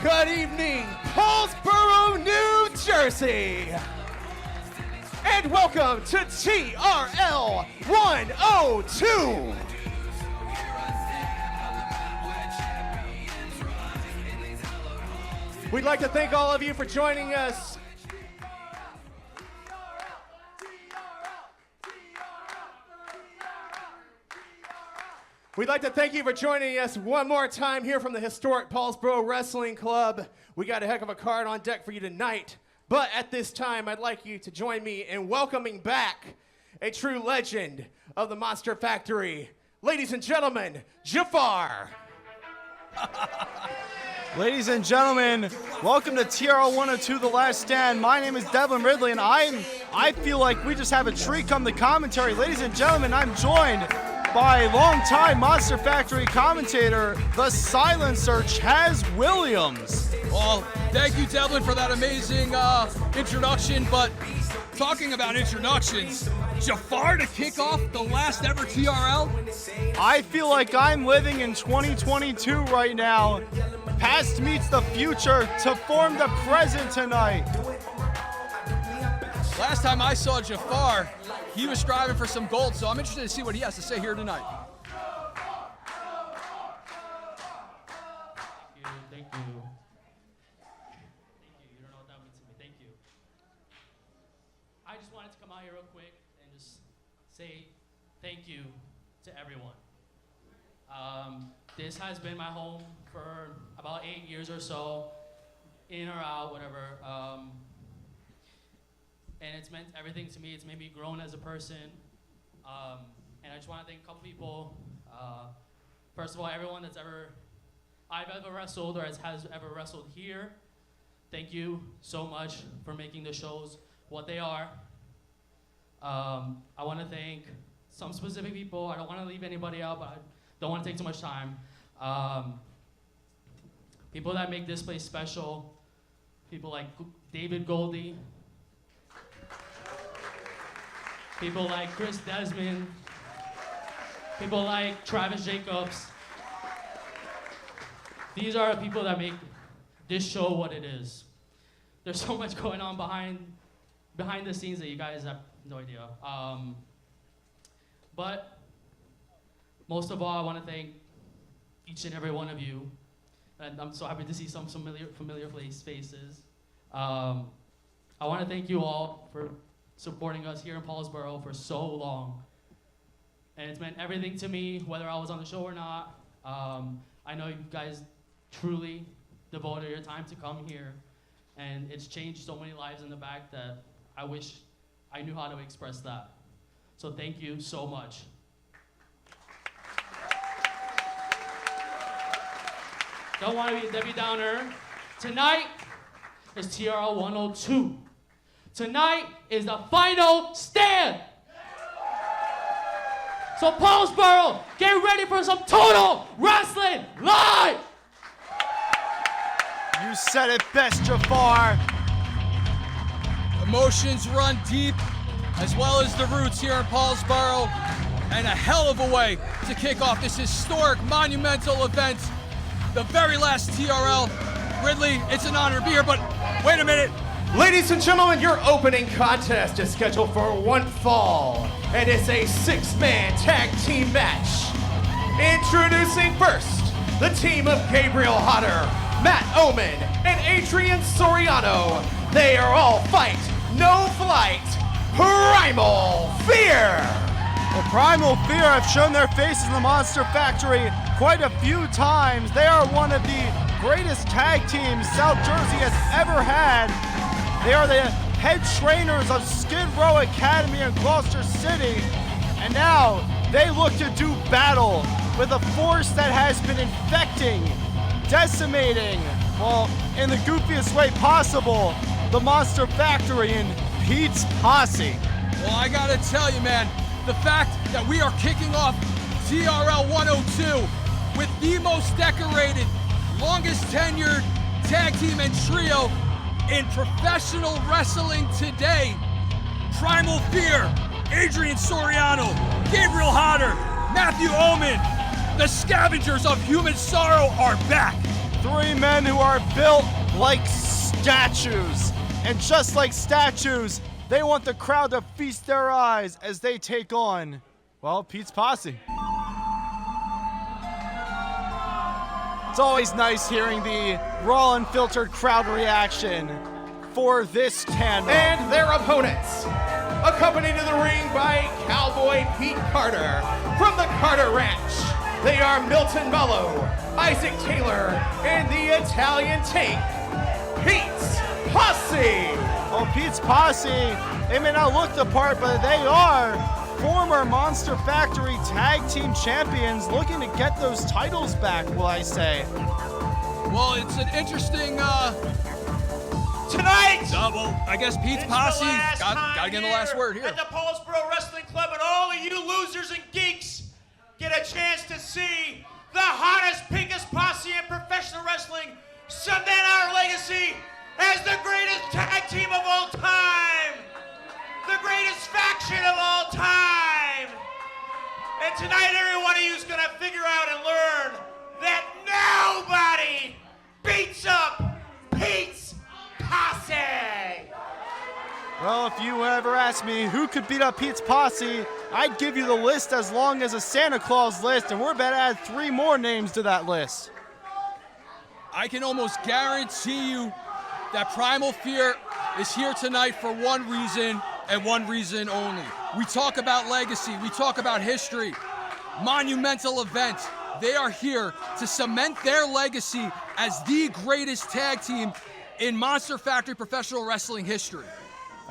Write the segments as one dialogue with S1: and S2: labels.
S1: Good evening, Paulsboro, New Jersey. And welcome to TRL 102. We'd like to thank all of you for joining us. We'd like to thank you for joining us one more time here from the historic Paulsboro Wrestling Club. We got a heck of a card on deck for you tonight. But at this time, I'd like you to join me in welcoming back a true legend of the Monster Factory. Ladies and gentlemen, Jafar.
S2: Ladies and gentlemen, welcome to TRL 102, The Last Stand. My name is Devlin Ridley, and I feel like we just have a treat come to commentary. Ladies and gentlemen, I'm joined by longtime Monster Factory commentator, the Silencer, Chaz Williams.
S3: Well, thank you, Devlin, for that amazing introduction. But talking about introductions, Jafar to kick off the last ever TRL?
S2: I feel like I'm living in 2022 right now. Past meets the future to form the present tonight.
S3: Last time I saw Jafar, he was striving for some gold, so I'm interested to see what he has to say here tonight.
S4: Thank you. You don't know what that means to me. Thank you. I just wanted to come out here real quick and just say thank you to everyone. This has been my home for about 8 years or so, in or out, whatever. And it's meant everything to me. It's made me grown as a person. And I just want to thank a couple people. First of all, everyone I've ever wrestled or has ever wrestled here. Thank you so much for making the shows what they are. I want to thank some specific people. I don't want to leave anybody out, but I don't want to take too much time. People that make this place special. People like David Goldie. People like Chris Desmond. People like Travis Jacobs. These are the people that make this show what it is. There's so much going on behind the scenes that you guys have no idea. But most of all, I want to thank each and every one of you. And I'm so happy to see some familiar faces. I want to thank you all for supporting us here in Paulsboro for so long. And it's meant everything to me, whether I was on the show or not. I know you guys truly devoted your time to come here, and it's changed so many lives in the back that I wish I knew how to express that. So thank you so much. Don't want to be a Debbie Downer. Tonight is TRL 102. Tonight is the final stand. So Paulsboro, get ready for some total wrestling live.
S2: You said it best, Jafar.
S3: Emotions run deep, as well as the roots here in Paulsboro, and a hell of a way to kick off this historic, monumental event, the very last TRL. Ridley, it's an honor to be here, but wait a minute.
S1: Ladies and gentlemen, your opening contest is scheduled for one fall, and it's a 6-man tag team match. Introducing first, the team of Gabriel Hodder, Matt Omen, and Adrian Soriano. They are all fight, no flight, Primal Fear.
S2: Well, Primal Fear have shown their faces in the Monster Factory quite a few times. They are one of the greatest tag teams South Jersey has ever had. They are the head trainers of Skid Row Academy in Gloucester City. And now they look to do battle with a force that has been infecting, decimating, well, in the goofiest way possible, the Monster Factory and Pete's Posse.
S3: Well, I gotta tell you, man, the fact that we are kicking off TRL 102 with the most decorated, longest tenured tag team and trio in professional wrestling today. Primal Fear, Adrian Soriano, Gabriel Hodder, Matthew Omen, the Scavengers of Human Sorrow are back.
S2: Three men who are built like statues. And just like statues, they want the crowd to feast their eyes as they take on, well, Pete's Posse. It's always nice hearing the raw, unfiltered crowd reaction for this tandem.
S1: And their opponents, accompanied to the ring by Cowboy Pete Carter from the Carter Ranch. They are Milton Mello, Isaac Taylor, and the Italian Tank, Pete's Posse.
S2: Well, Pete's Posse, they may not look the part, but they are former Monster Factory Tag Team Champions looking to get those titles back, will I say.
S3: Well, it's an interesting,
S5: Tonight,
S3: well, I guess Pete's
S5: it's
S3: Posse
S5: the last
S3: got
S5: time
S3: to get the last word here.
S5: at the Paulsboro Wrestling Club, and all of you losers and geeks get a chance to see the hottest, pinkest posse in professional wrestling, Sunday Night Legacy, as the greatest tag team of all time, the greatest faction of all time. And tonight, every one of you is going to figure out and learn that nobody beats up Pete's Posse.
S2: Well, if you ever ask me who could beat up Pete's Posse, I'd give you the list as long as a Santa Claus list, and we're about to add 3 more names to that list.
S3: I can almost guarantee you that Primal Fear is here tonight for one reason and one reason only. We talk about legacy, we talk about history, monumental event. They are here to cement their legacy as the greatest tag team in Monster Factory professional wrestling history.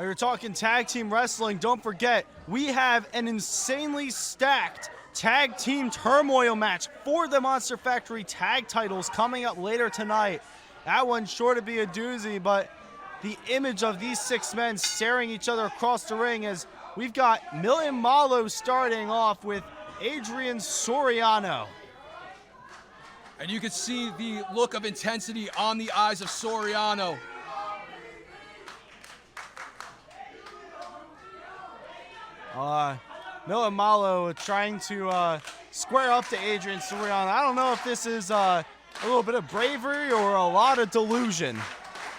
S2: You're talking tag team wrestling, don't forget, we have an insanely stacked tag team turmoil match for the Monster Factory tag titles coming up later tonight. That one's sure to be a doozy, but the image of these 6 men staring each other across the ring as we've got Milton Malo starting off with Adrian Soriano.
S3: And you can see the look of intensity on the eyes of Soriano.
S2: Milton Malo trying to square up to Adrian Soriano. I don't know if this is a little bit of bravery or a lot of delusion.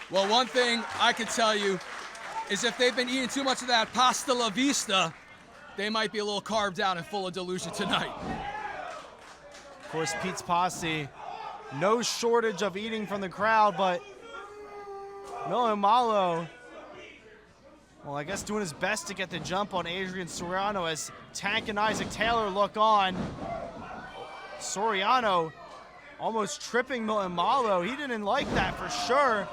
S3: Well, one thing I can tell you is if they've been eating too much of that pasta la vista, they might be a little carved out and full of delusion tonight.
S2: Of course, Pete's Posse, no shortage of eating from the crowd, but Milton Malo, well, I guess doing his best to get the jump on Adrian Soriano as Tank and Isaac Taylor look on. Soriano almost tripping Milton Malo. He didn't like that for sure.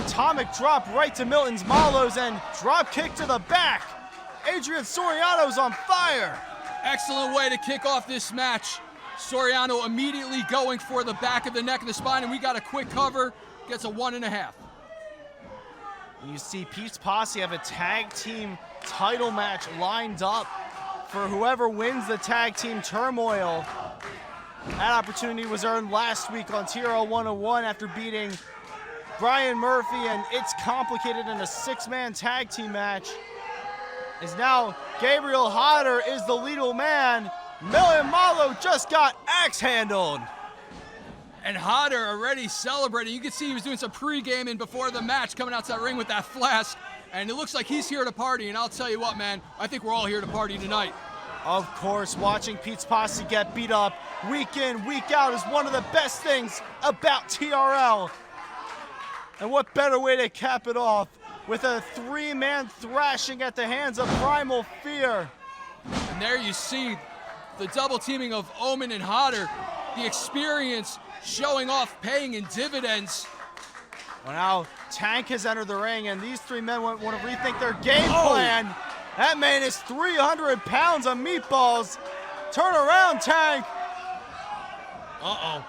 S2: Atomic drop right to Milton's Malo's and drop kick to the back. Adrian Soriano's on fire.
S3: Excellent way to kick off this match. Soriano immediately going for the back of the neck and the spine, and we got a quick cover. Gets a 1.5.
S2: You see Pete's Posse have a tag team title match lined up for whoever wins the tag team turmoil. That opportunity was earned last week on TRL 101 after beating Brian Murphy, and It's Complicated in a 6-man tag team match. As now Gabriel Hodder is the legal man. Milton Malo just got axe handled.
S3: And Hodder already celebrating. You can see he was doing some pre-gaming before the match, coming out to that ring with that flask. And it looks like he's here to party. And I'll tell you what, man, I think we're all here to party tonight.
S2: Of course, watching Pete's Posse get beat up week in, week out is one of the best things about TRL. And what better way to cap it off with a 3-man thrashing at the hands of Primal Fear.
S3: And there you see the double teaming of Omen and Hodder, the experience showing off, paying in dividends.
S2: Well, now Tank has entered the ring, and these 3 men want to rethink their game plan. That man is 300 pounds of meatballs. Turn around, Tank.
S3: Uh-oh.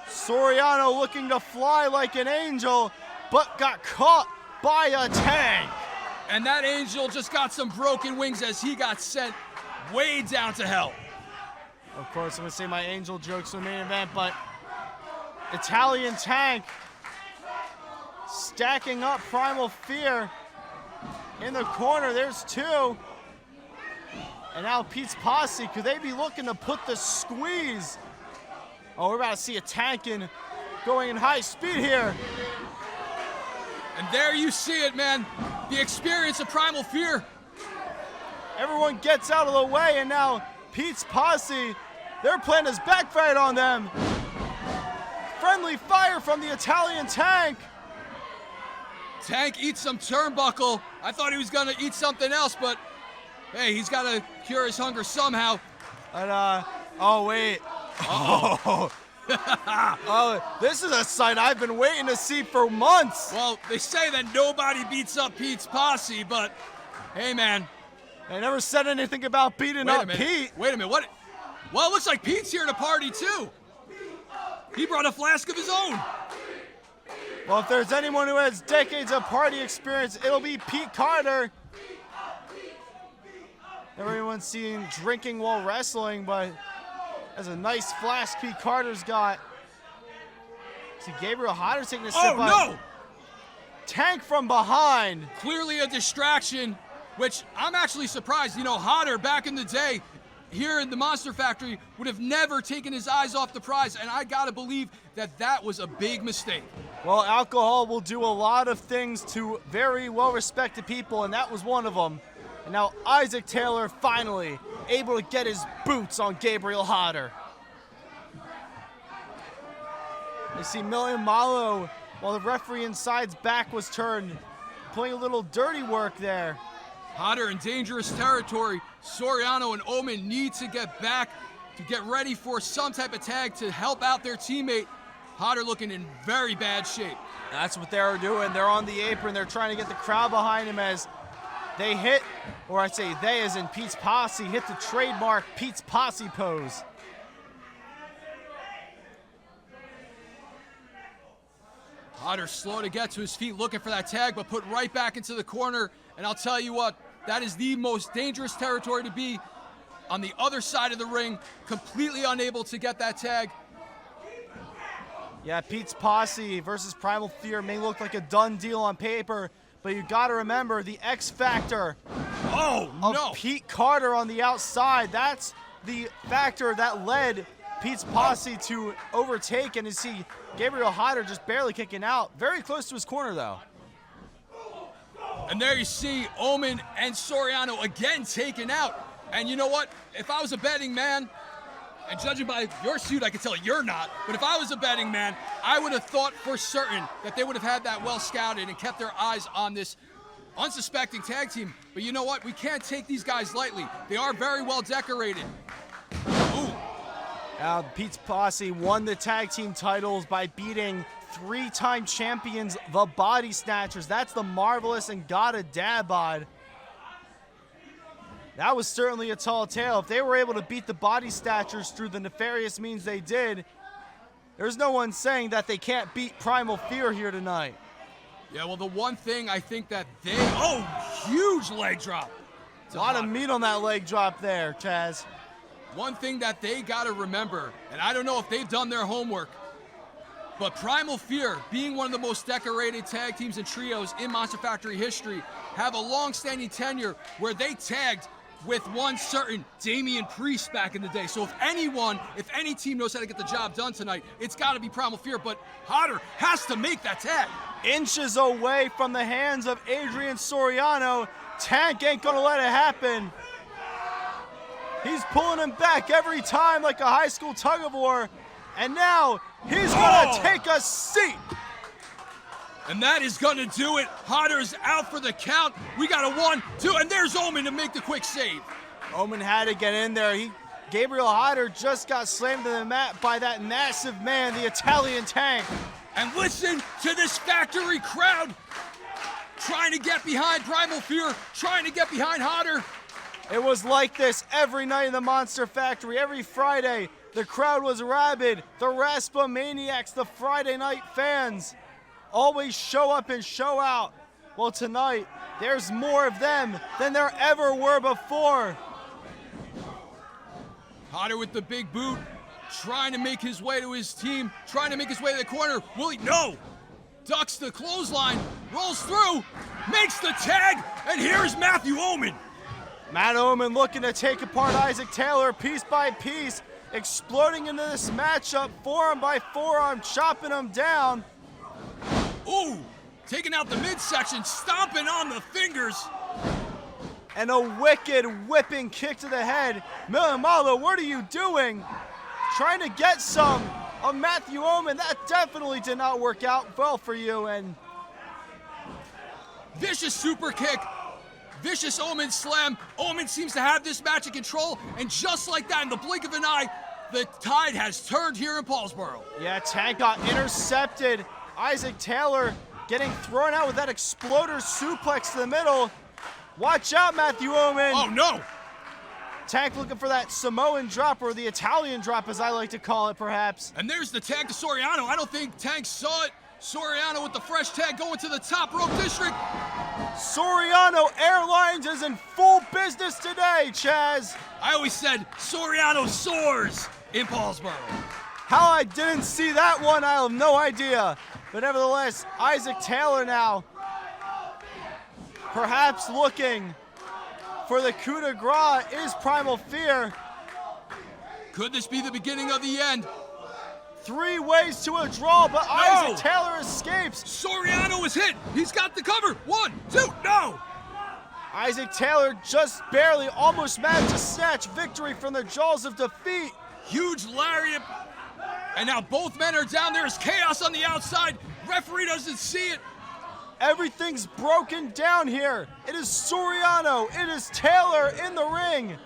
S2: Soriano looking to fly like an angel, but got caught by a tank.
S3: And that angel just got some broken wings as he got sent way down to hell.
S2: Of course, I'm going to say my angel jokes for the main event, but Italian Tank stacking up Primal Fear in the corner. There's 2. And now Pete's Posse, could they be looking to put the squeeze Oh, we're about to see a Tankin going in high speed here.
S3: And there you see it, man. The experience of Primal Fear.
S2: Everyone gets out of the way, and now Pete's posse, their plan has backfired on them. Friendly fire from the Italian Tank.
S3: Tank eats some turnbuckle. I thought he was gonna eat something else, but hey, he's gotta cure his hunger somehow.
S2: And, oh wait. Oh. Oh, this is a sight I've been waiting to see for months.
S3: Well, they say that nobody beats up Pete's posse, but hey, man.
S2: They never said anything about beating up Pete.
S3: Wait a minute, what? Well, it looks like Pete's here to party too. He brought a flask of his own.
S2: Well, if there's anyone who has decades of party experience, it'll be Pete Carter. Everyone's seen drinking while wrestling, but that's a nice flask Pete Carter's got. See Gabriel Hodder taking a step up.
S3: Oh, no!
S2: Tank from behind.
S3: Clearly a distraction, which I'm actually surprised. You know, Hodder back in the day here in the Monster Factory would have never taken his eyes off the prize, and I gotta believe that that was a big mistake.
S2: Well, alcohol will do a lot of things to very well-respected people, and that was one of them. And now Isaac Taylor finally able to get his boots on Gabriel Hodder. You see Million Malo, while the referee inside's back was turned, playing a little dirty work there.
S3: Hodder in dangerous territory. Soriano and Omen need to get back to get ready for some type of tag to help out their teammate. Hodder looking in very bad shape.
S2: That's what they're doing. They're on the apron. They're trying to get the crowd behind him as they hit, or I say they as in Pete's posse, hit the trademark Pete's posse pose.
S3: Hodder slow to get to his feet, looking for that tag, but put right back into the corner. And I'll tell you what, that is the most dangerous territory to be on the other side of the ring, completely unable to get that tag.
S2: Yeah, Pete's posse versus Primal Fear may look like a done deal on paper, but you gotta remember the X factor of Pete Carter on the outside. That's the factor that led Pete's posse to overtake, and you see Gabriel Hodder just barely kicking out. Very close to his corner though.
S3: And there you see Omen and Soriano again taken out. And you know what? If I was a betting man, and judging by your suit, I can tell you're not, but if I was a betting man, I would have thought for certain that they would have had that well scouted and kept their eyes on this unsuspecting tag team. But you know what? We can't take these guys lightly. They are very well decorated. Ooh.
S2: Pete's posse won the tag team titles by beating three-time champions, the Body Snatchers. That's the Marvelous and Gada Dabod. That was certainly a tall tale. If they were able to beat the Body Snatchers through the nefarious means they did, there's no one saying that they can't beat Primal Fear here tonight.
S3: Yeah, well, the one thing I think that they... Oh, huge leg drop.
S2: A lot of meat on that leg drop there, Chaz.
S3: One thing that they got to remember, and I don't know if they've done their homework, but Primal Fear, being one of the most decorated tag teams and trios in Monster Factory history, have a long-standing tenure where they tagged with one certain Damian Priest back in the day. So if any team knows how to get the job done tonight, it's got to be Primal Fear, but Hodder has to make that tag.
S2: Inches away from the hands of Adrian Soriano. Tank ain't gonna let it happen. He's pulling him back every time like a high school tug of war. And now he's gonna take a seat.
S3: And that is gonna do it. Hodder's out for the count. We got a 1, 2, and there's Omen to make the quick save.
S2: Omen had to get in there. Gabriel Hodder just got slammed to the mat by that massive man, the Italian Tank.
S3: And listen to this factory crowd trying to get behind Primal Fear, trying to get behind Hodder.
S2: It was like this every night in the Monster Factory. Every Friday, the crowd was rabid. The Raspomaniacs, the Friday night fans, always show up and show out. Well, tonight, there's more of them than there ever were before.
S3: Hodder with the big boot, trying to make his way to his team, trying to make his way to the corner. Will he? No! Ducks the clothesline, rolls through, makes the tag, and here's Matthew Omen.
S2: Matt Omen looking to take apart Isaac Taylor piece by piece. exploding into this matchup, forearm by forearm, chopping them down.
S3: Ooh, taking out the midsection, stomping on the fingers.
S2: And a wicked whipping kick to the head. Million Malo, what are you doing? Trying to get some of Matthew Omen. That definitely did not work out well for you. And
S3: Vicious super kick, vicious Omen slam. Omen seems to have this match in control, and just like that, in the blink of an eye, the tide has turned here in Paulsboro.
S2: yeah, Tank got intercepted. Isaac Taylor getting thrown out with that exploder suplex to the middle. Watch out, Matthew Omen.
S3: Oh no!
S2: Tank looking for that Samoan drop, or the Italian drop as I like to call it perhaps.
S3: And there's the tag to Soriano. I don't think Tank saw it. Soriano with the fresh tag going to the top rope district.
S2: Soriano Airlines is in full business today, Chaz.
S3: I always said Soriano soars in Paulsboro.
S2: How I didn't see that one, I have no idea. But nevertheless, Isaac Taylor now perhaps looking for the coup de grace is Primal Fear.
S3: Could this be the beginning of the end?
S2: 3 ways to a draw, but Isaac Taylor escapes.
S3: Soriano is hit. He's got the cover. 1, 2, no!
S2: Isaac Taylor just barely almost managed to snatch victory from the jaws of defeat.
S3: Huge lariat. And now both men are down. There is chaos on the outside. Referee doesn't see it.
S2: Everything's broken down here. It is Soriano, it is Taylor in the ring.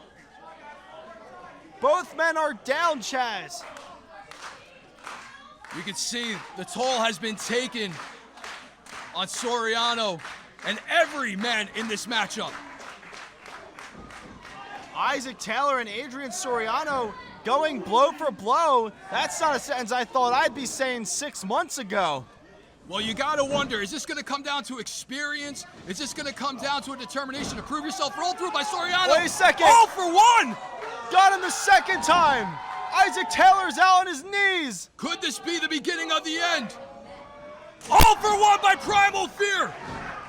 S2: Both men are down, Chaz.
S3: You can see the toll has been taken on Soriano and every man in this matchup.
S2: Isaac Taylor and Adrian Soriano going blow for blow. That's not a sentence I thought I'd be saying 6 months ago.
S3: Well, you gotta wonder, is this gonna come down to experience? Is this gonna come down to a determination to prove yourself? Rolled through by Soriano.
S2: Wait a second.
S3: All for one!
S2: Got him the second time. Isaac Taylor's out on his knees.
S3: Could this be the beginning of the end? All for one by Primal Fear!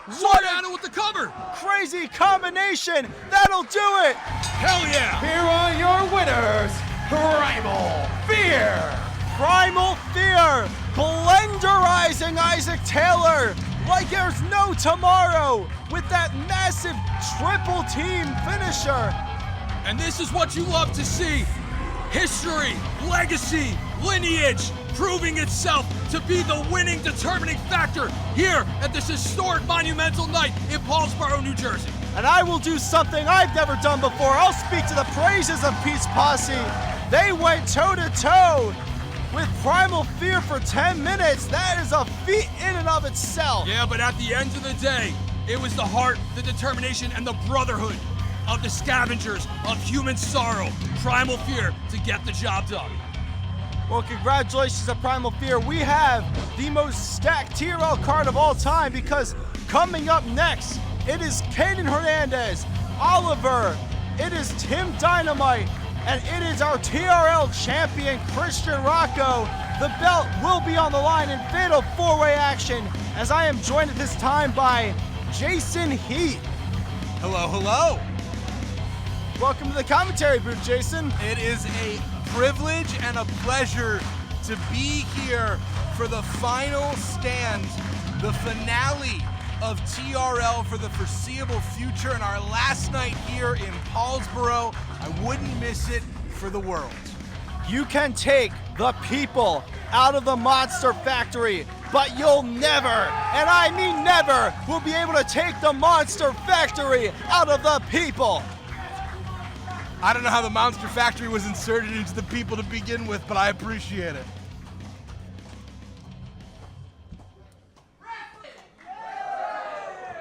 S3: Soriano with the cover!
S2: Crazy combination. That'll do it.
S3: Hell yeah!
S1: Here are your winners, Primal Fear.
S2: Primal Fear, blenderizing Isaac Taylor like there's no tomorrow with that massive triple team finisher.
S3: And this is what you love to see. History, legacy, lineage, proving itself to be the winning, determining factor here at this historic monumental night in Paulsboro, New Jersey.
S2: And I will do something I've never done before. I'll speak to the praises of Pete's Posse. They went toe-to-toe with Primal Fear for 10 minutes. That is a feat in and of itself.
S3: Yeah, but at the end of the day, it was the heart, the determination, and the brotherhood of the scavengers of human sorrow, Primal Fear, to get the job done.
S2: Well, congratulations to Primal Fear. We have the most stacked TRL card of all time, because coming up next, it is Kaden Hernandez, Oliver, it is Tim Dynamite, and it is our TRL champion, Christian Rocco. The belt will be on the line in fatal 4-way action, as I am joined at this time by Jason Heat.
S6: Hello, hello.
S2: Welcome to the commentary booth, Jason.
S6: It is a privilege and a pleasure to be here for the final stand, the finale of TRL for the foreseeable future, and our last night here in Paulsboro. I wouldn't miss it for the world.
S2: You can take the people out of the Monster Factory, but you'll never, and I mean never, will be able to take the Monster Factory out of the people.
S6: I don't know how the Monster Factory was inserted into the people to begin with, but I appreciate it.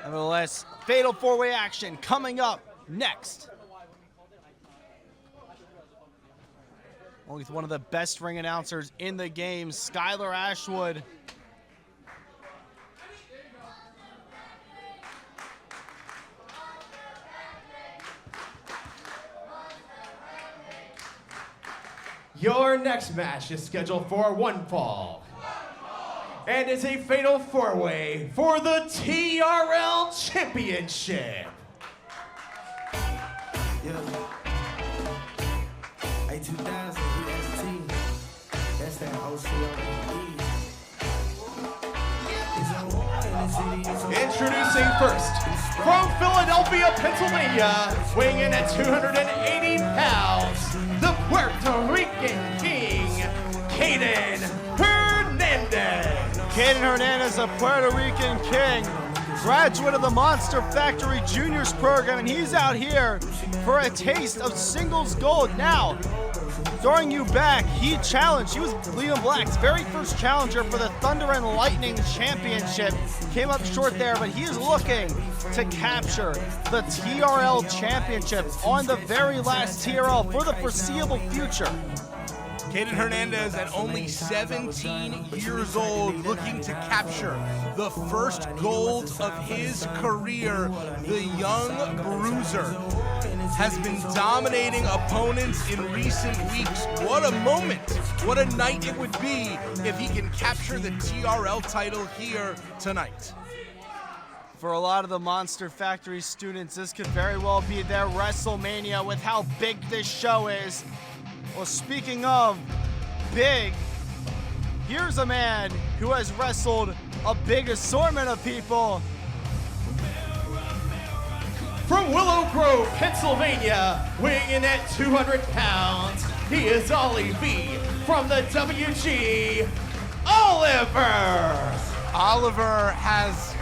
S2: Nevertheless, fatal 4-way action coming up next. With one of the best ring announcers in the game, Skylar Ashwood.
S1: Your next match is scheduled for one fall. And it's a fatal 4-way for the TRL Championship.
S7: Hey, 2000, EST. That's that OCOE.
S1: Introducing first, from Philadelphia, Pennsylvania, weighing in at 280 pounds, the Puerto Rican King, Caden Hernandez.
S2: Caden Hernandez, a Puerto Rican king, graduate of the Monster Factory Juniors program, and he's out here for a taste of singles gold. Now, throwing you back, he was Liam Black's very first challenger for the Thunder and Lightning Championship. Came up short there, but he is looking to capture the TRL Championship on the very last TRL for the foreseeable future.
S6: Caden Hernandez, at only 17 years old, looking to capture the first gold of his career. The young bruiser has been dominating opponents in recent weeks. What a moment, what a night it would be if he can capture the TRL title here tonight.
S2: For a lot of the Monster Factory students, this could very well be their WrestleMania with how big this show is. Well, speaking of big, here's a man who has wrestled a big assortment of people.
S1: From Willow Grove, Pennsylvania, weighing in at 200 pounds, he is Ollie V from the WG, Oliver.
S6: Oliver has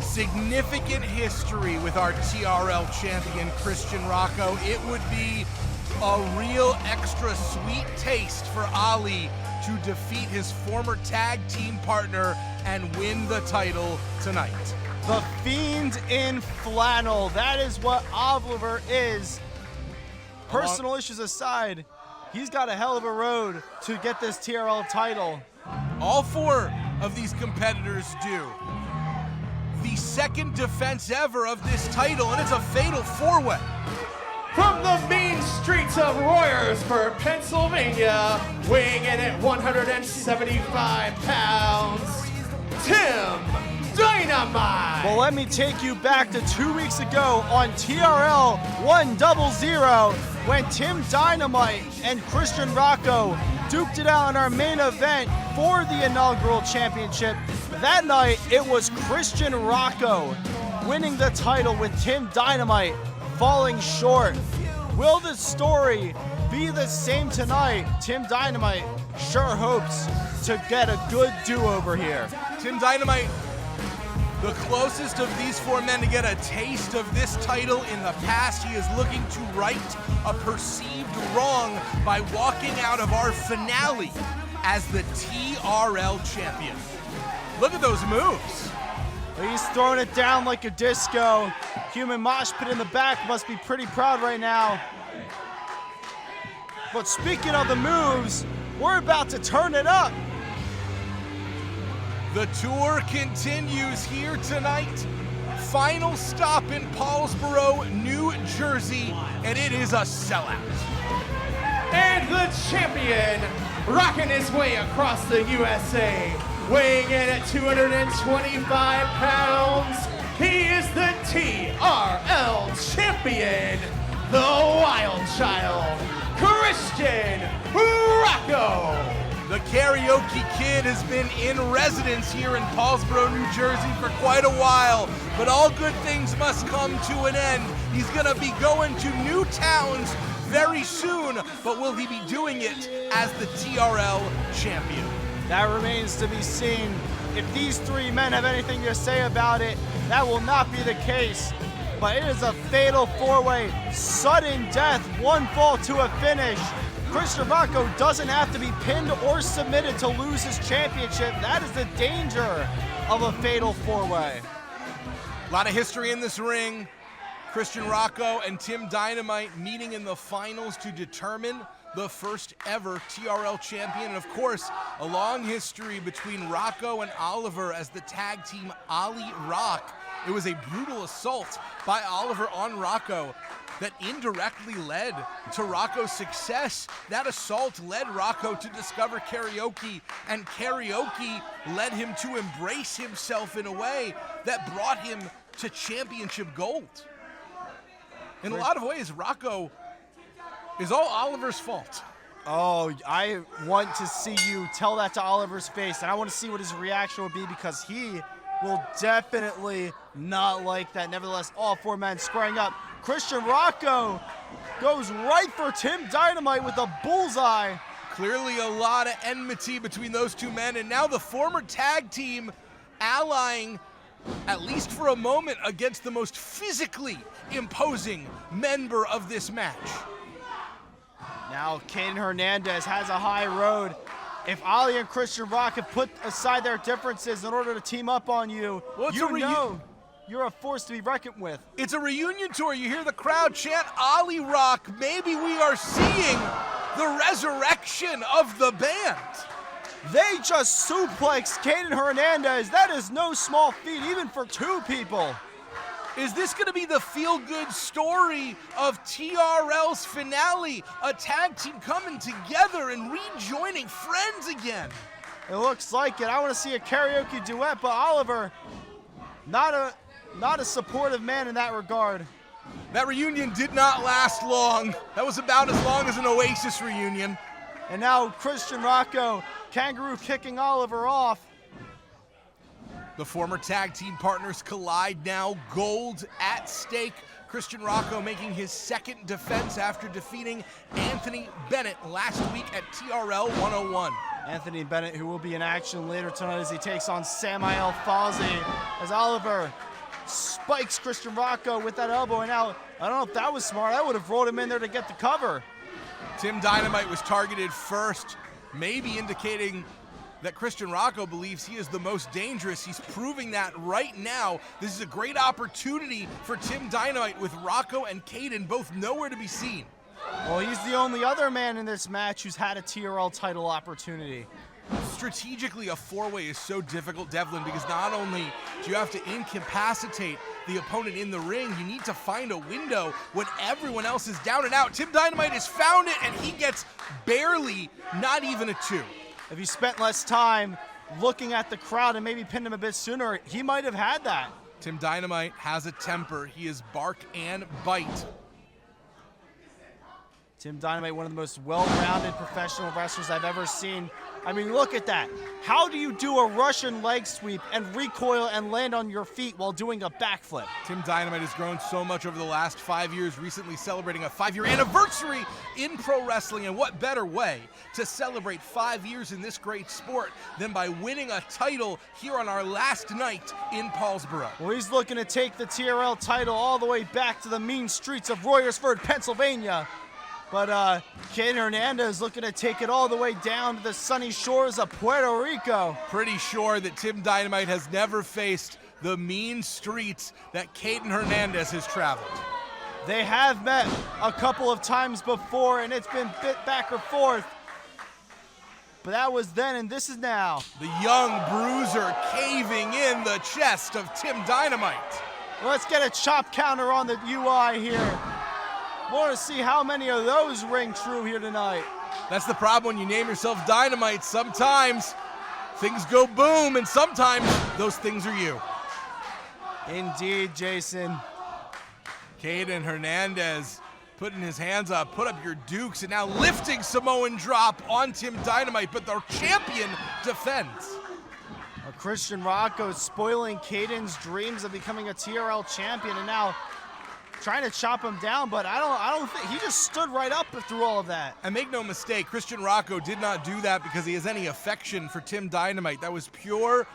S6: significant history with our TRL champion, Christian Rocco. It would be a real extra sweet taste for Ollie to defeat his former tag team partner and win the title tonight.
S2: The Fiend in flannel. That is what Oliver is. Personal issues aside, he's got a hell of a road to get this TRL title.
S6: All four of these competitors do. The second defense ever of this title, and it's a fatal four-way.
S1: From the mean streets of Royersford, Pennsylvania, weighing in at 175 pounds, Tim Dynamite.
S2: Well, let me take you back to 2 weeks ago on TRL 100 when Tim Dynamite and Christian Rocco duked it out in our main event for the inaugural championship. That night, it was Christian Rocco winning the title with Tim Dynamite falling short. Will the story be the same tonight? Tim Dynamite sure hopes to get a good do-over here.
S6: Tim Dynamite, the closest of these four men to get a taste of this title in the past. He is looking to right a perceived wrong by walking out of our finale as the TRL champion. Look at those moves.
S2: He's throwing it down like a disco. Human mosh pit in the back must be pretty proud right now. But speaking of the moves, we're about to turn it up.
S6: The tour continues here tonight. Final stop in Paulsboro, New Jersey, and it is a sellout.
S1: And the champion, rocking his way across the USA, weighing in at 225 pounds, he is the TRL champion, the Wild Child, Christian Rocco.
S6: The Karaoke Kid has been in residence here in Paulsboro, New Jersey for quite a while, but all good things must come to an end. He's gonna be going to new towns very soon, but will he be doing it as the TRL champion?
S2: That remains to be seen. If these three men have anything to say about it, that will not be the case. But it is a fatal four-way, sudden death, one fall to a finish. Christian Rocco doesn't have to be pinned or submitted to lose his championship. That is the danger of a fatal four-way.
S6: A lot of history in this ring. Christian Rocco and Tim Dynamite meeting in the finals to determine the first ever TRL champion. And of course, a long history between Rocco and Oliver as the tag team Ollie Rock. It was a brutal assault by Oliver on Rocco that indirectly led to Rocco's success. That assault led Rocco to discover karaoke, and karaoke led him to embrace himself in a way that brought him to championship gold. In a lot of ways, Rocco is all Oliver's fault.
S2: Oh, I want to see you tell that to Oliver's face, and I want to see what his reaction would be, because he will definitely not like that. Nevertheless, all 4 men squaring up. Christian Rocco goes right for Tim Dynamite with a bullseye.
S6: Clearly a lot of enmity between those 2 men, and now the former tag team allying, at least for a moment, against the most physically imposing member of this match.
S2: Now Caden Hernandez has a high road. If Ali and Christian Rock have put aside their differences in order to team up on you,
S6: Well, it's
S2: you
S6: a
S2: know you're a force to be reckoned with.
S6: It's a reunion tour. You hear the crowd chant Ollie Rock. Maybe we are seeing the resurrection of the band.
S2: They just suplexed Caden Hernandez. That is no small feat, even for 2 people.
S6: Is this going to be the feel-good story of TRL's finale? A tag team coming together and rejoining friends again.
S2: It looks like it. I want to see a karaoke duet, but Oliver, not a supportive man in that regard.
S6: That reunion did not last long. That was about as long as an Oasis reunion.
S2: And now Christian Rocco, kangaroo kicking Oliver off.
S6: The former tag team partners collide now, gold at stake. Christian Rocco making his 2nd defense after defeating Anthony Bennett last week at TRL 101.
S2: Anthony Bennett, who will be in action later tonight as he takes on Samael Fawzi, as Oliver spikes Christian Rocco with that elbow. And now, I don't know if that was smart. I would have rolled him in there to get the cover.
S6: Tim Dynamite was targeted first, maybe indicating that Christian Rocco believes he is the most dangerous. He's proving that right now. This is a great opportunity for Tim Dynamite, with Rocco and Caden both nowhere to be seen.
S2: Well, he's the only other man in this match who's had a TRL title opportunity.
S6: Strategically, a 4-way is so difficult, Devlin, because not only do you have to incapacitate the opponent in the ring, you need to find a window when everyone else is down and out. Tim Dynamite has found it, and he gets barely, not even a 2.
S2: If he spent less time looking at the crowd and maybe pinned him a bit sooner, he might have had that.
S6: Tim Dynamite has a temper. He is bark and bite.
S2: Tim Dynamite, one of the most well-rounded professional wrestlers I've ever seen. I mean, look at that. How do you do a Russian leg sweep and recoil and land on your feet while doing a backflip?
S6: Tim Dynamite has grown so much over the last 5 years, recently celebrating a 5-year anniversary in pro wrestling. And what better way to celebrate 5 years in this great sport than by winning a title here on our last night in Paulsboro?
S2: Well, he's looking to take the TRL title all the way back to the mean streets of Royersford, Pennsylvania. But Caden Hernandez looking to take it all the way down to the sunny shores of Puerto Rico.
S6: Pretty sure that Tim Dynamite has never faced the mean streets that Caden Hernandez has traveled.
S2: They have met a couple of times before, and it's been bit back or forth. But that was then, and this is now.
S6: The young bruiser caving in the chest of Tim Dynamite.
S2: Let's get a chop counter on the UI here. Want to see how many of those ring true here tonight.
S6: That's the problem when you name yourself Dynamite. Sometimes things go boom, and sometimes those things are you.
S2: Indeed, Jason.
S6: Caden Hernandez putting his hands up, put up your dukes, and now lifting Samoan drop on Tim Dynamite, but the champion defends.
S2: Christian Rocco spoiling Caden's dreams of becoming a TRL champion, and now trying to chop him down, but I don't think he just stood right up through all of that.
S6: And make no mistake, Christian Rocco did not do that because he has any affection for Tim Dynamite. That was pure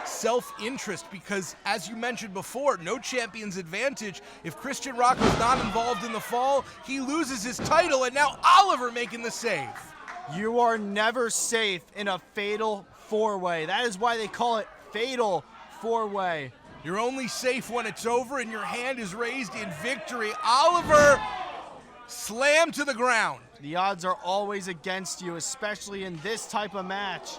S6: self-interest, because as you mentioned before, no champion's advantage. If Christian Rocco is not involved in the fall, he loses his title, and now Oliver making the save.
S2: You are never safe in a fatal 4-way. That is why they call it fatal 4-way.
S6: You're only safe when it's over and your hand is raised in victory. Oliver slammed to the ground.
S2: The odds are always against you, especially in this type of match.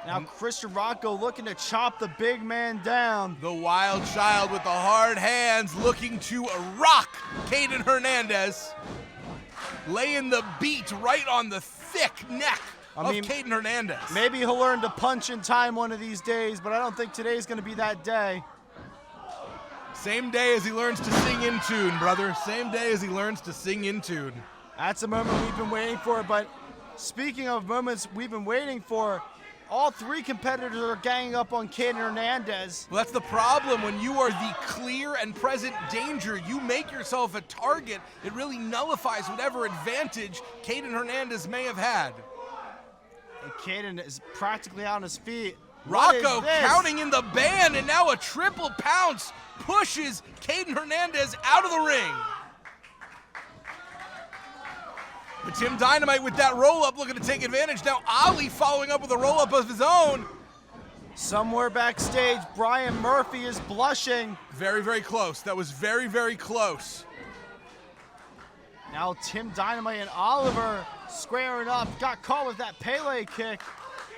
S2: Now Christian Rocco looking to chop the big man down.
S6: The wild child with the hard hands looking to rock Caden Hernandez. Laying the beat right on the thick neck of Caden Hernandez.
S2: Maybe he'll learn to punch in time one of these days, but I don't think today's going to be that day.
S6: Same day as he learns to sing in tune, brother. Same day as he learns to sing in tune.
S2: That's a moment we've been waiting for, but speaking of moments we've been waiting for, all three competitors are ganging up on Caden Hernandez.
S6: Well, that's the problem. When you are the clear and present danger, you make yourself a target. It really nullifies whatever advantage Caden Hernandez may have had.
S2: And Caden is practically on his feet.
S6: Rocco counting in the band, and now a triple pounce pushes Caden Hernandez out of the ring. But Tim Dynamite with that roll-up looking to take advantage. Now Ali following up with a roll-up of his own.
S2: Somewhere backstage, Brian Murphy is blushing.
S6: Very, very close. That was very, very close.
S2: Now Tim Dynamite and Oliver squaring up. Got caught with that Pele kick.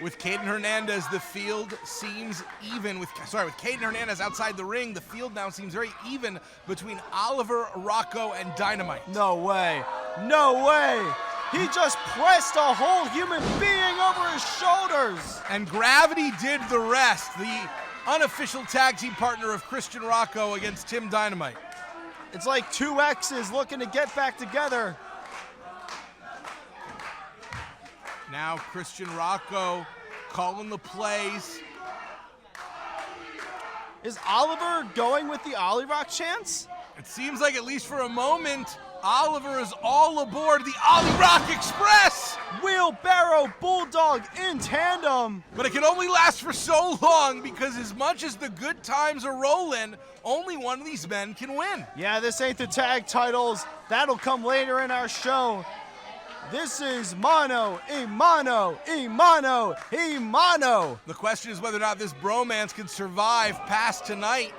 S6: With Caden Hernandez, the field seems even. With Caden Hernandez outside the ring, the field now seems very even between Oliver, Rocco, and Dynamite.
S2: No way. No way. He just pressed a whole human being over his shoulders.
S6: And Gravity did the rest. The unofficial tag team partner of Christian Rocco against Tim Dynamite.
S2: It's like two exes looking to get back together.
S6: Now Christian Rocco calling the plays.
S2: Is Oliver going with the Ollie Rock chance?
S6: It seems like, at least for a moment, Oliver is all aboard the Ollie Rock Express.
S2: Wheelbarrow Bulldog in tandem.
S6: But it can only last for so long, because as much as the good times are rolling, only one of these men can win.
S2: Yeah, this ain't the tag titles. That'll come later in our show. This is mano a mano, a mano, a mano.
S6: The question is whether or not this bromance can survive past tonight.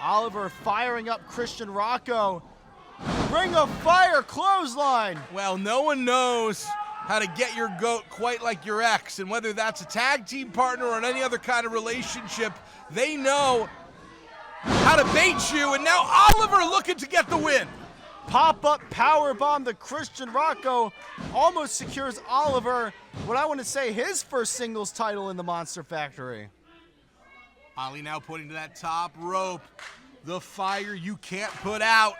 S2: Oliver firing up Christian Rocco. Ring of Fire clothesline.
S6: Well, no one knows how to get your goat quite like your ex, and whether that's a tag team partner or in any other kind of relationship, they know how to bait you, and now Oliver looking to get the win.
S2: Pop-up powerbomb to Christian Rocco almost secures Oliver what I want to say his first singles title in the Monster Factory.
S6: Ali now putting to that top rope. The fire you can't put out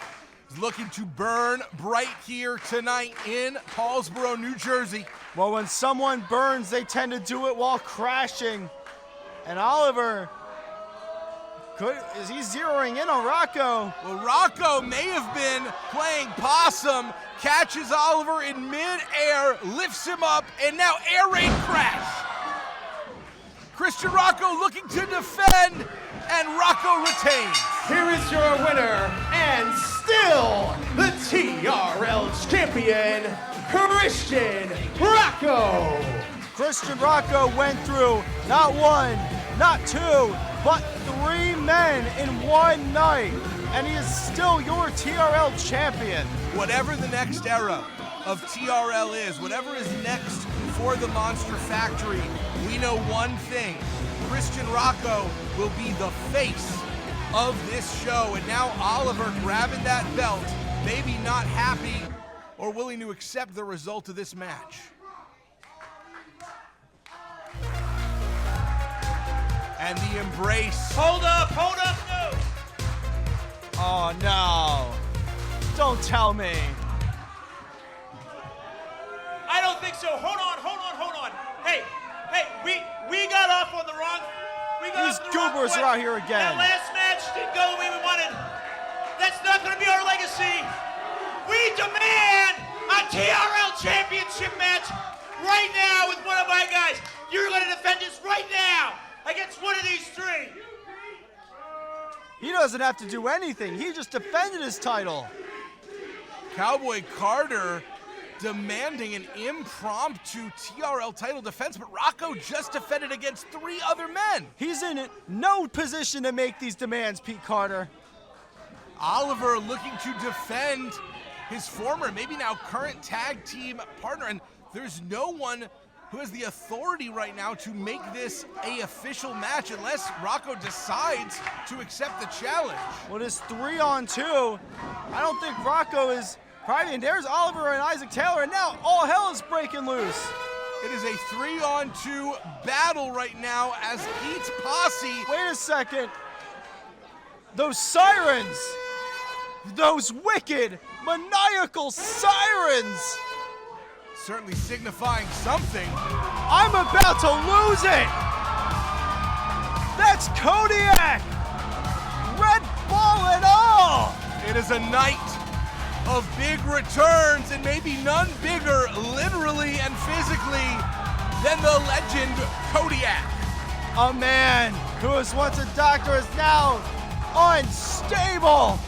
S6: is looking to burn bright here tonight in Paulsboro, New Jersey.
S2: Well, when someone burns, they tend to do it while crashing. And Oliver, is he zeroing in on Rocco?
S6: Well, Rocco may have been playing possum, catches Oliver in mid-air, lifts him up, and now air raid crash. Christian Rocco looking to defend, and Rocco retains.
S1: Here is your winner, and still the TRL champion, Christian Rocco.
S2: Christian Rocco went through not one, not two, but 3 men in one night, and he is still your TRL champion.
S6: Whatever the next era of TRL is, whatever is next for the Monster Factory, we know one thing: Christian Rocco will be the face of this show. And now Oliver grabbing that belt, maybe not happy or willing to accept the result of this match. And the embrace.
S5: Hold up, no.
S2: Oh no, don't tell me.
S5: I don't think so. Hold on. Hey, we got off on the wrong.
S2: These goobers are out here again.
S5: That last match didn't go the way we wanted. That's not going to be our legacy. We demand a TRL championship match right now with one of my guys. You're going to defend this right now against one of these three.
S2: He doesn't have to do anything. He just defended his title.
S6: Cowboy Carter demanding an impromptu TRL title defense, but Rocco just defended against 3 other men.
S2: He's in no position to make these demands, Pete Carter.
S6: Oliver looking to defend his former, maybe now current tag team partner, and there's no one who has the authority right now to make this a official match unless Rocco decides to accept the challenge.
S2: Well, it's 3-on-2. I don't think Rocco is probably, and there's Oliver and Isaac Taylor, and now all hell is breaking loose.
S6: It is a 3-on-2 battle right now as Pete's posse.
S2: Wait a second. Those sirens. those wicked, maniacal sirens.
S6: Certainly signifying something.
S2: I'm about to lose it. That's Kodiak. Red ball and all.
S6: It is a night of big returns, and maybe none bigger, literally and physically, than the legend Kodiak.
S2: A man who was once a doctor is now unstable.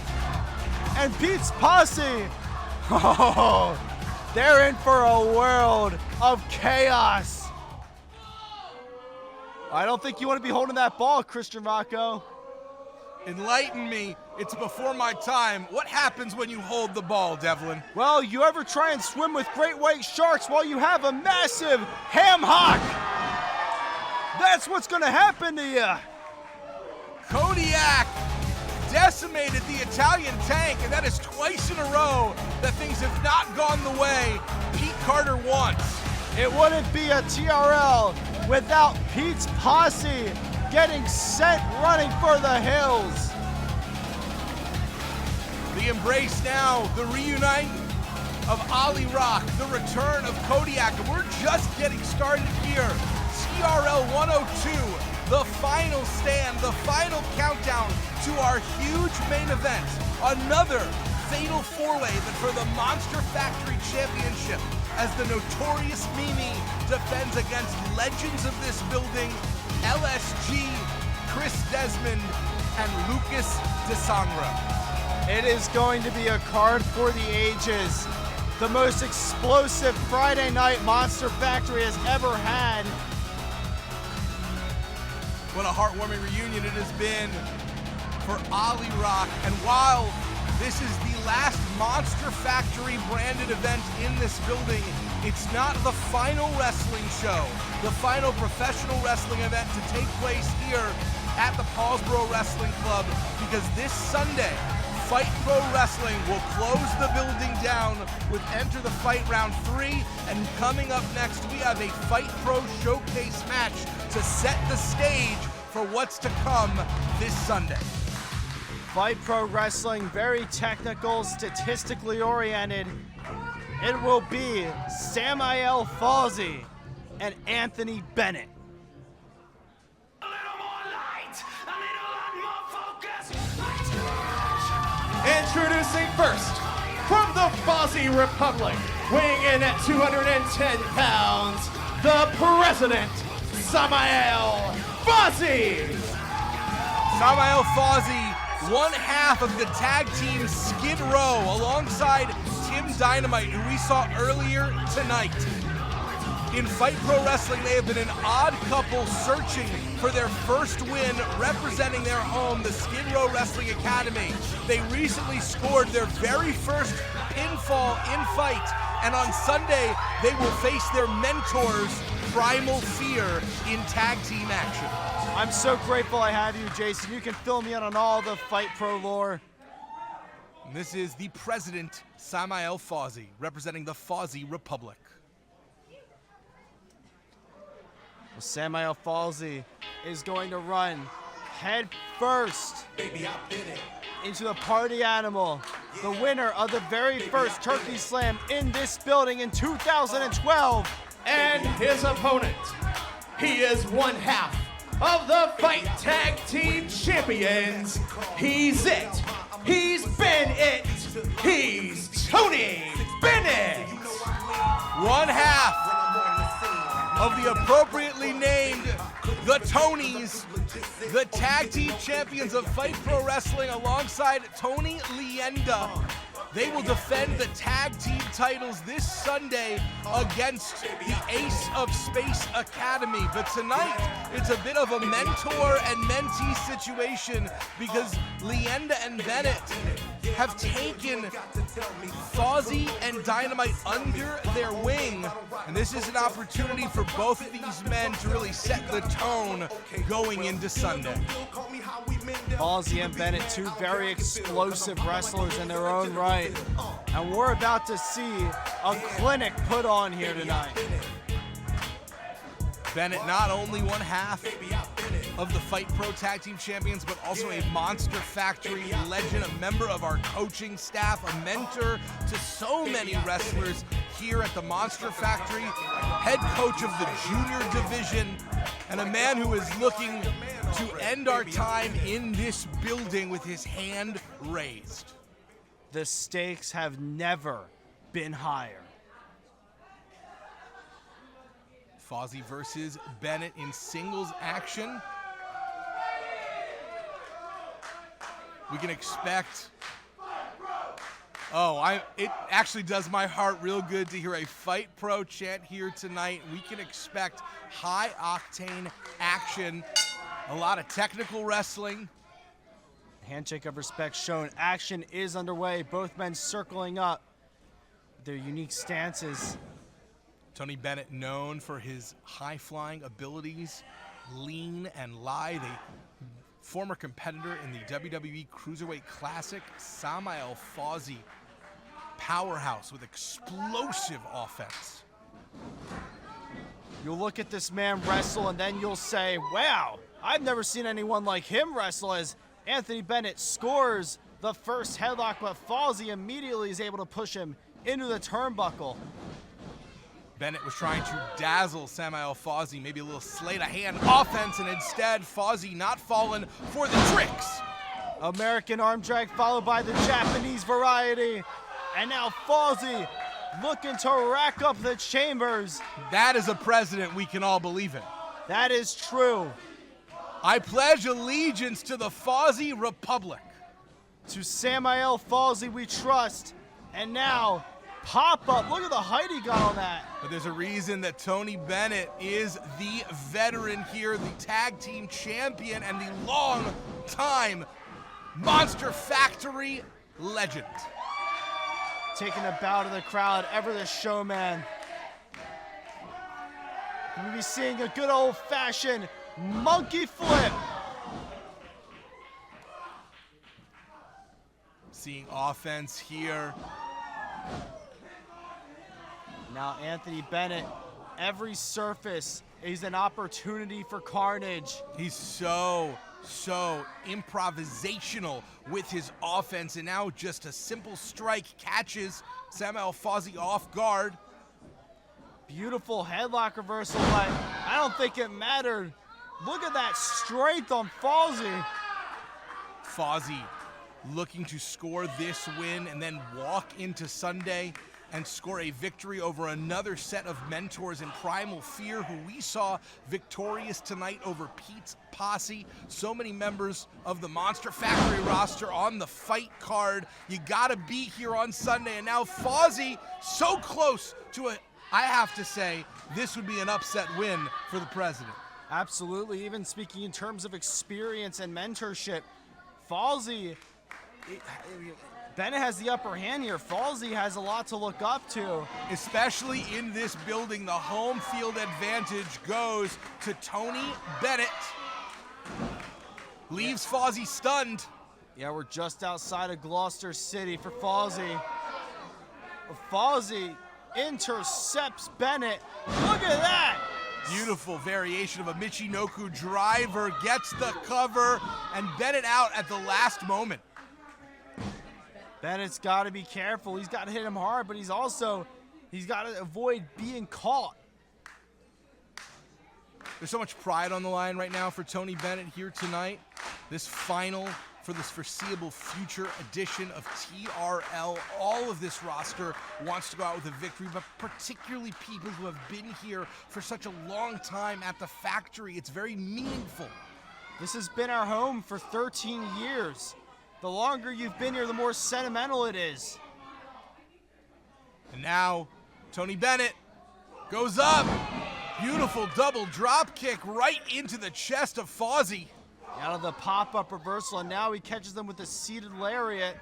S2: And Pete's posse, oh, they're in for a world of chaos. I don't think you want to be holding that ball, Christian Rocco.
S6: Enlighten me. It's before my time. What happens when you hold the ball, Devlin?
S2: Well, you ever try and swim with great white sharks while you have a massive ham hock? That's what's going to happen to you.
S6: Kodiak decimated the Italian tank, and that is twice in a row that things have not gone the way Pete Carter wants.
S2: It wouldn't be a TRL without Pete's posse getting sent running for the hills.
S6: The embrace now, the reunite of Ali Rock, the return of Kodiak, and we're just getting started here. TRL 102, the final stand, the final countdown to our huge main event. Another fatal four-way for the Monster Factory Championship as the notorious Mimi defends against legends of this building, LSG, Chris Desmond, and Lucas DeSangra.
S2: It is going to be a card for the ages. The most explosive Friday night Monster Factory has ever had.
S6: What a heartwarming reunion it has been for Ali Rock. And while this is the last Monster Factory branded event in this building, it's not the final wrestling show, the final professional wrestling event to take place here at the Paulsboro Wrestling Club, because this Sunday, Fight Pro Wrestling will close the building down with Enter the Fight Round 3, and coming up next, we have a Fight Pro Showcase match to set the stage for what's to come this Sunday.
S2: Fight Pro Wrestling, very technical, statistically oriented. It will be Samael Fawzi and Anthony Bennett.
S1: Introducing first, from the Fozzy Republic, weighing in at 210 pounds, the President, Samael Fawzi.
S6: Samael Fawzi, one half of the tag team Skid Row, alongside Tim Dynamite, who we saw earlier tonight. In Fight Pro Wrestling, they have been an odd couple searching for their first win, representing their home, the Skid Row Wrestling Academy. They recently scored their very first pinfall in Fight, and on Sunday, they will face their mentors, Primal Fear, in tag team action.
S2: I'm so grateful I have you, Jason. You can fill me in on all the Fight Pro lore.
S6: And this is the President, Samael Fawzi, representing the Fozzy Republic.
S2: Well, Samael Fawzi is going to run head first into the party animal, the winner of the very first Turkey Slam in this building in 2012.
S1: And his opponent, he is one half of the Fight Tag Team Champions. He's it. He's been it. He's Tony Bennett.
S6: One half of the appropriately named the Tonys, the tag team champions of Fight Pro Wrestling, alongside Tony Leenda. They will defend the tag team titles this Sunday against the Ace of Space Academy. But tonight, it's a bit of a mentor and mentee situation, because Leenda and Bennett have taken Fawzi and Dynamite under their wing. And this is an opportunity for both of these men to really set the tone going into Sunday.
S2: Fawzi and Bennett, two very explosive wrestlers in their own right. And we're about to see a clinic put on here tonight.
S6: Bennett not only one half of the Fight Pro Tag Team Champions, but also a Monster Factory legend, a member of our coaching staff, a mentor to so many wrestlers here at the Monster Factory, head coach of the junior division, and a man who is looking to end our time in this building with his hand raised.
S2: The stakes have never been higher.
S6: Fozzy versus Bennett in singles action. We can expect, it actually does my heart real good to hear a Fight Pro chant here tonight. We can expect high octane action, a lot of technical wrestling.
S2: Handshake of respect shown. Action is underway. Both men circling up. Their unique stances.
S6: Tony Bennett, known for his high-flying abilities, lean and lithe. A former competitor in the WWE Cruiserweight Classic, Samael Fozzy, powerhouse with explosive offense.
S2: You'll look at this man wrestle and then you'll say, wow, I've never seen anyone like him wrestle, as Anthony Bennett scores the first headlock, but Fozzy immediately is able to push him into the turnbuckle.
S6: Bennett was trying to dazzle Samael Fozzy, maybe a little sleight of hand offense, and instead Fozzy not falling for the tricks.
S2: American arm drag followed by the Japanese variety. And now Fozzy looking to rack up the chambers.
S6: That is a precedent we can all believe in.
S2: That is true.
S6: I pledge allegiance to the Fozzy Republic.
S2: To Samael Fozzy we trust. And now, pop up. Look at the height he got on that.
S6: But there's a reason that Tony Bennett is the veteran here, the tag team champion, and the long-time Monster Factory legend.
S2: Taking a bow to the crowd, ever the showman. We'll be seeing a good old-fashioned monkey flip.
S6: Seeing offense here.
S2: Now Anthony Bennett, every surface is an opportunity for carnage.
S6: He's so improvisational with his offense, and now just a simple strike catches Samael Fozzy off guard.
S2: Beautiful headlock reversal, but I don't think it mattered. Look at that strength on Fozzy.
S6: Fozzy looking to score this win and then walk into Sunday and score a victory over another set of mentors in Primal Fear, who we saw victorious tonight over Pete's Posse. So many members of the Monster Factory roster on the fight card. You gotta be here on Sunday, and now Fozzy so close to I have to say, this would be an upset win for the president.
S2: Absolutely, even speaking in terms of experience and mentorship, Fozzy, Bennett has the upper hand here. Fozzy has a lot to look up to.
S6: Especially in this building, the home field advantage goes to Tony Bennett. Leaves Fozzy stunned.
S2: Yeah, we're just outside of Gloucester City for Fozzy. Fozzy intercepts Bennett. Look at that!
S6: Beautiful variation of a Michinoku driver, gets the cover, and Bennett out at the last moment.
S2: Bennett's got to be careful. He's got to hit him hard, but he's got to avoid being caught.
S6: There's so much pride on the line right now for Tony Bennett here tonight. This final for this foreseeable future edition of TRL. All of this roster wants to go out with a victory, but particularly people who have been here for such a long time at the factory. It's very meaningful.
S2: This has been our home for 13 years. The longer you've been here, the more sentimental it is.
S6: And now, Tony Bennett goes up. Beautiful double drop kick right into the chest of Fozzy.
S2: Out of the pop-up reversal, and now he catches them with a seated lariat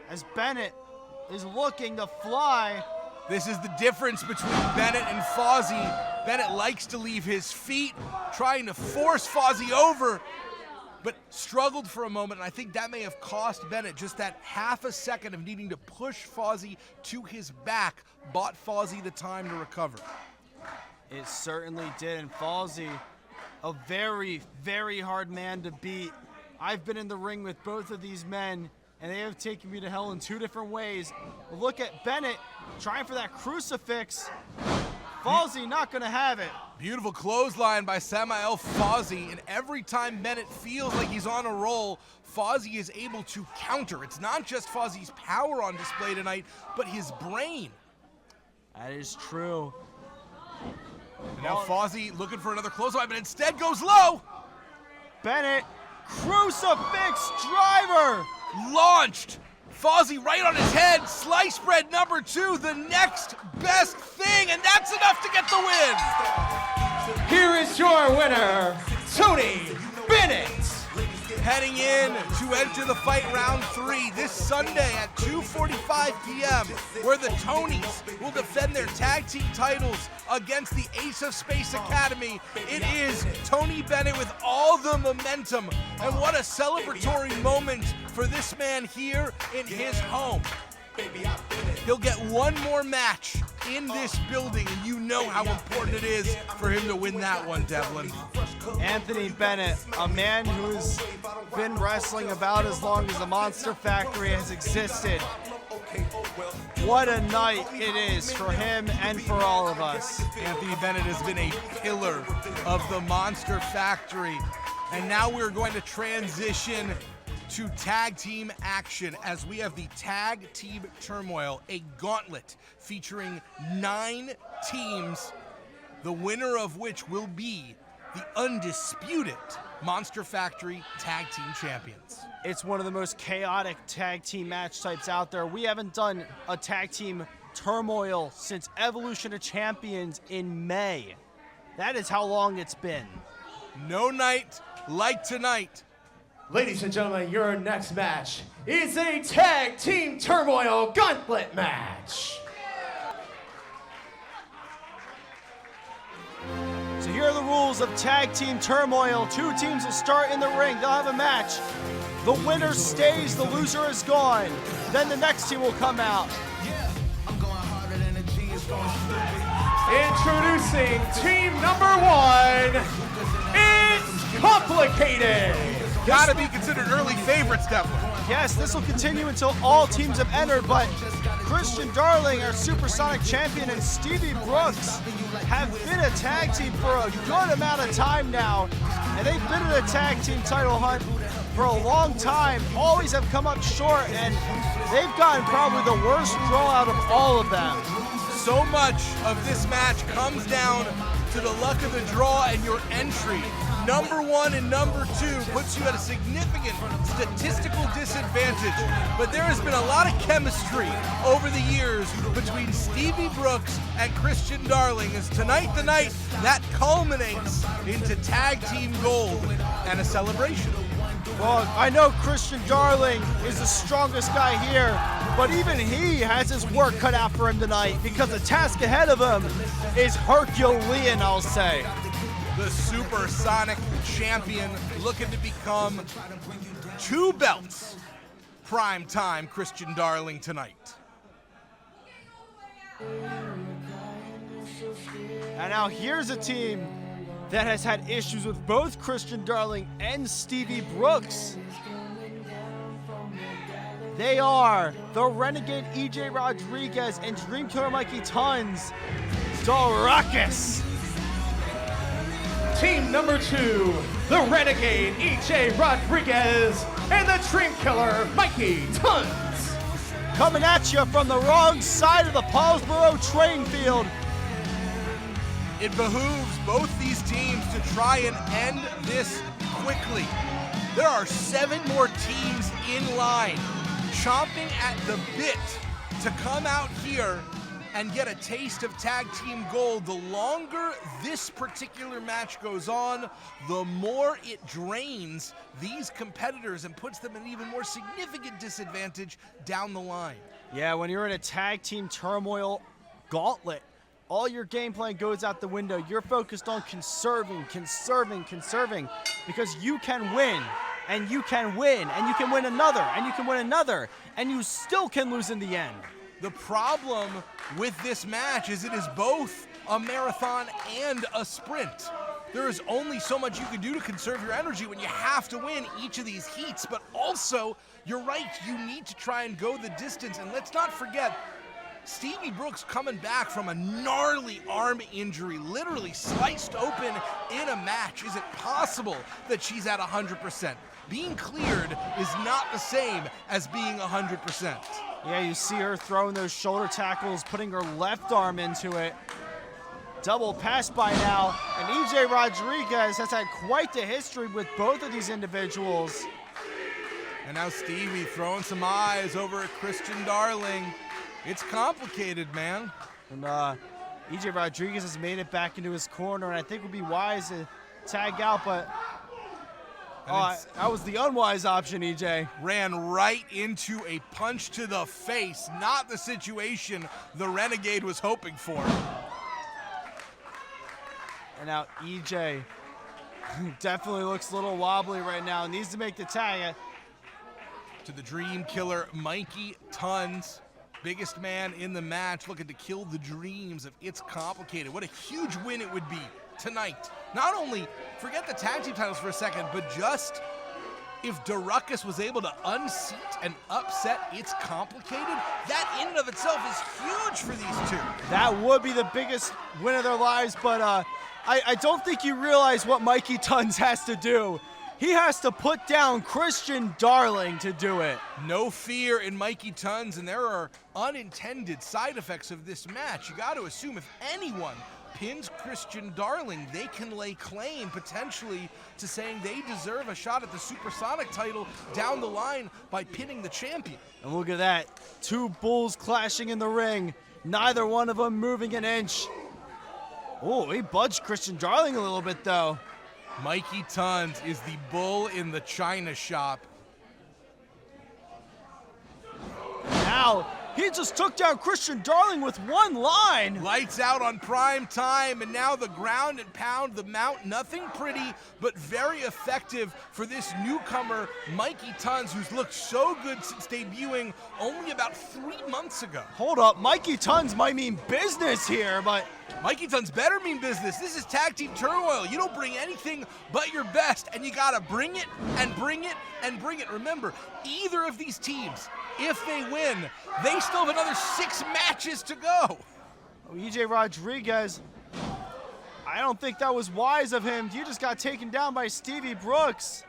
S2: as Bennett is looking to fly.
S6: This is the difference between Bennett and Fozzy. Bennett likes to leave his feet, trying to force Fozzy over, but struggled for a moment, and I think that may have cost Bennett just that half a second of needing to push Fozzy to his back, bought Fozzy the time to recover.
S2: It certainly did, and Fozzy a very, very hard man to beat. I've been in the ring with both of these men, and they have taken me to hell in 2 different ways. Look at Bennett trying for that crucifix. Fawzy not going to have it.
S6: Beautiful clothesline by Samael Fawzy, and every time Bennett feels like he's on a roll, Fawzy is able to counter. It's not just Fawzy's power on display tonight, but his brain.
S2: That is true.
S6: And now Fawzy looking for another clothesline, but instead goes low.
S2: Bennett, crucifix driver.
S6: Launched. Fawzy right on his head. Slice bread number 2, the next best thing, and that's enough to get the win.
S1: Here is your winner, Tony Bennett.
S6: Heading in to enter the fight round 3 this Sunday at 2:45 p.m. where the Tonys will defend their tag team titles against the Ace of Space Academy. It is Tony Bennett with all the momentum, and what a celebratory moment for this man here in his home. He'll get one more match in this building, and you know how important it is for him to win that one, Devlin.
S2: Anthony Bennett, a man who's been wrestling about as long as the Monster Factory has existed. What a night it is for him and for all of us.
S6: Anthony Bennett has been a pillar of the Monster Factory, and now we're going to transition to tag team action as we have the Tag Team Turmoil, a gauntlet featuring 9 teams, the winner of which will be the undisputed Monster Factory Tag Team Champions.
S2: It's one of the most chaotic tag team match types out there. We haven't done a tag team turmoil since Evolution of Champions in May. That is how long it's been.
S6: No night like tonight.
S1: Ladies and gentlemen, your next match is a Tag Team Turmoil Gauntlet match.
S2: So here are the rules of Tag Team Turmoil. 2 teams will start in the ring. They'll have a match. The winner stays, the loser is gone. Then the next team will come out.
S1: Introducing team number 1, It's Complicated.
S6: Gotta be considered early favorites, Devlin.
S2: Yes, this will continue until all teams have entered, but Christian Darling, our Supersonic champion, and Stevie Brooks have been a tag team for a good amount of time now, and they've been in a tag team title hunt for a long time, always have come up short, and they've gotten probably the worst draw out of all of them.
S6: So much of this match comes down to the luck of the draw and your entry. Number 1 and number 2 puts you at a significant statistical disadvantage, but there has been a lot of chemistry over the years between Stevie Brooks and Christian Darling, as tonight the night that culminates into tag team gold and a celebration.
S2: Well, I know Christian Darling is the strongest guy here, but even he has his work cut out for him tonight because the task ahead of him is Herculean, I'll say.
S6: The Supersonic champion looking to become 2 belts. Prime time Christian Darling tonight.
S2: And now here's a team that has had issues with both Christian Darling and Stevie Brooks. They are the Renegade EJ Rodriguez and Dreamkiller Mikey Tons, the Ruckus.
S1: Team number 2, the Renegade EJ Rodriguez and the Dream Killer Mikey Tons.
S2: Coming at you from the wrong side of the Paulsboro train field.
S6: It behooves both these teams to try and end this quickly. There are 7 more teams in line, chomping at the bit to come out here and get a taste of tag team gold. The longer this particular match goes on, the more it drains these competitors and puts them in an even more significant disadvantage down the line.
S2: Yeah, when you're in a tag team turmoil gauntlet, all your game plan goes out the window. You're focused on conserving, because you can win, and you can win, and you can win another, and you can win another, and you still can lose in the end.
S6: The problem with this match is it is both a marathon and a sprint. there is only so much you can do to conserve your energy when you have to win each of these heats. But also, you're right, you need to try and go the distance. And let's not forget, Stevie Brooks coming back from a gnarly arm injury, literally sliced open in a match. Is it possible that she's at 100%? Being cleared is not the same as being 100%.
S2: Yeah, you see her throwing those shoulder tackles, putting her left arm into it. Double pass by now, and EJ Rodriguez has had quite the history with both of these individuals.
S6: And now Stevie throwing some eyes over at Christian Darling. It's complicated, man.
S2: And EJ Rodriguez has made it back into his corner, and I think it would be wise to tag out, but that was the unwise option, EJ.
S6: Ran right into a punch to the face, not the situation the Renegade was hoping for.
S2: And now EJ definitely looks a little wobbly right now. Needs to make the tag.
S6: To the Dream Killer, Mikey Tons. Biggest man in the match, looking to kill the dreams of It's Complicated. What a huge win it would be tonight. Not only, forget the tag team titles for a second, but just if DeRuckus was able to unseat and upset It's Complicated, that in and of itself is huge for these two.
S2: That would be the biggest win of their lives, but I don't think you realize what Mikey Tons has to do. He has to put down Christian Darling to do it.
S6: No fear in Mikey Tons, and there are unintended side effects of this match. You got to assume if anyone pins Christian Darling, they can lay claim potentially to saying they deserve a shot at the Supersonic title down the line by pinning the champion.
S2: And look at that, two bulls clashing in the ring, neither one of them moving an inch. Oh, he budged Christian Darling a little bit though.
S6: Mikey Tons is the bull in the china shop.
S2: Now, he just took down Christian Darling with one line.
S6: Lights out on prime time, and now the ground and pound, the mount, nothing pretty, but very effective for this newcomer, Mikey Tons, who's looked so good since debuting only about 3 months ago.
S2: Hold up, Mikey Tons might mean business here, but
S6: Mikey Tons better mean business. This is tag team turmoil. You don't bring anything but your best, and you gotta bring it and bring it and bring it. Remember, either of these teams, if they win, they still have another 6 matches to go.
S2: EJ Rodriguez, I don't think that was wise of him. You just got taken down by Stevie Brooks.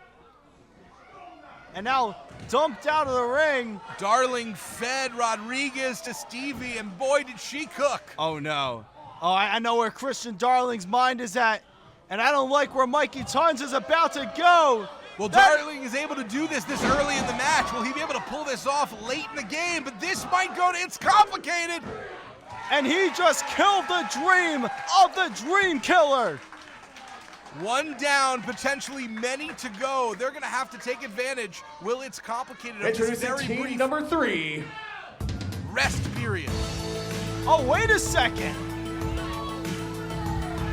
S2: And now dumped out of the ring.
S6: Darling fed Rodriguez to Stevie, and boy, did she cook.
S2: Oh no. Oh, I know where Christian Darling's mind is at, and I don't like where Mikey Tons is about to go.
S6: Well, Darling is able to do this early in the match. Will he be able to pull this off late in the game? But this might go to It's Complicated.
S2: And he just killed the dream of the Dream Killer.
S6: One down, potentially many to go. They're going to have to take advantage. Will It's Complicated?
S1: Introducing team number 3.
S6: Rest period.
S2: Oh, wait a second.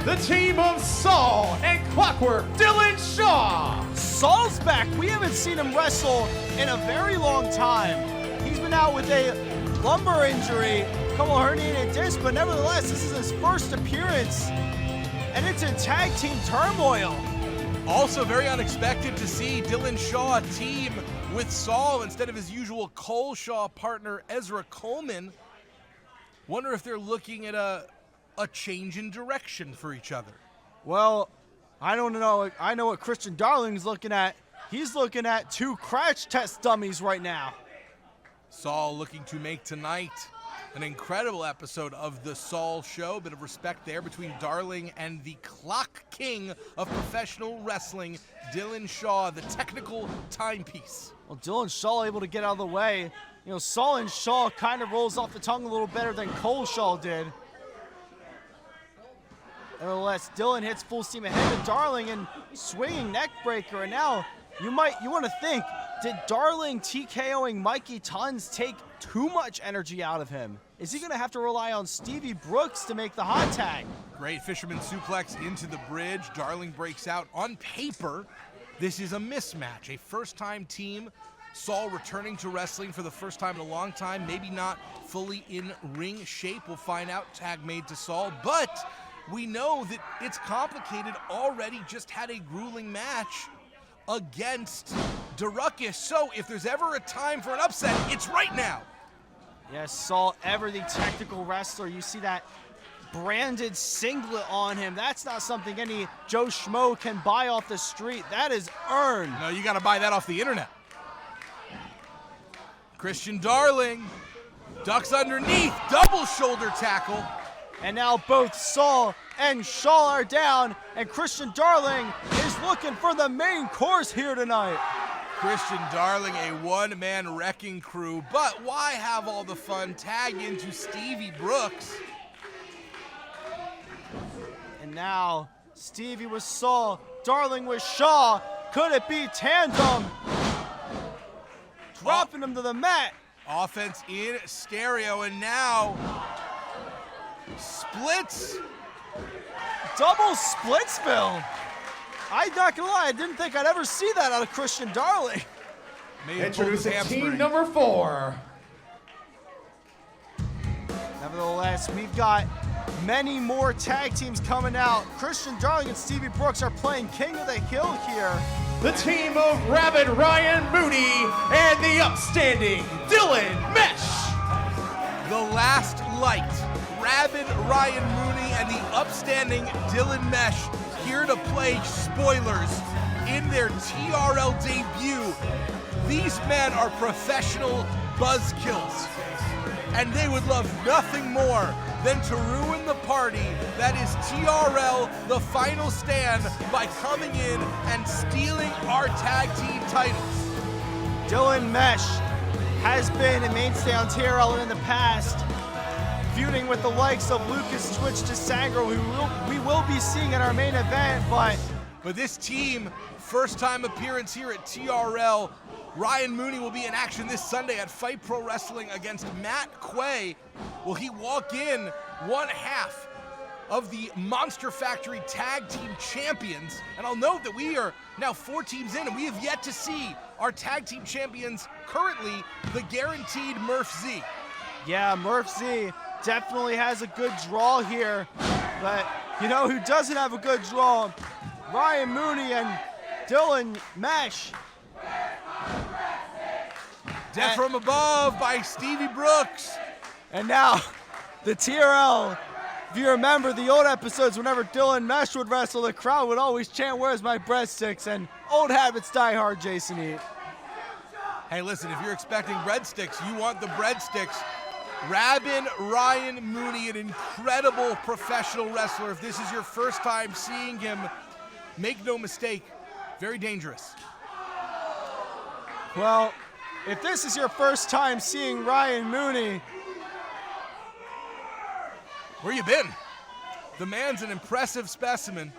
S1: The team of Saul and Clockwork, Dylan Shaw.
S2: Saul's back. We haven't seen him wrestle in a very long time. He's been out with a lumbar injury, couple herniated discs, but nevertheless, this is his first appearance, and it's in tag team turmoil.
S6: Also very unexpected to see Dylan Shaw team with Saul instead of his usual Cole Shaw partner, Ezra Coleman. Wonder if they're looking at a change in direction for each other.
S2: Well, I don't know. I know what Christian Darling's looking at. He's looking at 2 crash test dummies right now.
S6: Saul looking to make tonight an incredible episode of the Saul Show. Bit of respect there between Darling and the Clock King of professional wrestling, Dylan Shaw, the technical timepiece.
S2: Well, Dylan Shaw able to get out of the way. You know, Saul and Shaw kind of rolls off the tongue a little better than Cole Shaw did. Nevertheless, Dylan hits full steam ahead to Darling and swinging neck breaker. And now you want to think, did Darling TKOing Mikey Tons take too much energy out of him? Is he going to have to rely on Stevie Brooks to make the hot tag?
S6: Great fisherman suplex into the bridge. Darling breaks out. On paper, this is a mismatch. A first-time team. Saul returning to wrestling for the first time in a long time. Maybe not fully in ring shape. We'll find out. Tag made to Saul. But we know that it's complicated. Already just had a grueling match against Deruckus. So if there's ever a time for an upset, it's right now.
S2: Yes, Saul Ever, the technical wrestler. You see that branded singlet on him. That's not something any Joe Schmo can buy off the street. That is earned.
S6: No, you got to buy that off the internet. Christian Darling ducks underneath, double shoulder tackle.
S2: And now both Saul and Shaw are down, and Christian Darling is looking for the main course here tonight.
S6: Christian Darling, a one-man wrecking crew, but why have all the fun? Tag into Stevie Brooks.
S2: And now Stevie with Saul, Darling with Shaw. Could it be tandem? Dropping him to the mat.
S6: Offense in stereo, and now splits.
S2: Double splitsville. I'm not gonna lie, I didn't think I'd ever see that out of Christian Darling.
S1: Introducing team number 4.
S2: Nevertheless, we've got many more tag teams coming out. Christian Darling and Stevie Brooks are playing King of the Hill here.
S1: The team of Rabid Ryan Mooney and the upstanding Dylan Mesh.
S6: The last light. Rabid Ryan Mooney and the upstanding Dylan Mesh here to play spoilers in their TRL debut. These men are professional buzzkills, and they would love nothing more than to ruin the party that is TRL, the final stand, by coming in and stealing our tag team titles.
S2: Dylan Mesh has been a mainstay on TRL in the past, feuding with the likes of Lucas Twitch DeSangro, who we will be seeing in our main event, but
S6: this team, first time appearance here at TRL. Ryan Mooney will be in action this Sunday at Fight Pro Wrestling against Matt Quay. Will he walk in one half of the Monster Factory Tag Team Champions? And I'll note that we are now 4 teams in, and we have yet to see our Tag Team Champions, currently the guaranteed Murph Z.
S2: yeah, Murph Z definitely has a good draw here, but you know who doesn't have a good draw? Ryan Mooney and Dylan Mesh.
S6: Death from above by Stevie Brooks.
S2: And now, the TRL. If you remember the old episodes, whenever Dylan Mesh would wrestle, the crowd would always chant, "Where's my breadsticks?" And old habits die hard, Jason Eat.
S6: Hey, listen, if you're expecting breadsticks, you want the breadsticks. Rabin Ryan Mooney, an incredible professional wrestler. If this is your first time seeing him, make no mistake, very dangerous.
S2: Well, if this is your first time seeing Ryan Mooney,
S6: where you been? The man's an impressive specimen.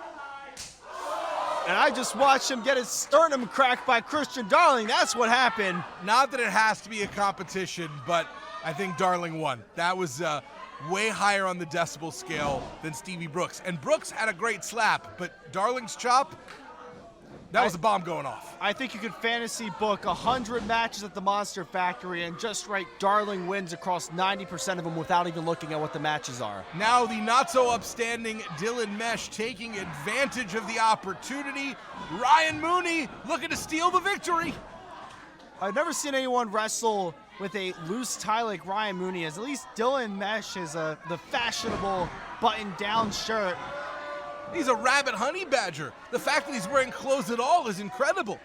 S2: and I just watched him get his sternum cracked by Christian Darling. That's what happened.
S6: Not that it has to be a competition, but I think Darling won. That was way higher on the decibel scale than Stevie Brooks. And Brooks had a great slap, but Darling's chop, that was a bomb going off.
S2: I think you could fantasy book 100 matches at the Monster Factory and just write Darling wins across 90% of them without even looking at what the matches are.
S6: Now the not so upstanding Dylan Mesh taking advantage of the opportunity. Ryan Mooney looking to steal the victory.
S2: I've never seen anyone wrestle with a loose tie like Ryan Mooney is. At least Dylan Mesh is the fashionable button-down shirt.
S6: He's a rabbit honey badger. The fact that he's wearing clothes at all is incredible.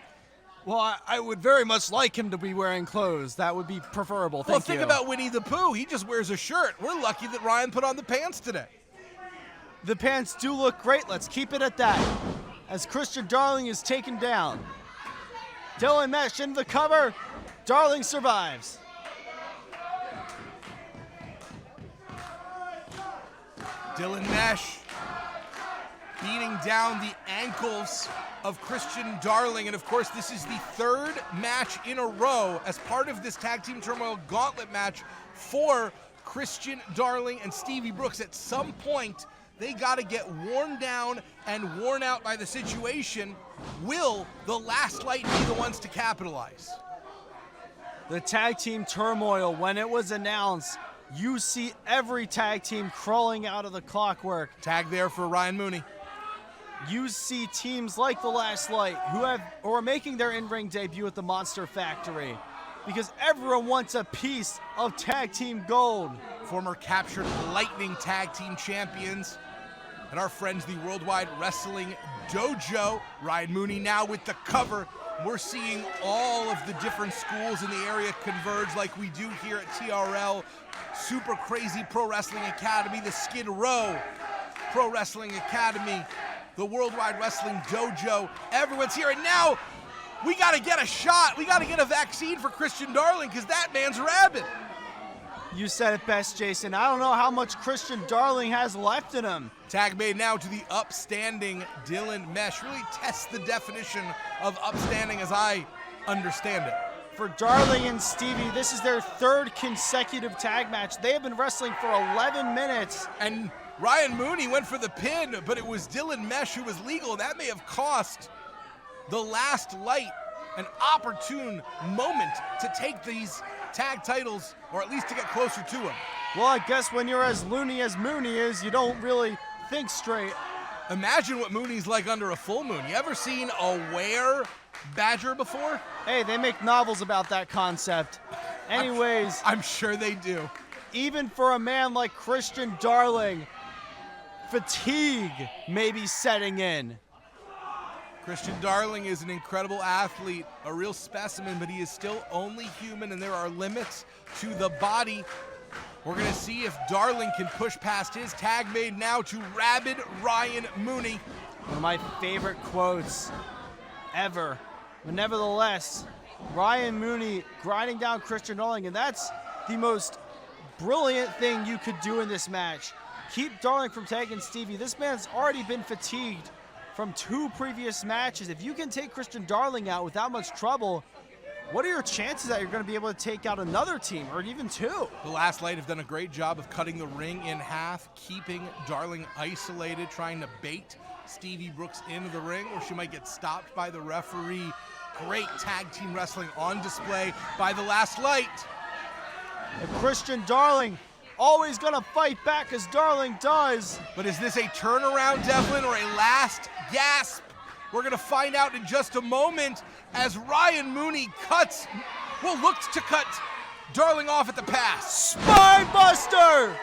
S2: Well, I would very much like him to be wearing clothes. That would be preferable.
S6: Well, think about Winnie the Pooh. He just wears a shirt. We're lucky that Ryan put on the pants today.
S2: The pants do look great. Let's keep it at that. As Christian Darling is taken down. Dylan Mesh into the cover. Darling survives.
S6: Dylan Mesh beating down the ankles of Christian Darling. And of course, this is the third match in a row as part of this Tag Team Turmoil Gauntlet match for Christian Darling and Stevie Brooks. At some point, they got to get worn down and worn out by the situation. Will the Last Light be the ones to capitalize?
S2: The Tag Team Turmoil, when it was announced, you see every tag team crawling out of the clockwork.
S6: Tag there for Ryan Mooney.
S2: You see teams like The Last Light who are making their in-ring debut at the Monster Factory because everyone wants a piece of tag team gold.
S6: Former Captured Lightning Tag Team Champions. And our friends, the Worldwide Wrestling Dojo. Ryan Mooney now with the cover. We're seeing all of the different schools in the area converge like we do here at TRL. Super Crazy Pro Wrestling Academy, the Skid Row Pro Wrestling Academy, the Worldwide Wrestling Dojo. Everyone's here, and now we got to get a shot. We got to get a vaccine for Christian Darling because that man's rabid.
S2: You said it best, Jason. I don't know how much Christian Darling has left in him.
S6: Tag made now to the upstanding Dylan Mesh. Really tests the definition of upstanding as I understand it.
S2: For Darling and Stevie, this is their 3rd consecutive tag match. They have been wrestling for 11 minutes.
S6: And Ryan Mooney went for the pin, but it was Dylan Mesh who was legal. That may have cost The Last Light an opportune moment to take these tag titles, or at least to get closer to him.
S2: Well, I guess when you're as loony as Mooney is, you don't really think straight.
S6: Imagine what Mooney's like under a full moon. You ever seen a were badger before?
S2: Hey, they make novels about that concept. Anyways,
S6: I'm sure they do.
S2: even for a man like Christian Darling, fatigue may be setting in.
S6: Christian Darling is an incredible athlete, a real specimen, but he is still only human, and there are limits to the body. We're going to see if Darling can push past his tag made now to rabid Ryan Mooney.
S2: One of my favorite quotes ever. But nevertheless, Ryan Mooney grinding down Christian Darling, and that's the most brilliant thing you could do in this match. Keep Darling from tagging Stevie. This man's already been fatigued from 2 previous matches. If you can take Christian Darling out without much trouble, what are your chances that you're going to be able to take out another team, or even 2?
S6: The Last Light have done a great job of cutting the ring in half, keeping Darling isolated, trying to bait Stevie Brooks into the ring, or she might get stopped by the referee. Great tag team wrestling on display by The Last Light.
S2: And Christian Darling always going to fight back as Darling does.
S6: But is this a turnaround, Devlin, or a last gasp? We're going to find out in just a moment as Ryan Mooney looks to cut Darling off at the pass.
S2: Spine Buster!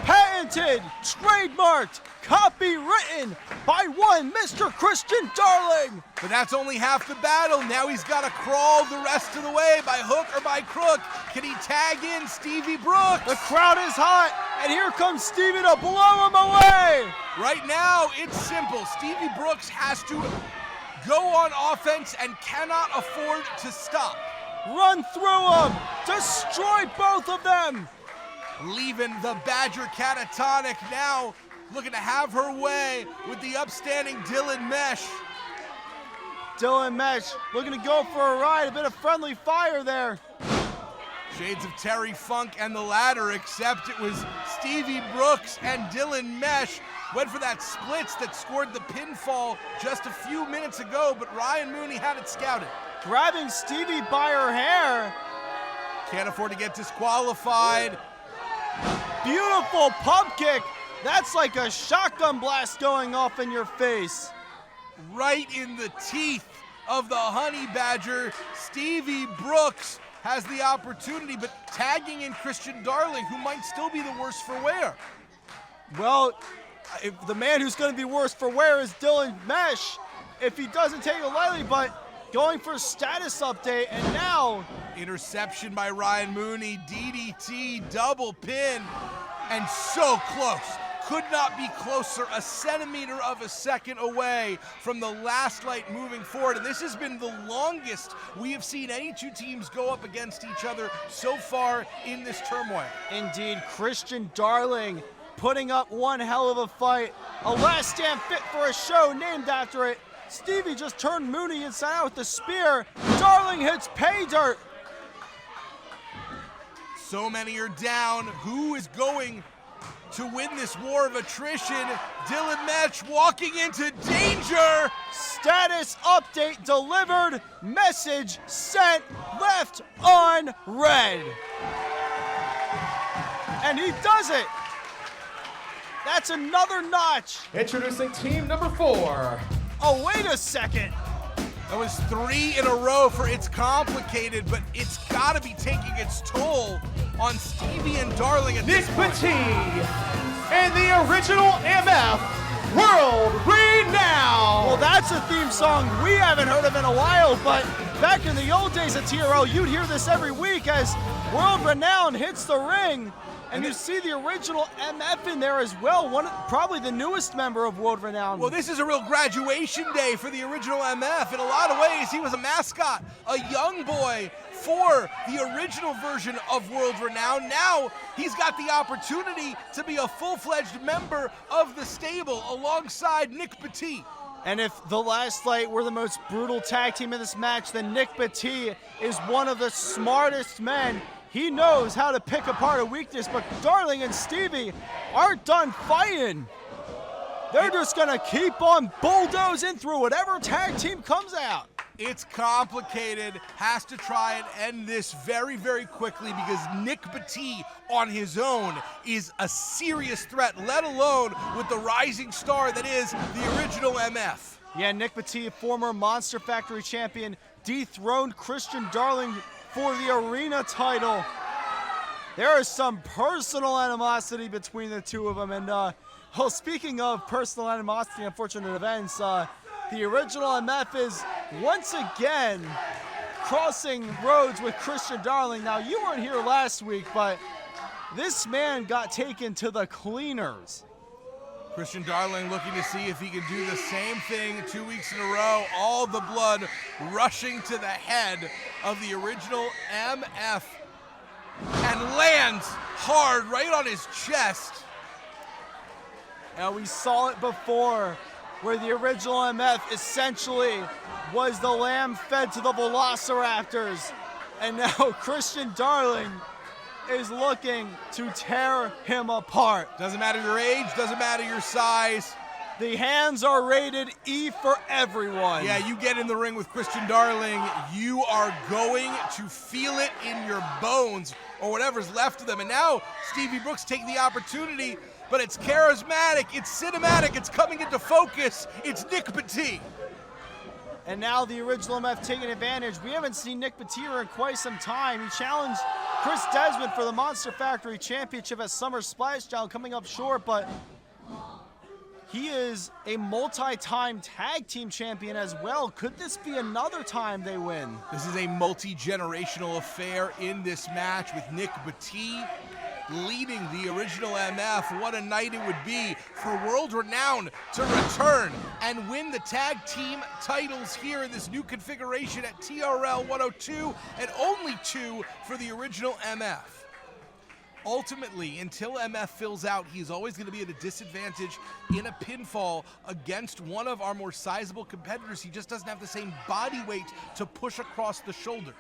S2: Patented, trademarked, copywritten by one Mr. Christian Darling.
S6: But that's only half the battle. Now he's got to crawl the rest of the way by hook or by crook. Can he tag in Stevie Brooks?
S2: The crowd is hot, and here comes Stevie to blow him away.
S6: Right now, it's simple. Stevie Brooks has to go on offense and cannot afford to stop.
S2: Run through them, destroy both of them.
S6: Leaving the Badger catatonic now, looking to have her way with the upstanding Dylan Mesh.
S2: Dylan Mesh looking to go for a ride, a bit of friendly fire there.
S6: Shades of Terry Funk and the ladder, except it was Stevie Brooks and Dylan Mesh. Went for that splits that scored the pinfall just a few minutes ago, but Ryan Mooney had it scouted.
S2: Grabbing Stevie by her hair.
S6: Can't afford to get disqualified.
S2: Beautiful pump kick. That's like a shotgun blast going off in your face.
S6: Right in the teeth of the Honey Badger. Stevie Brooks has the opportunity, but tagging in Christian Darling, who might still be the worse for wear.
S2: Well, if the man who's going to be worse for wear is Dylan Mesh, if he doesn't take it lightly, but going for a status update, and now
S6: interception by Ryan Mooney, DDT, double pin, and so close. Could not be closer, a centimeter of a second away from the Last Light moving forward. And this has been the longest we have seen any 2 teams go up against each other so far in this turmoil.
S2: Indeed, Christian Darling putting up one hell of a fight. A last stand fit for a show named after it. Stevie just turned Mooney inside out with the spear. Darling hits pay dirt.
S6: So many are down. Who is going to win this war of attrition? Dylan Mesh walking into danger.
S2: Status update delivered. Message sent. Left on red. And he does it. That's another notch.
S1: Introducing team number 4.
S2: Oh, wait a second.
S6: That was 3 in a row for It's Complicated, but it's got to be taking its toll on Stevie and Darling at
S1: Nick
S6: this point.
S1: Petit and the original MF World Renown.
S2: Well, that's a theme song we haven't heard of in a while, but back in the old days of TRL, you'd hear this every week as World Renown hits the ring. And you see the original MF in there as well, probably the newest member of World Renown.
S6: Well, this is a real graduation day for the original MF. In a lot of ways, he was a mascot, a young boy for the original version of World Renown. Now he's got the opportunity to be a full-fledged member of the stable alongside Nick Petit.
S2: And if the Last Light were the most brutal tag team in this match, then Nick Petit is one of the smartest men. He knows how to pick apart a weakness, but Darling and Stevie aren't done fighting. They're just gonna keep on bulldozing through whatever tag team comes out.
S6: It's Complicated, has to try and end this very, very quickly because Nick Petit on his own is a serious threat, let alone with the rising star that is the original MF.
S2: Yeah, Nick Petit, former Monster Factory champion, dethroned Christian Darling for the arena title. There is some personal animosity between the two of them. And well, speaking of personal animosity, unfortunate events, the original MF is once again crossing roads with Christian Darling. Now, you weren't here last week, but this man got taken to the cleaners.
S6: Christian Darling looking to see if he can do the same thing 2 weeks in a row. All the blood rushing to the head of the original MF and lands hard right on his chest.
S2: Now, we saw it before where the original MF essentially was the lamb fed to the Velociraptors. And now Christian Darling is looking to tear him apart.
S6: Doesn't matter your age, doesn't matter your size.
S2: The hands are rated E for everyone.
S6: Yeah, you get in the ring with Christian Darling, you are going to feel it in your bones or whatever's left of them. And now Stevie Brooks taking the opportunity, but it's charismatic, it's cinematic, it's coming into focus. It's Nick Petit.
S2: And now the original MF taking advantage. We haven't seen Nick Petit in quite some time. He challenged Chris Desmond for the Monster Factory Championship at Summer Splashdown, coming up short, but he is a multi-time tag team champion as well. Could this be another time they win?
S6: This is a multi-generational affair in this match with Nick Petit leading the original MF. What a night it would be for World Renown to return and win the tag team titles here in this new configuration at TRL 102 and only 2 for the original MF. Ultimately, until MF fills out, he's always going to be at a disadvantage in a pinfall against one of our more sizable competitors. He just doesn't have the same body weight to push across the shoulders.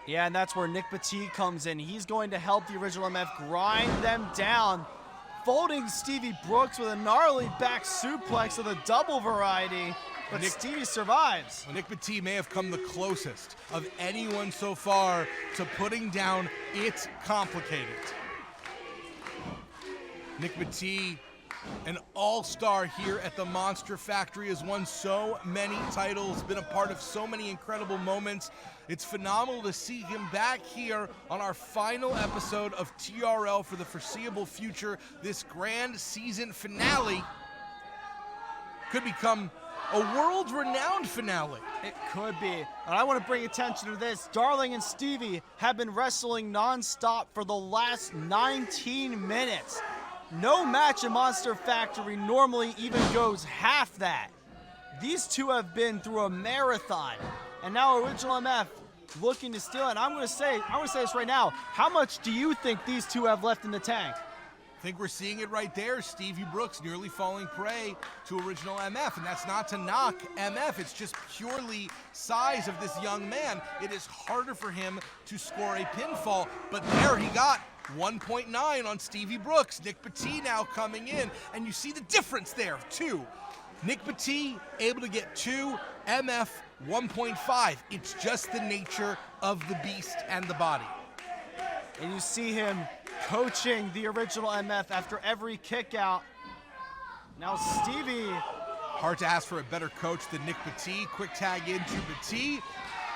S2: Yeah, and that's where Nick Petit comes in. He's going to help the original MF grind them down, folding Stevie Brooks with a gnarly back suplex of the double variety, but Stevie survives.
S6: Well, Nick Petit may have come the closest of anyone so far to putting down It's Complicated. Nick Petit, an all-star here at the Monster Factory, has won so many titles, been a part of so many incredible moments. It's phenomenal to see him back here on our final episode of TRL for the foreseeable future. This grand season finale could become a world-renowned finale.
S2: It could be. And I want to bring attention to this. Darling and Stevie have been wrestling non-stop for the last 19 minutes. No match in Monster Factory normally even goes half that. These two have been through a marathon, and now Original MF looking to steal it. And I'm going to say this right now. How much do you think these two have left in the tank?
S6: I think we're seeing it right there. Stevie Brooks nearly falling prey to Original MF, and that's not to knock MF. It's just purely size of this young man. It is harder for him to score a pinfall, but there he got 1.9 on Stevie Brooks. Nick Petit now coming in, and you see the difference there, too. Nick Petit able to get 2, MF 1.5. It's just the nature of the beast and the body.
S2: And you see him coaching the original MF after every kick out. Now Stevie.
S6: Hard to ask for a better coach than Nick Petit. Quick tag into Petit.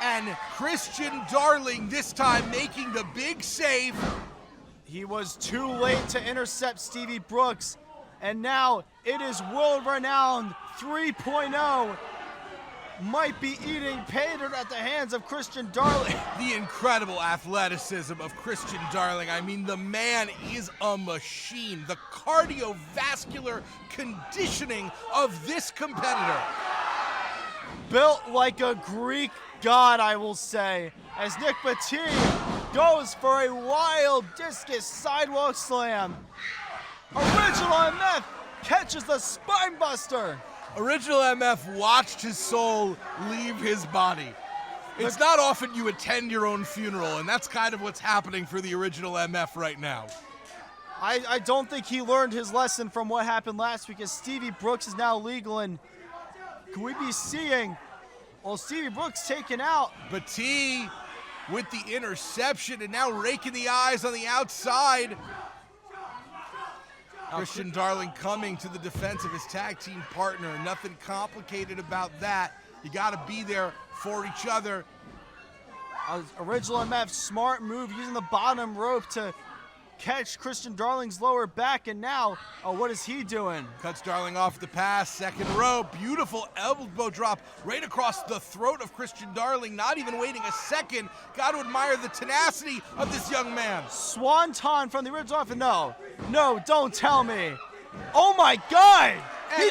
S6: And Christian Darling this time making the big save.
S2: He was too late to intercept Stevie Brooks. And now it is world-renowned 3.0 might be eating pater at the hands of Christian Darling.
S6: The incredible athleticism of Christian Darling. I mean, the man is a machine. The cardiovascular conditioning of this competitor.
S2: Built like a Greek god, I will say, as Nick Petit goes for a wild discus sidewalk slam. Original MF catches the spine buster.
S6: Original MF watched his soul leave his body. It's not often you attend your own funeral, and that's kind of what's happening for the Original MF right now.
S2: I don't think he learned his lesson from what happened last week, as Stevie Brooks is now legal, and could we be seeing, well, Stevie Brooks taken out.
S6: Petit with the interception and now raking the eyes on the outside. Christian Darling coming to the defense of his tag team partner. Nothing complicated about that. You got to be there for each other.
S2: Original MF, smart move, using the bottom rope to catch Christian Darling's lower back, and now, what is he doing?
S6: Cuts Darling off the pass, second row, beautiful elbow drop right across the throat of Christian Darling, not even waiting a second. Got to admire the tenacity of this young man.
S2: Swanton from the original MF, no, don't tell me. Oh my God! He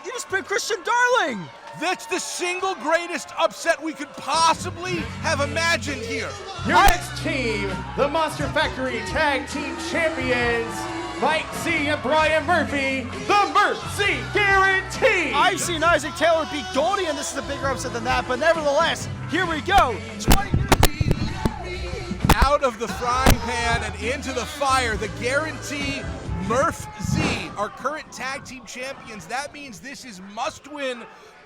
S2: just picked Christian Darling!
S6: That's the single greatest upset we could possibly have imagined here.
S1: Your next team, the Monster Factory Tag Team Champions, Mike Z and Brian Murphy, the Mercy Guarantee.
S2: I've seen Isaac Taylor beat Goldie, and this is a bigger upset than that, but nevertheless, here we go. 20 minutes.
S6: Out of the frying pan and into the fire, the Guarantee, Murph Z, our current tag team champions. That means this is must-win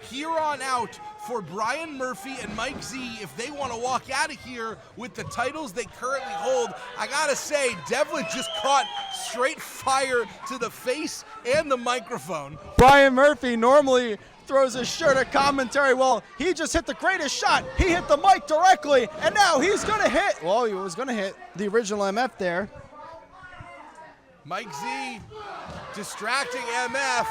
S6: here on out for Brian Murphy and Mike Z if they want to walk out of here with the titles they currently hold. I gotta say, Devlin just caught straight fire to the face and the microphone.
S2: Brian Murphy normally throws his shirt at commentary. Well, he just hit the greatest shot. He hit the mic directly, and now he's gonna hit. Well, he was gonna hit the original MF there.
S6: Mike Z distracting MF.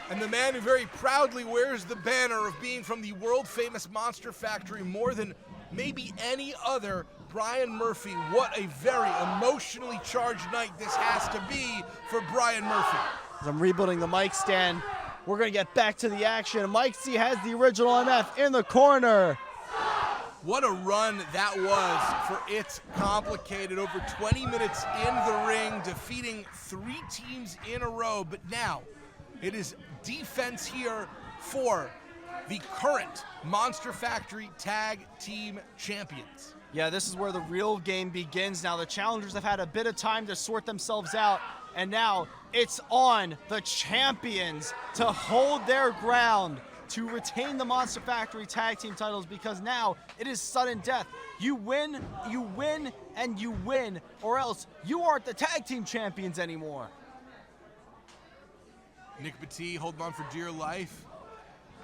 S6: And the man who very proudly wears the banner of being from the world-famous Monster Factory more than maybe any other, Brian Murphy. What a very emotionally charged night this has to be for Brian Murphy.
S2: As I'm rebuilding the mic stand, we're going to get back to the action. Mike Z has the original MF in the corner.
S6: What a run that was for It's Complicated. Over 20 minutes in the ring, defeating 3 teams in a row. But now, it is defense here for the current Monster Factory Tag Team Champions.
S2: Yeah, this is where the real game begins now. The challengers have had a bit of time to sort themselves out, and now it's on the champions to hold their ground, to retain the Monster Factory Tag Team titles, because now it is sudden death. You win, and you win, or else you aren't the Tag Team Champions anymore.
S6: Nick Petit holding on for dear life.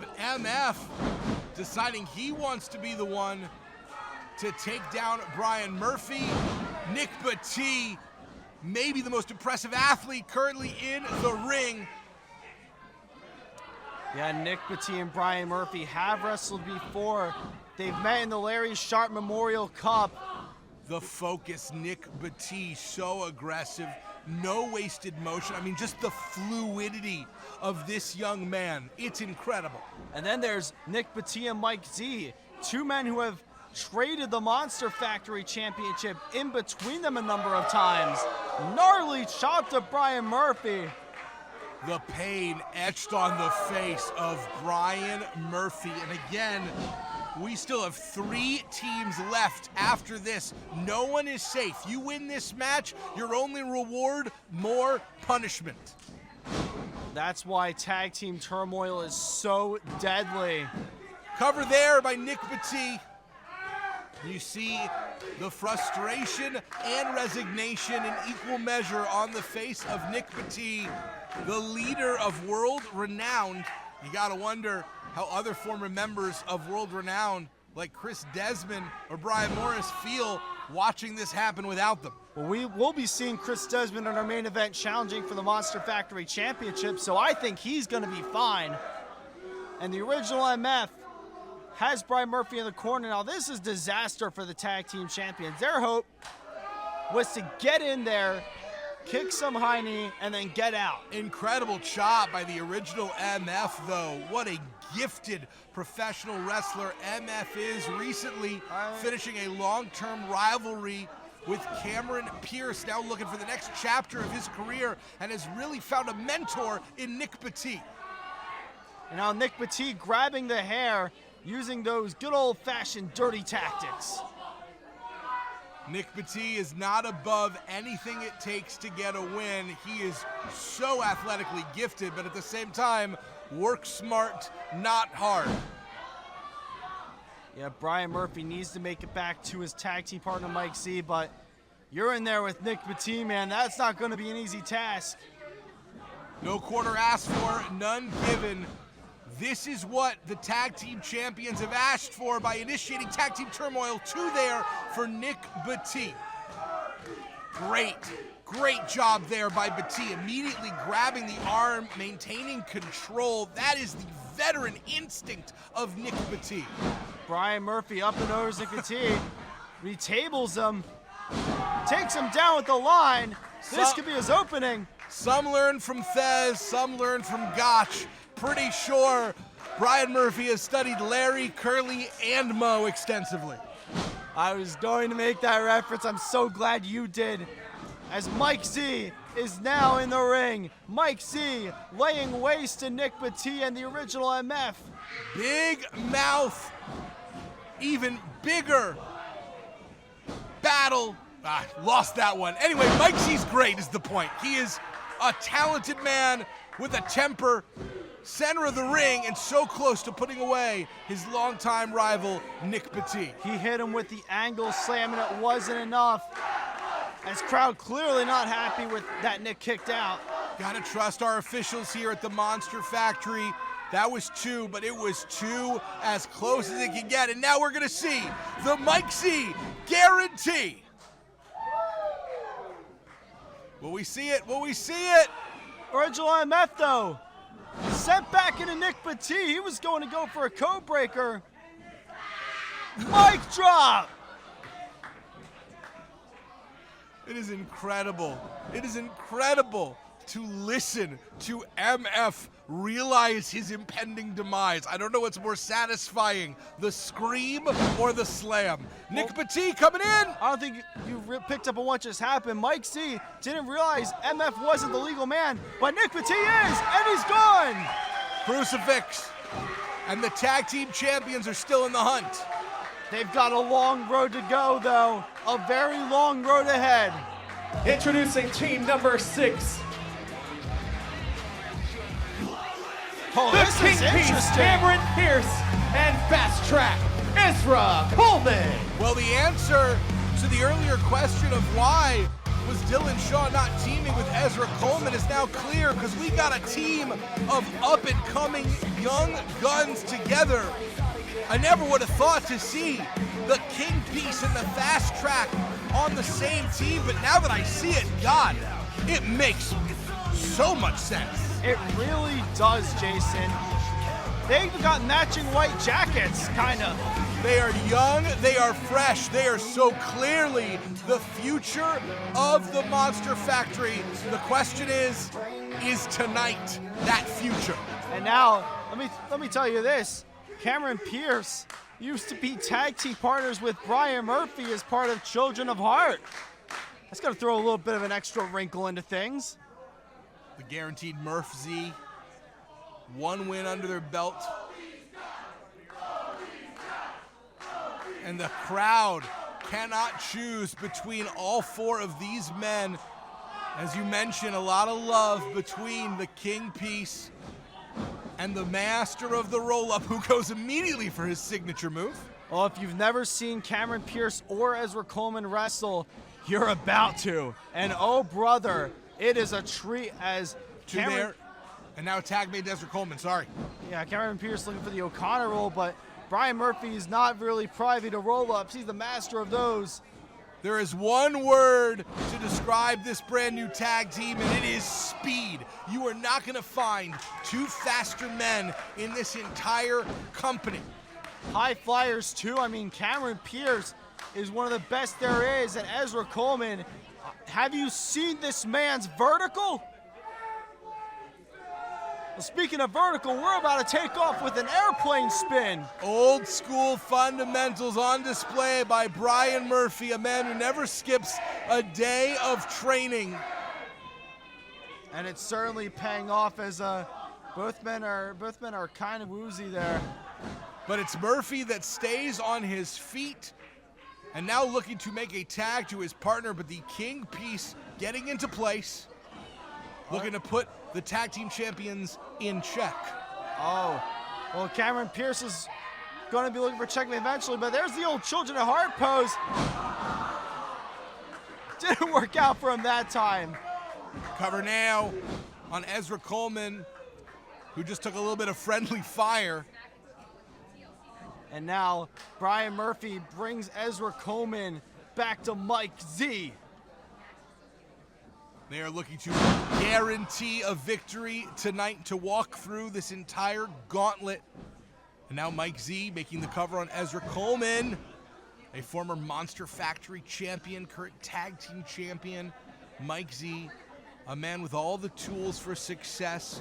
S6: But MF deciding he wants to be the one to take down Brian Murphy. Nick Petit, maybe the most impressive athlete currently in the ring.
S2: Yeah, Nick Petit and Brian Murphy have wrestled before. They've met in the Larry Sharp Memorial Cup.
S6: The focus, Nick Petit, so aggressive, no wasted motion. I mean, just the fluidity of this young man. It's incredible.
S2: And then there's Nick Petit and Mike Z, 2 men who have traded the Monster Factory Championship in between them a number of times. Gnarly chop to Brian Murphy.
S6: The pain etched on the face of Brian Murphy. And again, we still have 3 teams left after this. No one is safe. You win this match, your only reward, more punishment.
S2: That's why tag team turmoil is so deadly.
S6: Cover there by Nick Petit. You see the frustration and resignation in equal measure on the face of Nick Petit, the leader of World Renowned. You gotta wonder how other former members of World Renowned like Chris Desmond or Brian Morris feel watching this happen without them.
S2: Well, we will be seeing Chris Desmond in our main event challenging for the Monster Factory Championship, so I think he's going to be fine. And the original MF has Brian Murphy in the corner. Now, this is disaster for the tag team champions. Their hope was to get in there, kick some high knee, and then get out.
S6: Incredible chop by the original MF, though. What a gifted professional wrestler MF is. Recently finishing a long-term rivalry with Cameron Pierce, now looking for the next chapter of his career, and has really found a mentor in Nick Petit.
S2: And now Nick Petit grabbing the hair, using those good old-fashioned dirty tactics.
S6: Nick Petit is not above anything it takes to get a win. He is so athletically gifted, but at the same time, work smart, not hard.
S2: Yeah, Brian Murphy needs to make it back to his tag team partner, Mike Z, but you're in there with Nick Petit, man. That's not going to be an easy task.
S6: No quarter asked for, none given. This is what the tag team champions have asked for by initiating tag team turmoil 2 there for Nick Petit. Great job there by Petit, immediately grabbing the arm, maintaining control. That is the veteran instinct of Nick Petit.
S2: Brian Murphy up and over Nick Petit, retables him, takes him down with the line. This could be his opening.
S6: Some learn from Thez, some learn from Gotch. Pretty sure Brian Murphy has studied Larry, Curly, and Mo extensively.
S2: I was going to make that reference. I'm so glad you did. As Mike Z is now in the ring. Mike Z laying waste to Nick Petit and the original MF.
S6: Big mouth, even bigger battle. Lost that one. Anyway, Mike Z's great is the point. He is a talented man with a temper, center of the ring, and so close to putting away his longtime rival, Nick Petit.
S2: He hit him with the angle slam, and it wasn't enough. As crowd clearly not happy with that Nick kicked out.
S6: Gotta trust our officials here at the Monster Factory. That was 2, but it was 2 as close as it can get. And now we're gonna see the Mike Z guarantee. Will we see it? Will we see it?
S2: Original MF though, sent back into Nick Petit. He was going to go for a code breaker. Mic drop.
S6: It is incredible. It is incredible to listen to MF realize his impending demise. I don't know what's more satisfying, the scream or the slam. Nick Petit coming in.
S2: I don't think you picked up on what just happened. Mike Z didn't realize MF wasn't the legal man, but Nick Petit is, and he's gone.
S6: Crucifix. And the tag team champions are still in the hunt.
S2: They've got a long road to go, though. A very long road ahead.
S1: Introducing team number 6.
S2: Oh,
S1: The
S2: this is
S1: Kingpiece,
S2: interesting.
S1: Cameron Pierce, and Fast Track, Ezra Coleman.
S6: Well, the answer to the earlier question of why was Dylan Shaw not teaming with Ezra Coleman is now clear, because we got a team of up-and-coming young guns together. I never would have thought to see the Kingpiece and the Fast Track on the same team, but now that I see it, God, it makes so much sense.
S2: It really does, Jason. They even got matching white jackets, kind of.
S6: They are young, they are fresh, they are so clearly the future of the Monster Factory. The question is tonight that future?
S2: And now, let me tell you this. Cameron Pierce used to be tag team partners with Brian Murphy as part of Children of Heart. That's going to throw a little bit of an extra wrinkle into things.
S6: The guaranteed Murph Z, 1 win under their belt. And the crowd cannot choose between all 4 of these men. As you mentioned, a lot of love between the Kingpiece and the master of the roll-up, who goes immediately for his signature move.
S2: Well, if you've never seen Cameron Pierce or Ezra Coleman wrestle, you're about to. And oh, brother, it is a treat as
S6: Two
S2: Cameron,
S6: there. And now tag made Ezra Coleman, sorry.
S2: yeah, Cameron Pierce looking for the O'Connor roll, but Brian Murphy is not really privy to roll-ups. He's the master of those.
S6: There is one word to describe this brand new tag team, and it is speed. You are not going to find two faster men in this entire company.
S2: High flyers too. I mean, Cameron Pierce is one of the best there is, and Ezra Coleman, have you seen this man's vertical? Well, speaking of vertical, we're about to take off with an airplane spin.
S6: Old school fundamentals on display by Brian Murphy, a man who never skips a day of training.
S2: And it's certainly paying off as both men are kind of woozy there.
S6: But it's Murphy that stays on his feet and now looking to make a tag to his partner, but the King piece getting into place, looking to put the tag team champions in check.
S2: Oh, well, Cameron Pierce is going to be looking for checkmate eventually, but there's the old Children of Heart pose. Didn't work out for him that time.
S6: Cover now on Ezra Coleman, who just took a little bit of friendly fire.
S2: And now Brian Murphy brings Ezra Coleman back to Mike Z.
S6: They are looking to guarantee a victory tonight to walk through this entire gauntlet. And now Mike Z making the cover on Ezra Coleman, a former Monster Factory champion, current tag team champion. Mike Z, a man with all the tools for success.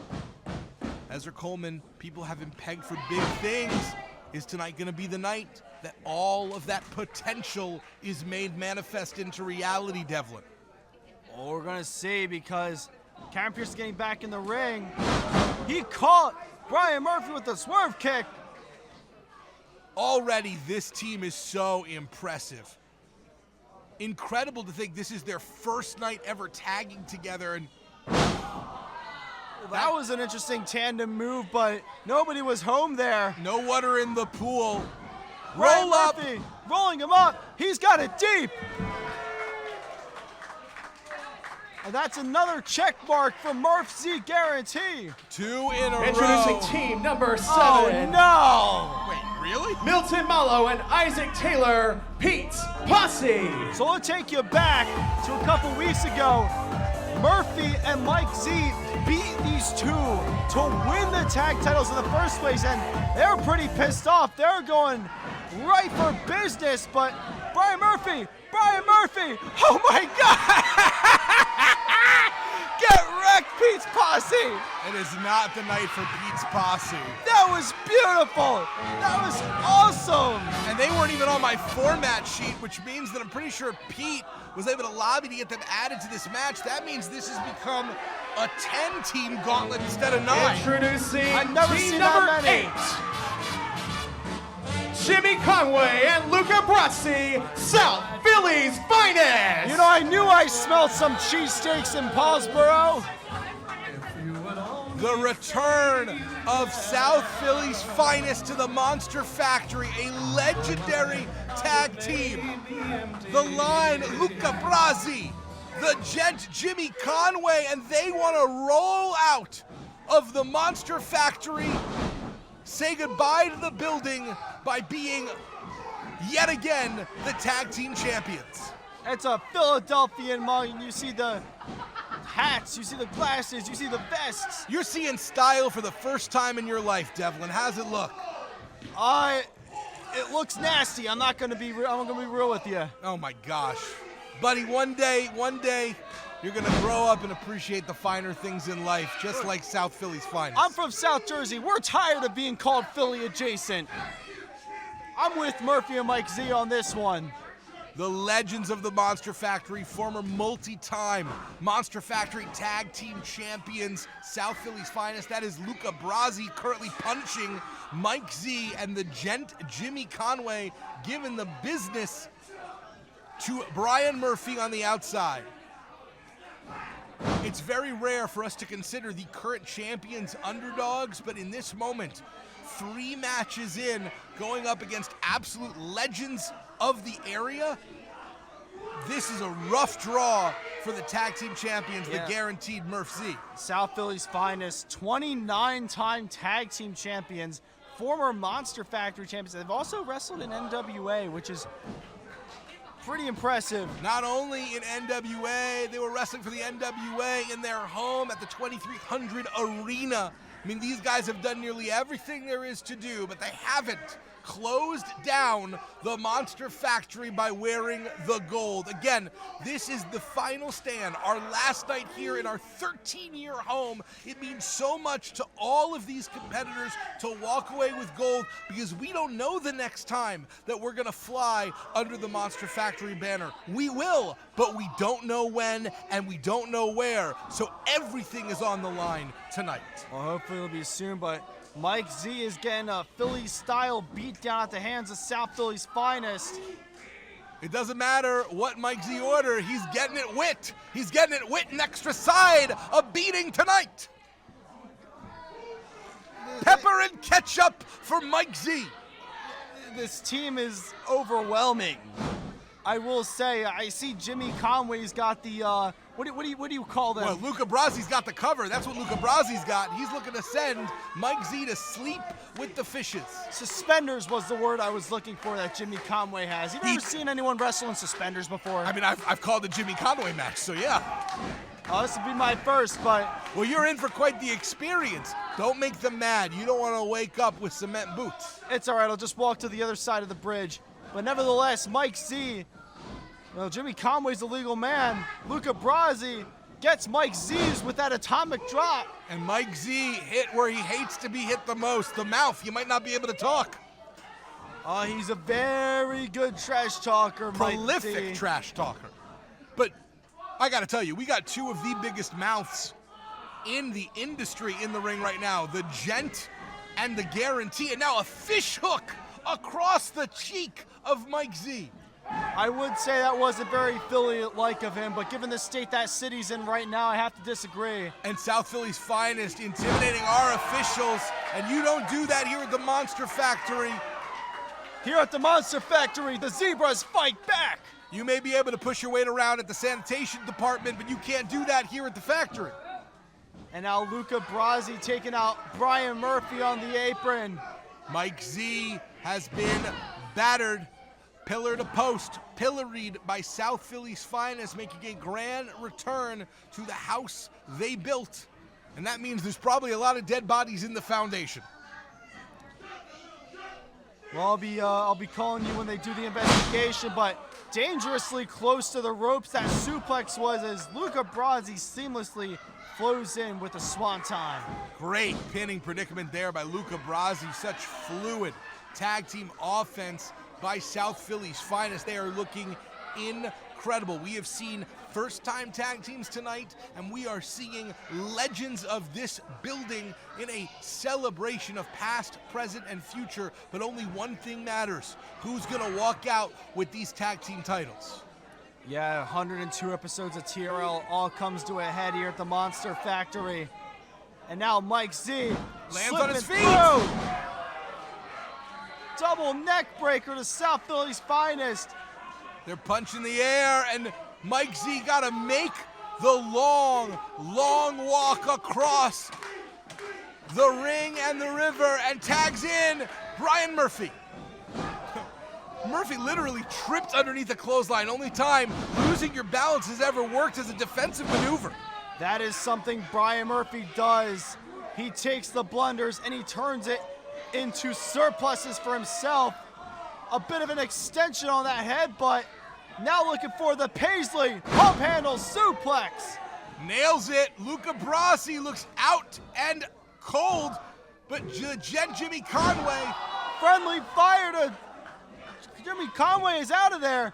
S6: Ezra Coleman, people have him pegged for big things. Is tonight going to be the night that all of that potential is made manifest into reality, Devlin?
S2: Well, we're going to see, because Cameron Pierce is getting back in the ring. He caught Brian Murphy with a swerve kick.
S6: Already, this team is so impressive. Incredible to think this is their first night ever tagging together. And
S2: That was an interesting tandem move, but nobody was home there.
S6: no water in the pool.
S2: Brian
S6: Roll up.
S2: Murphy rolling him up. He's got it deep. And that's another check mark for Murph Z guarantee.
S6: Two in a
S1: Introducing
S6: row.
S1: team number 7.
S2: Oh no!
S6: Wait, really?
S1: Milton Mallow and Isaac Taylor, Pete's Posse.
S2: So I'll take you back to a couple weeks ago. Murphy and Mike Z beat these two to win the tag titles in the first place, and they're pretty pissed off. They're going right for business, but Brian Murphy, oh my God! Get wrecked, Pete's Posse!
S6: It is not the night for Pete's Posse.
S2: That was beautiful! That was awesome!
S6: And they weren't even on my format sheet, which means that I'm pretty sure Pete was able to lobby to get them added to this match. That means this has become a 10-team gauntlet instead of 9.
S1: Introducing
S2: I've never
S1: team
S2: seen
S1: number
S2: that many.
S1: 8. Jimmy Conway and Luca Brasi, South Philly's finest.
S2: You know, I knew I smelled some cheesesteaks in Paulsboro.
S6: The return of South Philly's finest to the Monster Factory, a legendary tag team. The Line, Luca Brasi, the Gent, Jimmy Conway, and they want to roll out of the Monster Factory, say goodbye to the building by being, yet again, the tag team champions.
S2: It's a Philadelphian mug, and you see the hats, you see the glasses, you see the vests.
S6: You're seeing style for the first time in your life, Devlin. How's it look?
S2: It looks nasty. I'm gonna be real with you.
S6: Oh my gosh. Buddy, one day, you're gonna grow up and appreciate the finer things in life, just like South Philly's finest.
S2: I'm from South Jersey. We're tired of being called Philly adjacent. I'm with Murphy and Mike Z on this one.
S6: The legends of the Monster Factory, former multi-time Monster Factory tag team champions, South Philly's finest. That is Luca Brasi currently punching Mike Z, and the Gent Jimmy Conway giving the business to Brian Murphy on the outside. It's very rare for us to consider the current champions underdogs, but in this moment, 3 matches in, going up against absolute legends of the area. This is a rough draw for the tag team champions, the guaranteed Murph Z.
S2: South Philly's finest, 29-time tag team champions, former Monster Factory champions. They've also wrestled in NWA, which is pretty impressive.
S6: Not only in NWA, they were wrestling for the NWA in their home at the 2300 Arena. I mean, these guys have done nearly everything there is to do, but they haven't closed down the Monster Factory by wearing the gold. Again, this is the final stand, our last night here in our 13-year home. It means so much to all of these competitors to walk away with gold, because we don't know the next time that we're gonna fly under the Monster Factory banner. We will, but we don't know when and we don't know where. So everything is on the line tonight.
S2: Well, hopefully it'll be soon, but Mike Z is getting a Philly-style beatdown at the hands of South Philly's finest.
S6: It doesn't matter what Mike Z order, he's getting it wit. He's getting it wit and extra side, a beating tonight. Pepper and ketchup for Mike Z.
S2: This team is overwhelming. I will say, I see Jimmy Conway's got the, what do you call them?
S6: Well, Luca Brasi's got the cover. That's what Luca Brasi's got. He's looking to send Mike Z to sleep with the fishes.
S2: Suspenders was the word I was looking for that Jimmy Conway has. Have you ever seen anyone wrestle in suspenders before?
S6: I mean, I've called a Jimmy Conway match, so yeah.
S2: Oh, this will be my first, but...
S6: Well, you're in for quite the experience. Don't make them mad. You don't want to wake up with cement boots.
S2: It's all right. I'll just walk to the other side of the bridge. But nevertheless, Mike Z... Well, Jimmy Conway's a legal man. Luca Brasi gets Mike Z's with that atomic drop.
S6: And Mike Z hit where he hates to be hit the most, the mouth. You might not be able to talk.
S2: He's a very good trash talker, Mike Z.
S6: Prolific trash talker. But I got to tell you, we got 2 of the biggest mouths in the industry in the ring right now. The Gent and the Guarantee. And now a fish hook across the cheek of Mike Z.
S2: I would say that wasn't very Philly-like of him, but given the state that city's in right now, I have to disagree.
S6: And South Philly's finest intimidating our officials, and you don't do that here at the Monster Factory.
S2: Here at the Monster Factory, the Zebras fight back.
S6: You may be able to push your weight around at the sanitation department, but you can't do that here at the factory.
S2: And now Luca Brasi taking out Brian Murphy on the apron.
S6: Mike Z has been battered, pillar to post, pilloried by South Philly's finest, making a grand return to the house they built. And that means there's probably a lot of dead bodies in the foundation.
S2: Well, I'll be calling you when they do the investigation, but dangerously close to the ropes that suplex was as Luca Brasi seamlessly flows in with a swanton.
S6: Great pinning predicament there by Luca Brasi. Such fluid tag team offense by South Philly's finest. They are looking incredible. We have seen first-time tag teams tonight, and we are seeing legends of this building in a celebration of past, present, and future. But only one thing matters: who's gonna walk out with these tag team titles?
S2: Yeah, 102 episodes of TRL all comes to a head here at the Monster Factory. And now Mike Z
S6: lands on his feet.
S2: Through. Double neck breaker to South Philly's finest.
S6: They're punching the air, and Mike Z gotta make the long, long walk across the ring and the river and tags in Brian Murphy. Murphy literally tripped underneath the clothesline. Only time losing your balance has ever worked as a defensive maneuver.
S2: That is something Brian Murphy does. He takes the blunders and he turns it into surpluses for himself. A bit of an extension on that head, but now looking for the Paisley pump handle suplex.
S6: Nails it. Luca Brasi looks out and cold, but Jimmy Conway.
S2: Friendly fire to Jimmy Conway is out of there.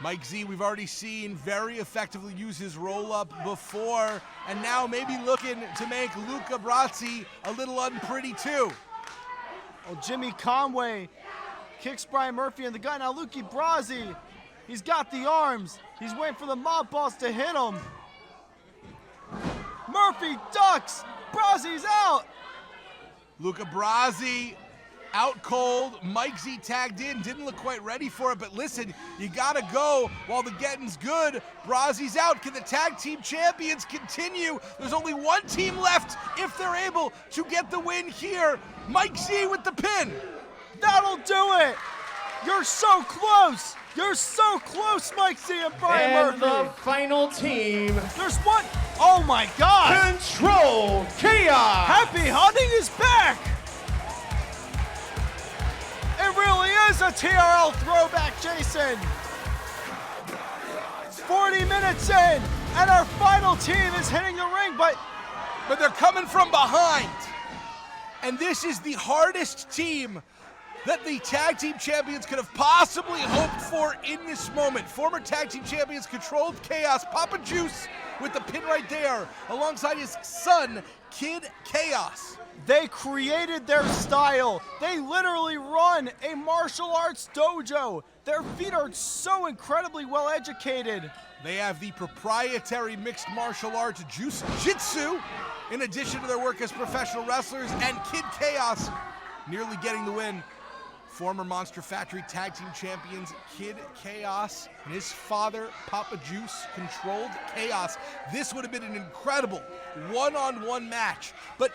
S6: Mike Z, we've already seen very effectively use his roll-up before, and now maybe looking to make Luca Brasi a little unpretty too.
S2: Well, Jimmy Conway kicks Brian Murphy in the gut. Now Luca Brasi, he's got the arms. He's waiting for the mob boss to hit him. Murphy ducks. Brasi's out.
S6: Luca Brasi out cold. Mike Z tagged in, didn't look quite ready for it, but listen, you gotta go while the getting's good. Brasi's out. Can the tag team champions continue? There's only one team left if they're able to get the win here. Mike Z with the pin.
S2: That'll do it. You're so close. You're so close, Mike Z and Brian
S1: And
S2: Murphy.
S1: the final team,
S2: There's one. Oh my God.
S1: Control Chaos.
S2: Happy Hunting is back. It really is a TRL throwback, Jason. 40 minutes in, and our final team is hitting the ring, but
S6: They're coming from behind. And this is the hardest team that the tag team champions could have possibly hoped for in this moment. Former tag team champions Controlled Chaos, Papa Juice with the pin right there, alongside his son, Kid Chaos.
S2: they created their style. They literally run a martial arts dojo. Their feet are so incredibly well educated.
S6: They have the proprietary mixed martial arts Juice Jitsu, in addition to their work as professional wrestlers, and Kid Chaos nearly getting the win. Former Monster Factory Tag Team Champions Kid Chaos and his father, Papa Juice, Controlled Chaos. This would have been an incredible one-on-one match, but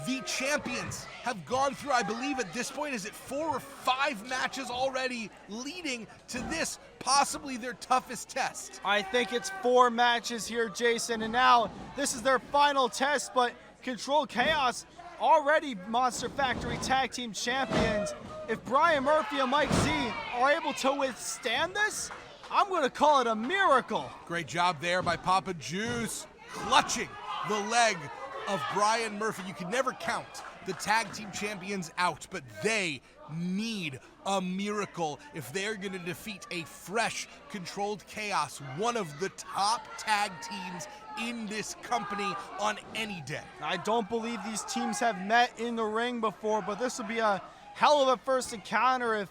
S6: the champions have gone through, I believe at this point, is it 4 or 5 matches already, leading to this, possibly their toughest test.
S2: I think it's 4 matches here, Jason, and now this is their final test, but Controlled Chaos, already Monster Factory Tag Team Champions. If Brian Murphy and Mike Z are able to withstand this, I'm going to call it a miracle.
S6: Great job there by Papa Juice, clutching the leg of Brian Murphy. You can never count the tag team champions out, but they need a miracle if they're going to defeat a fresh Controlled Chaos, one of the top tag teams in this company on any day.
S2: I don't believe these teams have met in the ring before, but this would be a hell of a first encounter if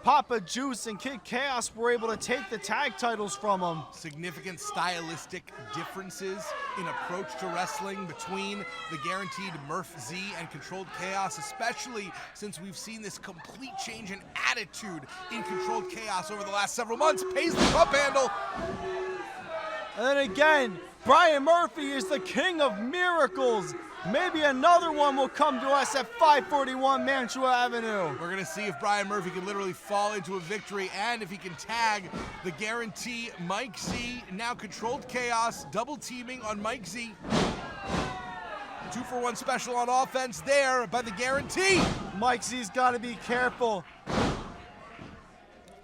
S2: Papa Juice and Kid Chaos were able to take the tag titles from them.
S6: Significant stylistic differences in approach to wrestling between the guaranteed Murph Z and Controlled Chaos, especially since we've seen this complete change in attitude in Controlled Chaos over the last several months. Paisley pump handle.
S2: And then again, Brian Murphy is the king of miracles. Maybe another one will come to us at 541 Mantua Avenue.
S6: We're going to see if Brian Murphy can literally fall into a victory and if he can tag the guarantee Mike Z. Now Controlled Chaos, double teaming on Mike Z. 2-for-1 special on offense there by the guarantee.
S2: Mike Z's got to be careful.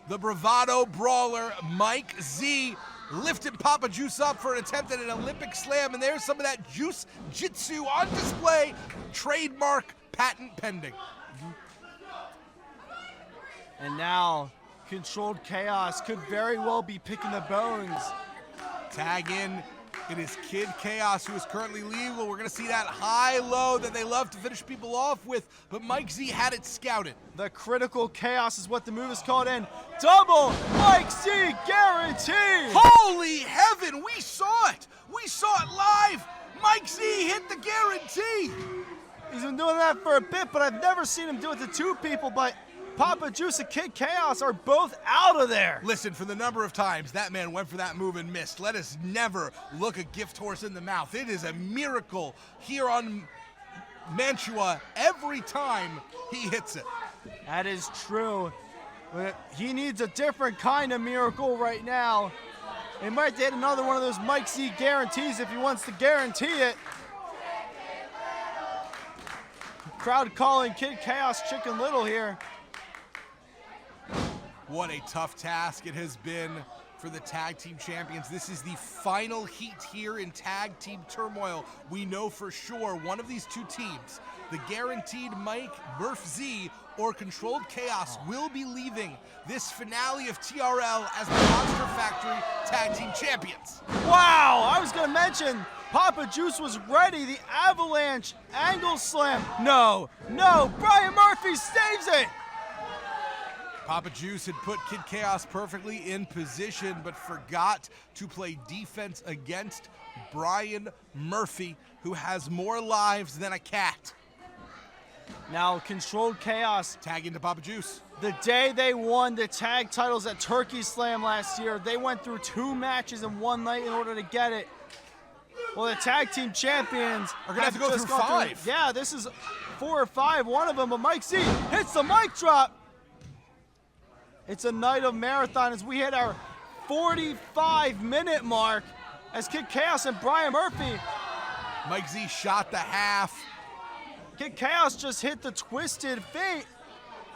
S6: The bravado brawler Mike Z lifted Papa Juice up for an attempt at an Olympic slam, and there's some of that Juice Jitsu on display. Trademark, patent pending.
S2: And now, Controlled Chaos could very well be picking the bones.
S6: Tag in. It is Kid Chaos, who is currently legal. We're going to see that high-low that they love to finish people off with, but Mike Z had it scouted.
S2: The critical chaos is what the move is called, in double Mike Z guarantee.
S6: Holy heaven, we saw it! We saw it live! Mike Z hit the guarantee!
S2: He's been doing that for a bit, but I've never seen him do it to 2 people, but Papa Juice and Kid Chaos are both out of there.
S6: Listen, for the number of times that man went for that move and missed, let us never look a gift horse in the mouth. It is a miracle here on Mantua every time he hits it.
S2: That is true. But he needs a different kind of miracle right now. He might get another one of those Mike Z guarantees if he wants to guarantee it. Crowd calling Kid Chaos Chicken Little here.
S6: What a tough task it has been for the tag team champions. This is the final heat here in tag team turmoil. We know for sure one of these 2 teams, the guaranteed Mike Murph Z or Controlled Chaos, will be leaving this finale of TRL as the Monster Factory Tag Team Champions.
S2: Wow, I was gonna mention Papa Juice was ready. The avalanche angle slam. No, Brian Murphy saves it.
S6: Papa Juice had put Kid Chaos perfectly in position, but forgot to play defense against Brian Murphy, who has more lives than a cat.
S2: Now, Controlled Chaos,
S6: Tag into Papa Juice.
S2: the day they won the tag titles at Turkey Slam last year, they went through 2 matches in one night in order to get it. Well, the tag team champions
S6: Are gonna have to go
S2: just
S6: through
S2: gone
S6: 5.
S2: Yeah, this is 4 or 5, one of them, but Mike Z hits the mic drop. It's a night of marathon as we hit our 45-minute mark as Kid Chaos and Brian Murphy.
S6: Mike Z shot the half.
S2: Kid Chaos just hit the Twisted Fate.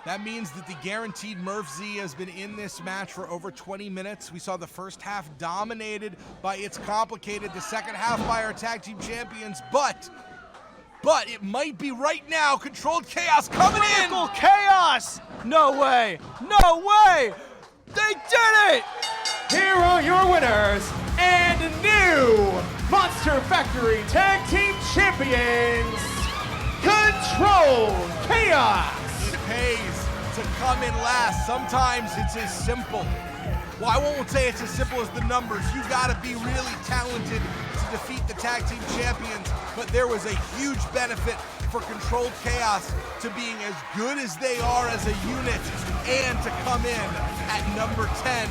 S6: That means that the guaranteed Murph Z has been in this match for over 20 minutes. We saw the first half dominated by It's Complicated, the second half by our tag team champions, but it might be right now. Controlled Chaos coming in.
S2: Critical Chaos! No way! No way! They did it!
S1: Here are your winners and new Monster Factory Tag Team Champions, Controlled Chaos!
S6: It pays to come in last. Sometimes it's as simple. Well, I won't say it's as simple as the numbers. You gotta be really talented to defeat the tag team champions, but there was a huge benefit for Controlled Chaos to being as good as they are as a unit and to come in at number 10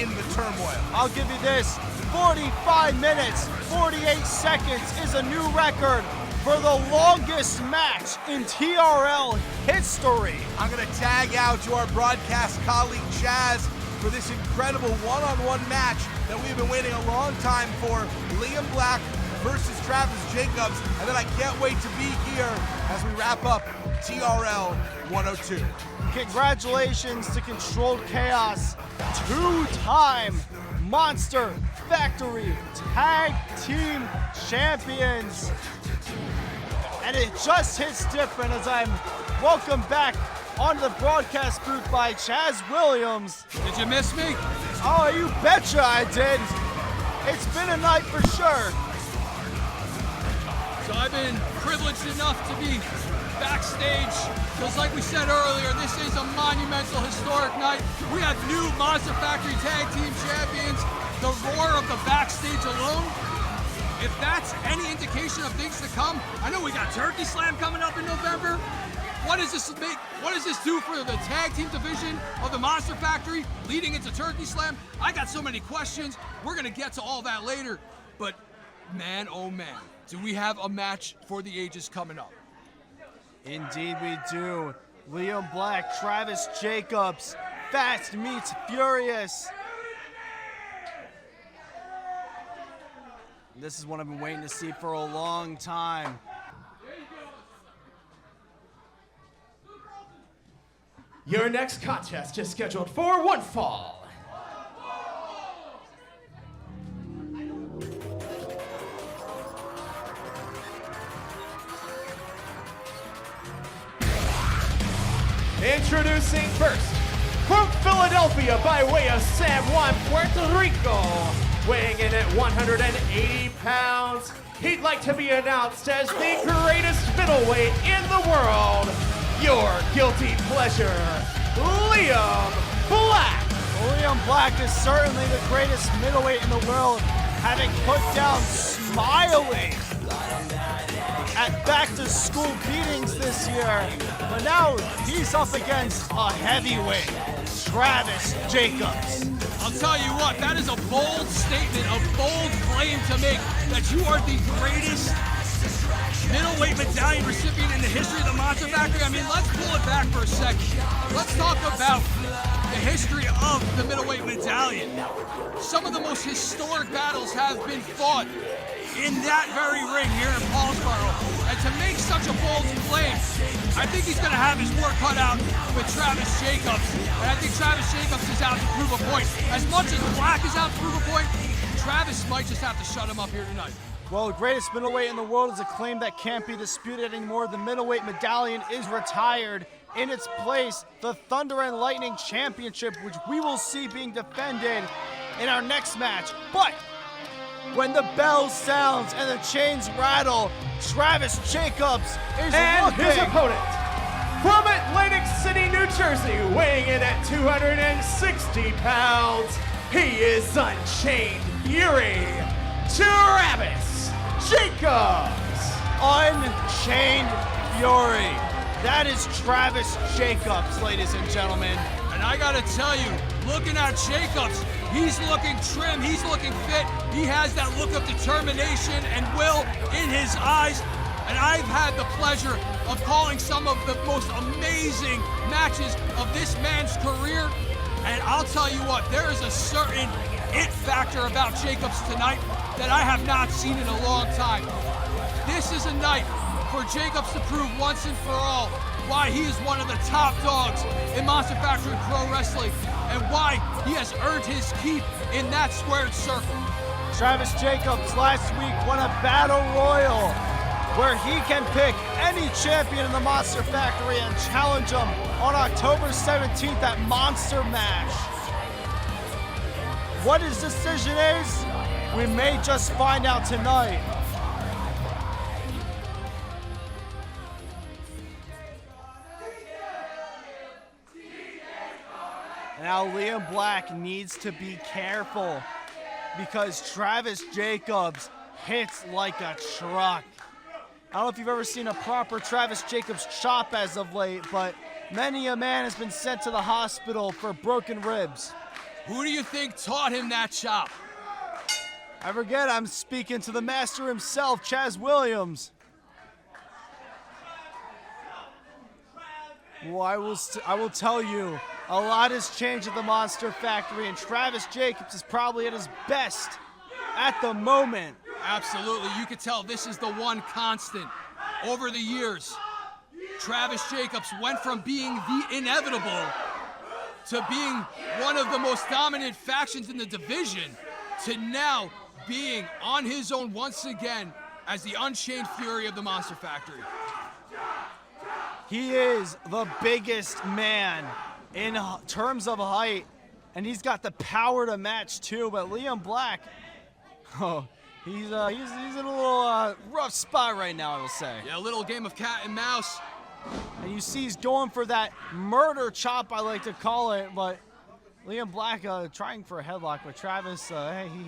S6: in the turmoil.
S2: I'll give you this. 45 minutes, 48 seconds is a new record for the longest match in TRL history.
S6: I'm gonna tag out to our broadcast colleague Chaz for this incredible one-on-one match that we've been waiting a long time for. Liam Black versus Travis Jacobs, and then I can't wait to be here as we wrap up TRL 102.
S2: Congratulations to Controlled Chaos, 2-time Monster Factory Tag Team Champions. And it just hits different as I'm welcomed back onto the broadcast booth by Chaz Williams.
S3: Did you miss me?
S2: Oh, you betcha I did. It's been a night for sure.
S3: So I've been privileged enough to be backstage because like we said earlier, this is a monumental, historic night. We have new Monster Factory Tag Team Champions. The roar of the backstage alone, if that's any indication of things to come, I know we got Turkey Slam coming up in November. What does this do for the tag team division of the Monster Factory leading into Turkey Slam? I got so many questions. We're gonna get to all that later, but man, oh man, do we have a match for the ages coming up.
S2: Indeed we do. Liam Black, Travis Jacobs, Fast meets Furious. This is what I've been waiting to see for a long time.
S1: Your next contest is scheduled for one fall. Introducing first, from Philadelphia by way of San Juan, Puerto Rico, weighing in at 180 pounds, he'd like to be announced as the greatest middleweight in the world, your guilty pleasure, Liam Black.
S2: Liam Black is certainly the greatest middleweight in the world, having put down Smiley at back-to-school beatings this year. But now he's up against a heavyweight, Travis Jacobs.
S3: I'll tell you what, that is a bold statement, a bold claim to make that you are the greatest middleweight medallion recipient in the history of the Monster Factory. I mean, let's pull it back for a second. Let's talk about the history of the middleweight medallion. Some of the most historic battles have been fought in that very ring here in Paulsboro. And to make such a bold claim, I think he's going to have his work cut out with Travis Jacobs. And I think Travis Jacobs is out to prove a point. As much as Black is out to prove a point, Travis might just have to shut him up here tonight.
S2: Well, the greatest middleweight in the world is a claim that can't be disputed anymore. The middleweight medallion is retired. In its place, the Thunder and Lightning Championship, which we will see being defended in our next match. But when the bell sounds and the chains rattle, Travis Jacobs is
S1: And
S2: looking.
S1: his opponent, from Atlantic City, New Jersey, weighing in at 260 pounds, he is Unchained Fury, Travis Jacobs.
S2: Unchained Fury. That is Travis Jacobs, ladies and gentlemen.
S3: And I gotta tell you, looking at Jacobs, he's looking trim, he's looking fit. He has that look of determination and will in his eyes. And I've had the pleasure of calling some of the most amazing matches of this man's career. And I'll tell you what, there is a certain it factor about Jacobs tonight that I have not seen in a long time. This is a night for Jacobs to prove once and for all why he is one of the top dogs in Monster Factory Pro Wrestling and why he has earned his keep in that squared circle.
S2: Travis Jacobs last week won a Battle Royal where he can pick any champion in the Monster Factory and challenge him on October 17th at Monster Mash. What his decision is, we may just find out tonight. Now Liam Black needs to be careful because Travis Jacobs hits like a truck. I don't know if you've ever seen a proper Travis Jacobs chop as of late, but many a man has been sent to the hospital for broken ribs.
S3: Who do you think taught him that chop?
S2: I forget, I'm speaking to the master himself, Chaz Williams. Well, I will tell you, a lot has changed at the Monster Factory, and Travis Jacobs is probably at his best at the moment.
S3: Absolutely, you could tell this is the one constant. Over the years, Travis Jacobs went from being the inevitable to being one of the most dominant factions in the division to now being on his own once again as the Unchained Fury of the Monster Factory.
S2: He is the biggest man in terms of height, and he's got the power to match too, but Liam Black, he's in a little rough spot right now, I will say.
S3: Yeah, a little game of cat and mouse.
S2: And you see he's going for that murder chop, I like to call it, but Liam Black trying for a headlock, but Travis,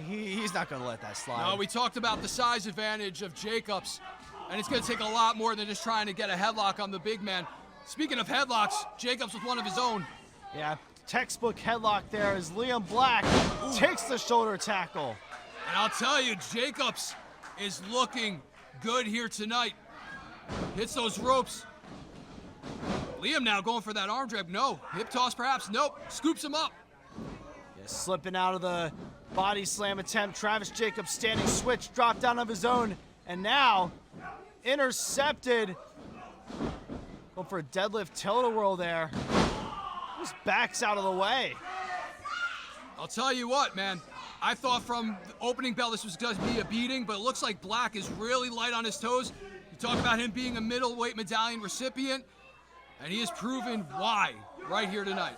S2: he's not going to let that slide.
S3: No, we talked about the size advantage of Jacobs, and it's going to take a lot more than just trying to get a headlock on the big man. Speaking of headlocks, Jacobs with one of his own.
S2: Yeah, textbook headlock there as Liam Black takes the shoulder tackle.
S3: And I'll tell you, Jacobs is looking good here tonight. Hits those ropes. Liam now going for that arm drag. No. Hip toss perhaps. Nope. Scoops him up.
S2: Yeah, slipping out of the body slam attempt. Travis Jacobs standing switch, drop down of his own. And now intercepted. Going for a deadlift tilt-a-whirl there. Just backs out of the way.
S3: I'll tell you what, man. I thought from the opening bell this was going to be a beating, but it looks like Black is really light on his toes. You talk about him being a middleweight medallion recipient, and he has proven why right here tonight.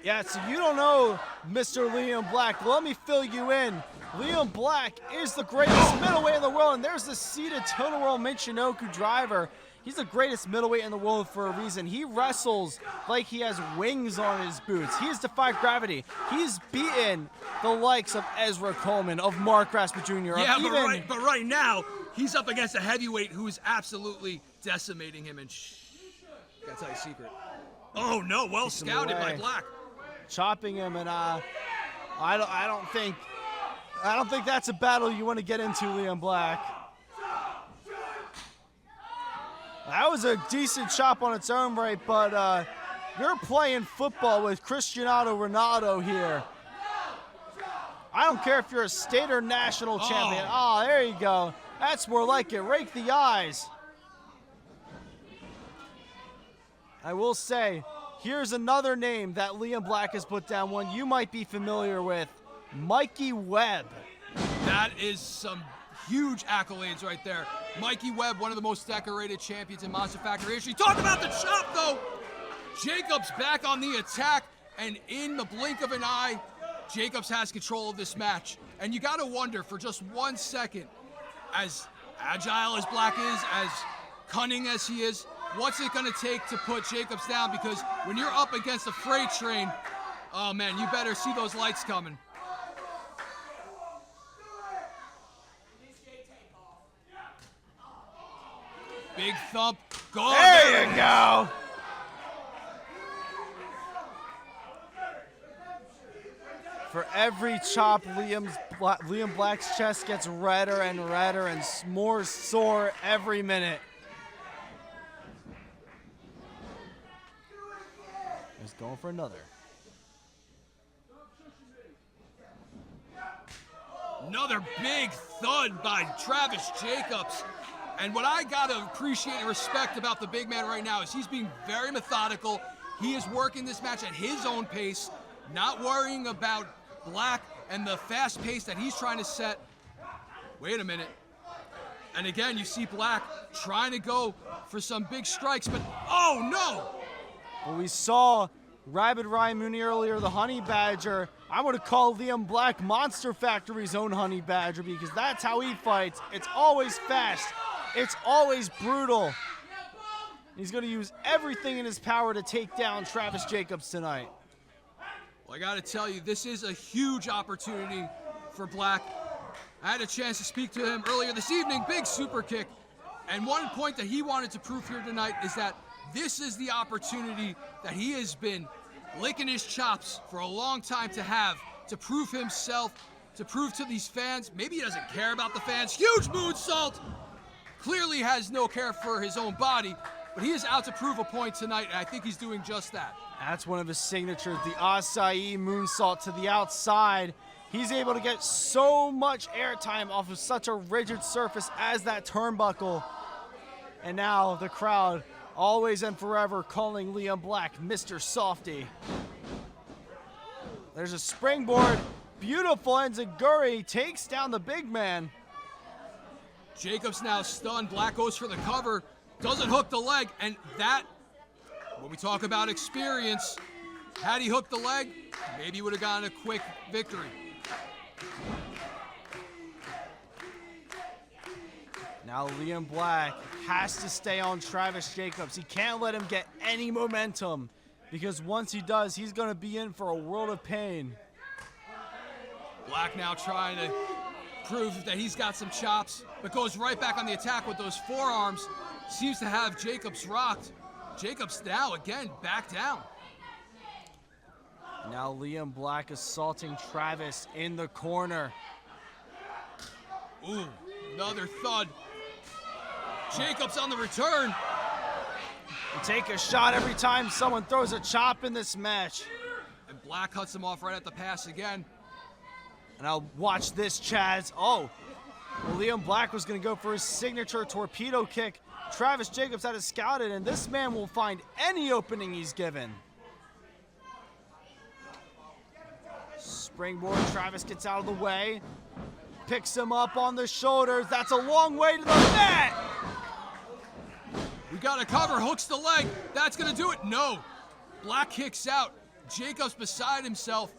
S2: Yeah, so you don't know Mr. Liam Black. Let me fill you in. Liam Black is the greatest middleweight in the world, and there's the seated tilt-a-whirl Michinoku driver. He's the greatest middleweight in the world for a reason. He wrestles like he has wings on his boots. He has defied gravity. He's beaten the likes of Ezra Coleman, of Mark Rasper Jr.
S3: Yeah, but right now, he's up against a heavyweight who is absolutely decimating him. And gotta tell you a secret. Oh no, well scouted by Black.
S2: Chopping him, and I don't think that's a battle you want to get into, Liam Black. That was a decent chop on its own right, but you're playing football with Cristiano Ronaldo here. I don't care if you're a state or national champion. Oh, there you go. That's more like it. Rake the eyes. I will say, here's another name that Liam Black has put down, one you might be familiar with, Mikey Webb.
S3: That is some huge accolades right there. Mikey Webb, one of the most decorated champions in Monster Factory history. Talk about the chop, though. Jacobs back on the attack, and in the blink of an eye, Jacobs has control of this match. And you got to wonder for just 1 second, as agile as Black is, as cunning as he is, what's it going to take to put Jacobs down? Because when you're up against a freight train, oh man, you better see those lights coming. Big thump, Go.
S2: There you go. For every chop, Liam Black's chest gets redder and redder and more sore every minute. He's going for another.
S3: Another big thud by Travis Jacobs. And what I gotta appreciate and respect about the big man right now is he's being very methodical. He is working this match at his own pace, not worrying about Black and the fast pace that he's trying to set. Wait a minute. And again, you see Black trying to go for some big strikes, but oh no!
S2: Well, we saw Rabid Ryan Mooney earlier, the Honey Badger. I would have called Liam Black Monster Factory's own Honey Badger because that's how he fights. It's always fast. It's always brutal. He's going to use everything in his power to take down Travis Jacobs tonight.
S3: Well, I got to tell you, this is a huge opportunity for Black. I had a chance to speak to him earlier this evening, big super kick. And one point that he wanted to prove here tonight is that this is the opportunity that he has been licking his chops for a long time to have, to prove himself, to prove to these fans. Maybe he doesn't care about the fans. Huge moonsault! Clearly has no care for his own body, but he is out to prove a point tonight, and I think he's doing just that.
S2: That's one of his signatures, the acai moonsault to the outside. He's able to get so much airtime off of such a rigid surface as that turnbuckle. And now the crowd, always and forever, calling Liam Black Mr. Softy. There's a springboard. Beautiful enziguri takes down the big man.
S3: Jacobs now stunned. Black goes for the cover, doesn't hook the leg, and that, when we talk about experience, had he hooked the leg, maybe he would have gotten a quick victory.
S2: Now Liam Black has to stay on Travis Jacobs. He can't let him get any momentum because once he does, he's going to be in for a world of pain.
S3: Black now trying to prove that he's got some chops, but goes right back on the attack with those forearms. Seems to have Jacobs rocked. Jacobs now, again, back down.
S2: Now Liam Black assaulting Travis in the corner.
S3: Ooh, another thud. Jacobs on the return.
S2: You take a shot every time someone throws a chop in this match.
S3: And Black cuts him off right at the pass again.
S2: And I'll watch this, Chaz. Oh, well, Liam Black was going to go for his signature torpedo kick. Travis Jacobs had it scouted, and this man will find any opening he's given. Springboard, Travis gets out of the way. Picks him up on the shoulders. That's a long way to the mat.
S3: We got a cover, hooks the leg. That's going to do it. No. Black kicks out. Jacobs beside himself.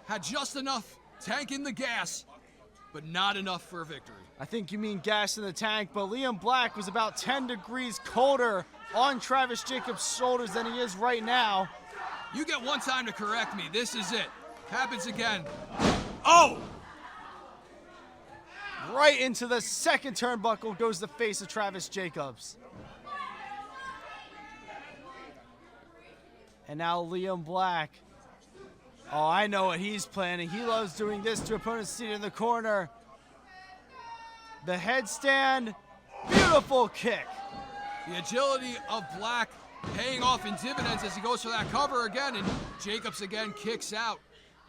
S3: Had just enough tank in the gas, but not enough for a victory.
S2: I think you mean gas in the tank, but Liam Black was about 10 degrees colder on Travis Jacobs' shoulders than he is right now.
S3: You get one time to correct me. This is it. Happens again. Oh!
S2: Right into the second turnbuckle goes the face of Travis Jacobs. And now Liam Black. Oh, I know what he's planning. He loves doing this to opponents seated in the corner. The headstand, beautiful kick.
S3: The agility of Black paying off in dividends as he goes for that cover again, and Jacobs again kicks out.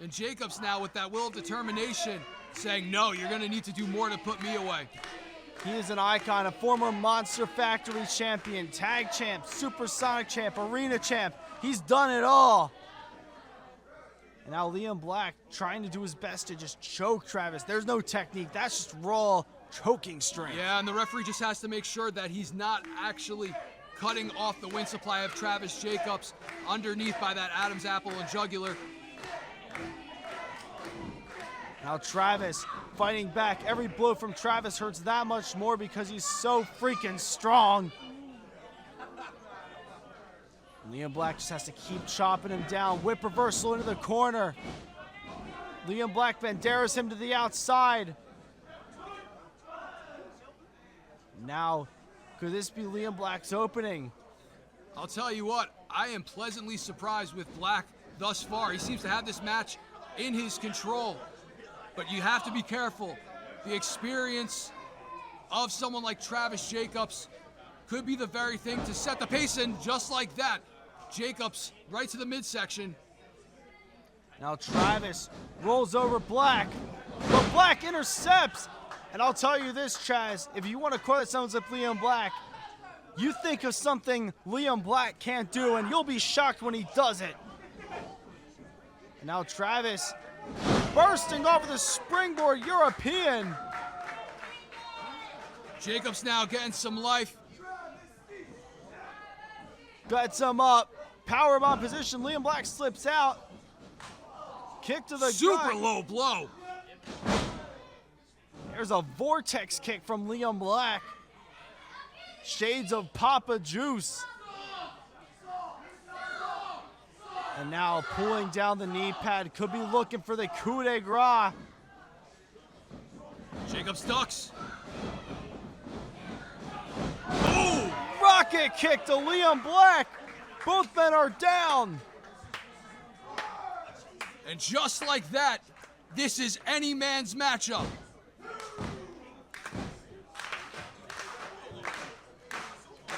S3: And Jacobs now with that will of determination saying, no, you're gonna need to do more to put me away.
S2: He is an icon, a former Monster Factory champion, tag champ, supersonic champ, arena champ. He's done it all. And now Liam Black trying to do his best to just choke Travis. There's no technique, that's just raw choking strength.
S3: Yeah, and the referee just has to make sure that he's not actually cutting off the wind supply of Travis Jacobs underneath by that Adam's apple and jugular.
S2: Now Travis fighting back. Every blow from Travis hurts that much more because he's so freaking strong. Liam Black just has to keep chopping him down. Whip reversal into the corner. Liam Black banderas him to the outside. Now Could this be Liam Black's opening?
S3: I'll tell you what, I am pleasantly surprised with Black thus far. He seems to have this match in his control, but you have to be careful. The experience of someone like Travis Jacobs could be the very thing to set the pace, and just like that, Jacobs right to the midsection.
S2: Now Travis rolls over Black, but Black intercepts. And I'll tell you this, Chaz, if you want to quote that sounds like Liam Black, you think of something Liam Black can't do, and you'll be shocked when he does it. And now Travis bursting off of the springboard European.
S3: Jacobs now getting some life.
S2: Got some powerbomb position. Liam Black slips out. Kick to the
S3: Super
S2: gut.
S3: low blow.
S2: There's a vortex kick from Liam Black. Shades of Papa Juice. And now pulling down the knee pad. Could be looking for the coup de grace.
S3: Jacobs ducks. Oh!
S2: Rocket kick to Liam Black. Both men are down.
S3: And just like that, this is any man's matchup.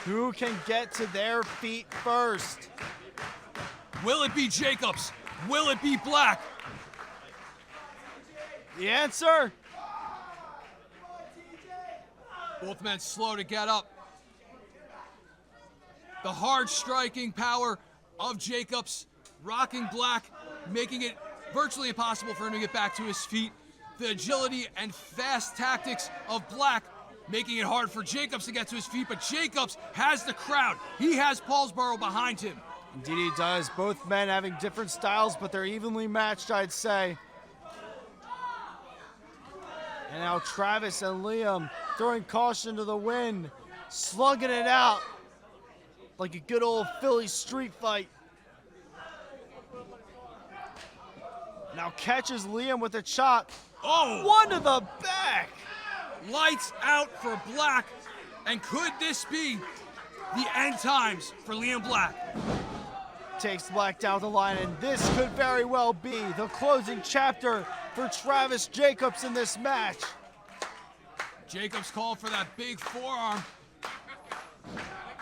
S2: Who can get to their feet first?
S3: Will it be Jacobs? Will it be Black?
S2: The answer?
S3: Both men slow to get up. The hard striking power of Jacobs, rocking Black, making it virtually impossible for him to get back to his feet. The agility and fast tactics of Black, making it hard for Jacobs to get to his feet, but Jacobs has the crowd. He has Paulsboro behind him.
S2: Indeed he does. Both men having different styles, but they're evenly matched, I'd say. And now Travis and Liam throwing caution to the wind, slugging it out like a good old Philly street fight. Now catches Liam with a chop.
S3: Oh!
S2: One to the back.
S3: Lights out for Black. And could this be the end times for Liam Black?
S2: Takes Black down the line, and this could very well be the closing chapter for Travis Jacobs in this match.
S3: Jacobs called for that big forearm.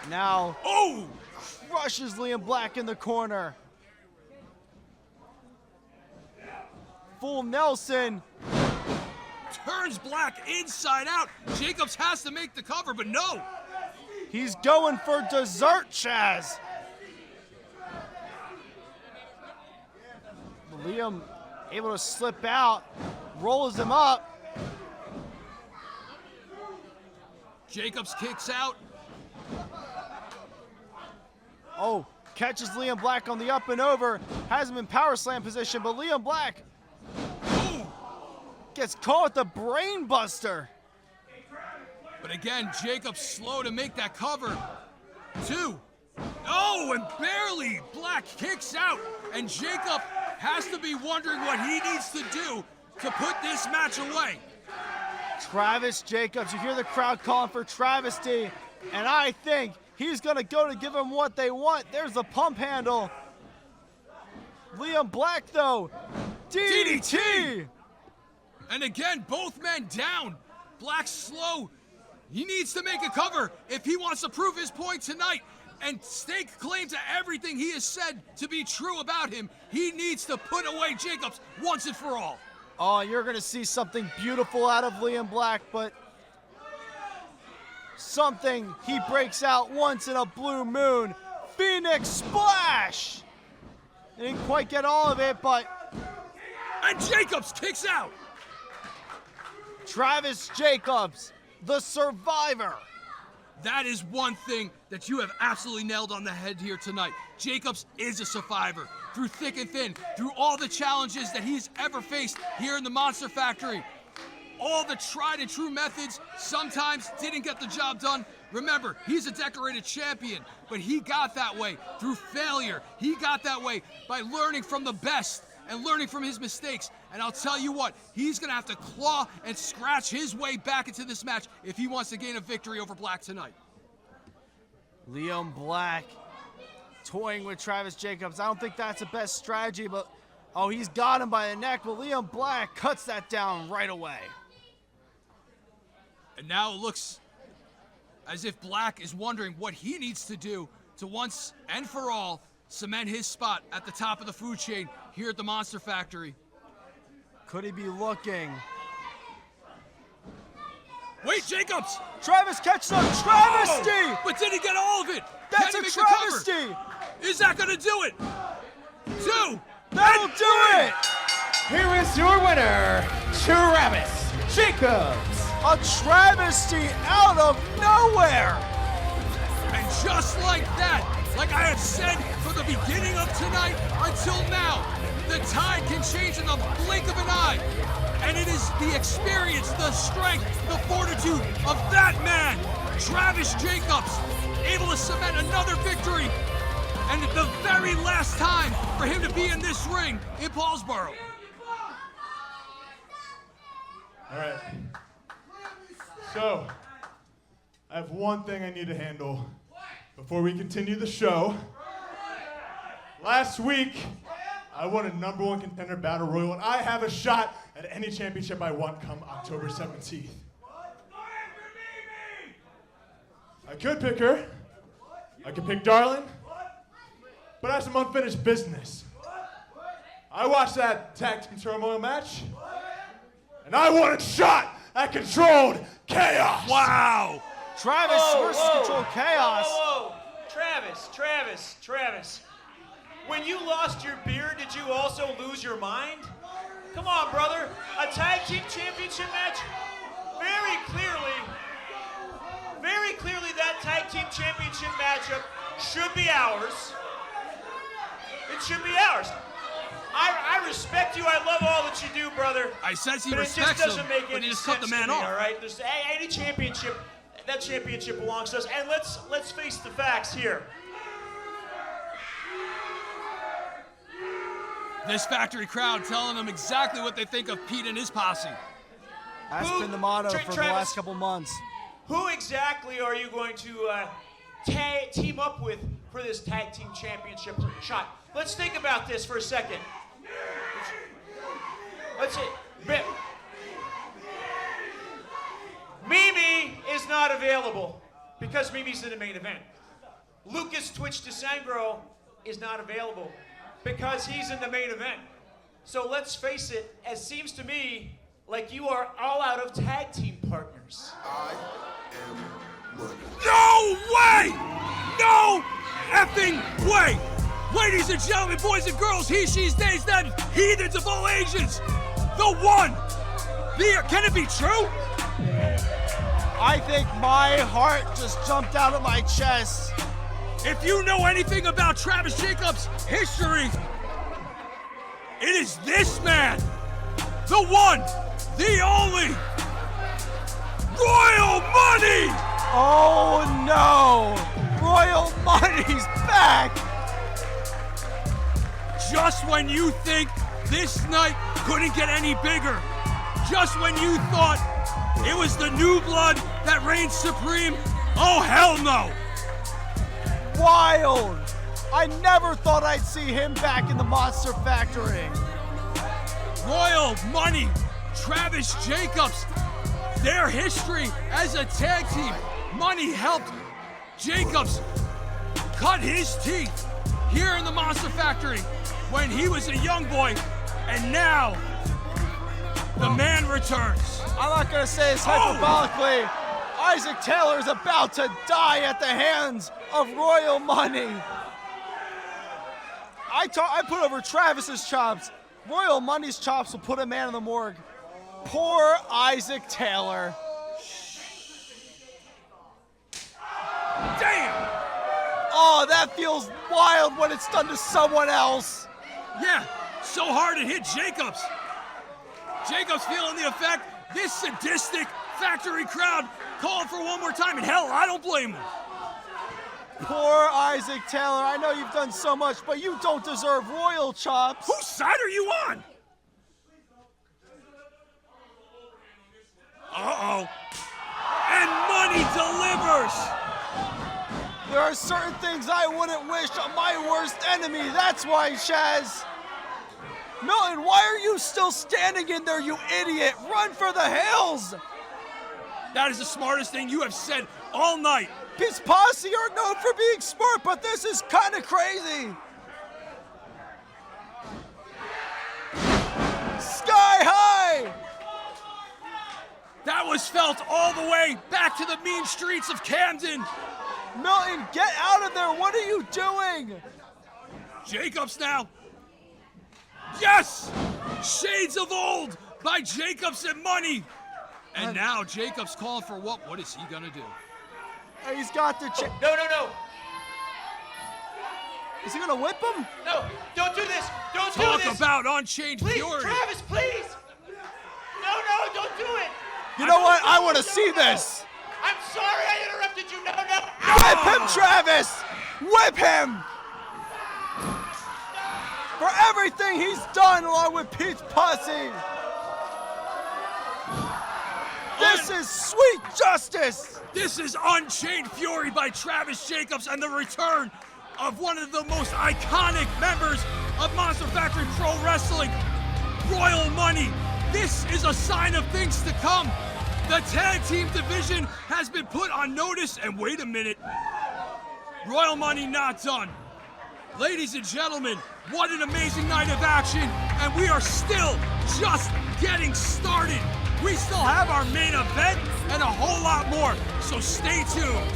S2: Now,
S3: Oh!
S2: crushes Liam Black in the corner. Full Nelson.
S3: Turns Black inside out. Jacobs has to make the cover, but no.
S2: He's going for dessert, Chaz. Liam able to slip out, rolls him up.
S3: Jacobs kicks out.
S2: Oh, catches Liam Black on the up and over. Has him in power slam position, but Liam Black gets caught with the brain buster.
S3: But again, Jacobs slow to make that cover. 2. Oh, and barely. Black kicks out, and Jacob has to be wondering what he needs to do to put this match away.
S2: Travis Jacobs, you hear the crowd calling for travesty, and I think he's gonna go to give them what they want. There's the pump handle. Liam Black though, DDT!
S3: And again, both men down. Black slow. He needs to make a cover if he wants to prove his point tonight and stake claim to everything he has said to be true about him. He needs to put away Jacobs once and for all.
S2: Oh, you're gonna see something beautiful out of Liam Black, but something he breaks out once in a blue moon. Phoenix Splash! Didn't quite get all of it, but
S3: And Jacobs kicks out.
S2: Travis Jacobs, the survivor.
S3: That is one thing that you have absolutely nailed on the head here tonight. Jacobs is a survivor. Through thick and thin, through all the challenges that he's ever faced here in the Monster Factory. All the tried and true methods sometimes didn't get the job done. Remember, he's a decorated champion, but he got that way through failure. He got that way by learning from the best and learning from his mistakes. And I'll tell you what, he's gonna have to claw and scratch his way back into this match if he wants to gain a victory over Black tonight.
S2: Liam Black toying with Travis Jacobs. I don't think that's the best strategy, but oh, he's got him by the neck, but Liam Black cuts that down right away.
S3: And now it looks as if Black is wondering what he needs to do to once and for all cement his spot at the top of the food chain here at the Monster Factory.
S2: Could he be looking?
S3: Wait, Jacobs!
S2: Travis catches a travesty!
S3: Oh, but did he get all of it?
S2: That's
S3: Can
S2: a
S3: he make the cover?
S2: travesty!
S3: Is that gonna do it? 2!
S2: That'll do it!
S1: Here is your winner, Travis Jacobs.
S2: A travesty out of nowhere!
S3: And just like that, like I had said from the beginning of tonight until now, the tide can change in the blink of an eye. And it is the experience, the strength, the fortitude of that man, Travis Jacobs, able to cement another victory. And the very last time for him to be in this ring in Paulsboro.
S8: All right. So, I have one thing I need to handle before we continue the show. Last week, I won a #1 contender battle royal, and I have a shot at any championship I want come October 17th. I could pick her. I could pick Darlin. But I have some unfinished business. I watched that tag team turmoil match, and I want a shot at controlled chaos.
S3: Wow!
S2: Travis versus Controlled Chaos.
S5: Whoa. Travis. When you lost your beard, did you also lose your mind? Come on, brother. A tag team championship match? Very clearly that tag team championship matchup should be ours. It should be ours. I respect you. I love all that you do, brother.
S3: I says he
S5: But it
S3: respects
S5: just doesn't
S3: him,
S5: make
S3: but
S5: any
S3: he just
S5: sense
S3: cut the
S5: to
S3: man
S5: me,
S3: off.
S5: all right? There's any championship, that championship belongs to us. And let's face the facts here.
S3: This factory crowd telling them exactly what they think of Pete and his posse.
S2: That's
S5: Who-
S2: been the motto for the
S5: Travis-
S2: last couple months.
S5: Who exactly are you going to team up with for this tag team championship shot? Let's think about this for a second. Let's see. Mimi is not available because Mimi's in the main event. Lucas Twitch DeSangro is not available because he's in the main event. So let's face it, it seems to me like you are all out of tag team partners.
S3: No way! No effing way! Ladies and gentlemen, boys and girls, he, she's, theys, them, heathens of all ages, the one, can it be true?
S2: I think my heart just jumped out of my chest.
S3: If you know anything about Travis Jacobs' history, it is this man, the one, the only, Royal Money!
S2: Oh no! Royal Money's back!
S3: Just when you think this night couldn't get any bigger, just when you thought it was the new blood that reigned supreme, oh hell no!
S2: Wild! I never thought I'd see him back in the Monster Factory.
S3: Royal Money, Travis Jacobs, their history as a tag team. Money helped Jacobs cut his teeth here in the Monster Factory when he was a young boy, and now the man returns.
S2: I'm not gonna say this hyperbolically. Isaac Taylor is about to die at the hands of Royal Money. I put over Travis's chops. Royal Money's chops will put a man in the morgue. Poor Isaac Taylor.
S3: Damn!
S2: Oh, that feels wild when it's done to someone else.
S3: Yeah, so hard it hit Jacobs. Jacobs feeling the effect. This sadistic factory crowd calling for one more time, and hell, I don't blame him.
S2: Poor Isaac Taylor. I know you've done so much, but you don't deserve royal chops.
S3: Whose side are you on? Uh-oh. And Money delivers.
S2: There are are certain things I wouldn't wish on my worst enemy. That's why, Chaz. Milton, why are you still standing in there, you idiot? Run for the hills!
S3: That is the smartest thing you have said all night.
S2: His posse are known for being smart, but this is kind of crazy. Sky high!
S3: That was felt all the way back to the mean streets of Camden.
S2: Milton, get out of there! What are you doing?
S3: Jacobs now. Yes! Shades of Old by Jacobs and Money. And now Jacobs calling for what? What is he gonna do?
S2: He's got the
S5: No.
S2: Is he gonna whip him?
S5: No, don't do this. Don't do
S3: Talk
S5: this.
S3: about Unchained
S5: Please,
S3: Fury.
S5: Travis, please. No, don't do it.
S2: You know what? I want to see this.
S5: I'm sorry I interrupted you. No.
S2: Whip him, Travis! Whip him! For everything he's done along with Pete's posse. This is sweet justice!
S3: This is Unchained Fury by Travis Jacobs and the return of one of the most iconic members of Monster Factory Pro Wrestling, Royal Money. This is a sign of things to come. The tag team division has been put on notice, and wait a minute. Royal Money not done. Ladies and gentlemen, what an amazing night of action, and we are still just getting started. We still have our main event and a whole lot more, so stay tuned.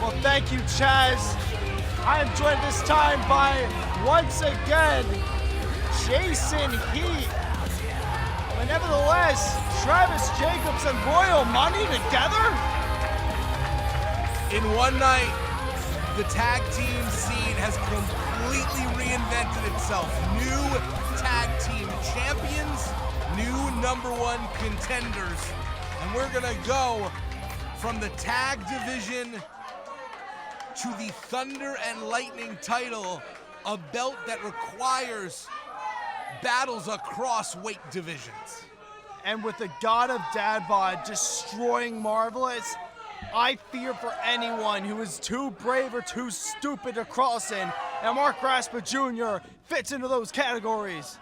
S2: Well, thank you, Chaz. I am joined this time by, once again, Jason Heat. But nevertheless, Travis Jacobs and Royal Money together?
S6: In one night, the tag team scene has completely reinvented itself. New tag team champions, new #1 contenders. And we're gonna go from the tag division to the Thunder and Lightning title, a belt that requires battles across weight divisions.
S2: And with the God of Dad Bod destroying Marvelous, I fear for anyone who is too brave or too stupid to cross in, and Mark Raspa Jr. fits into those categories.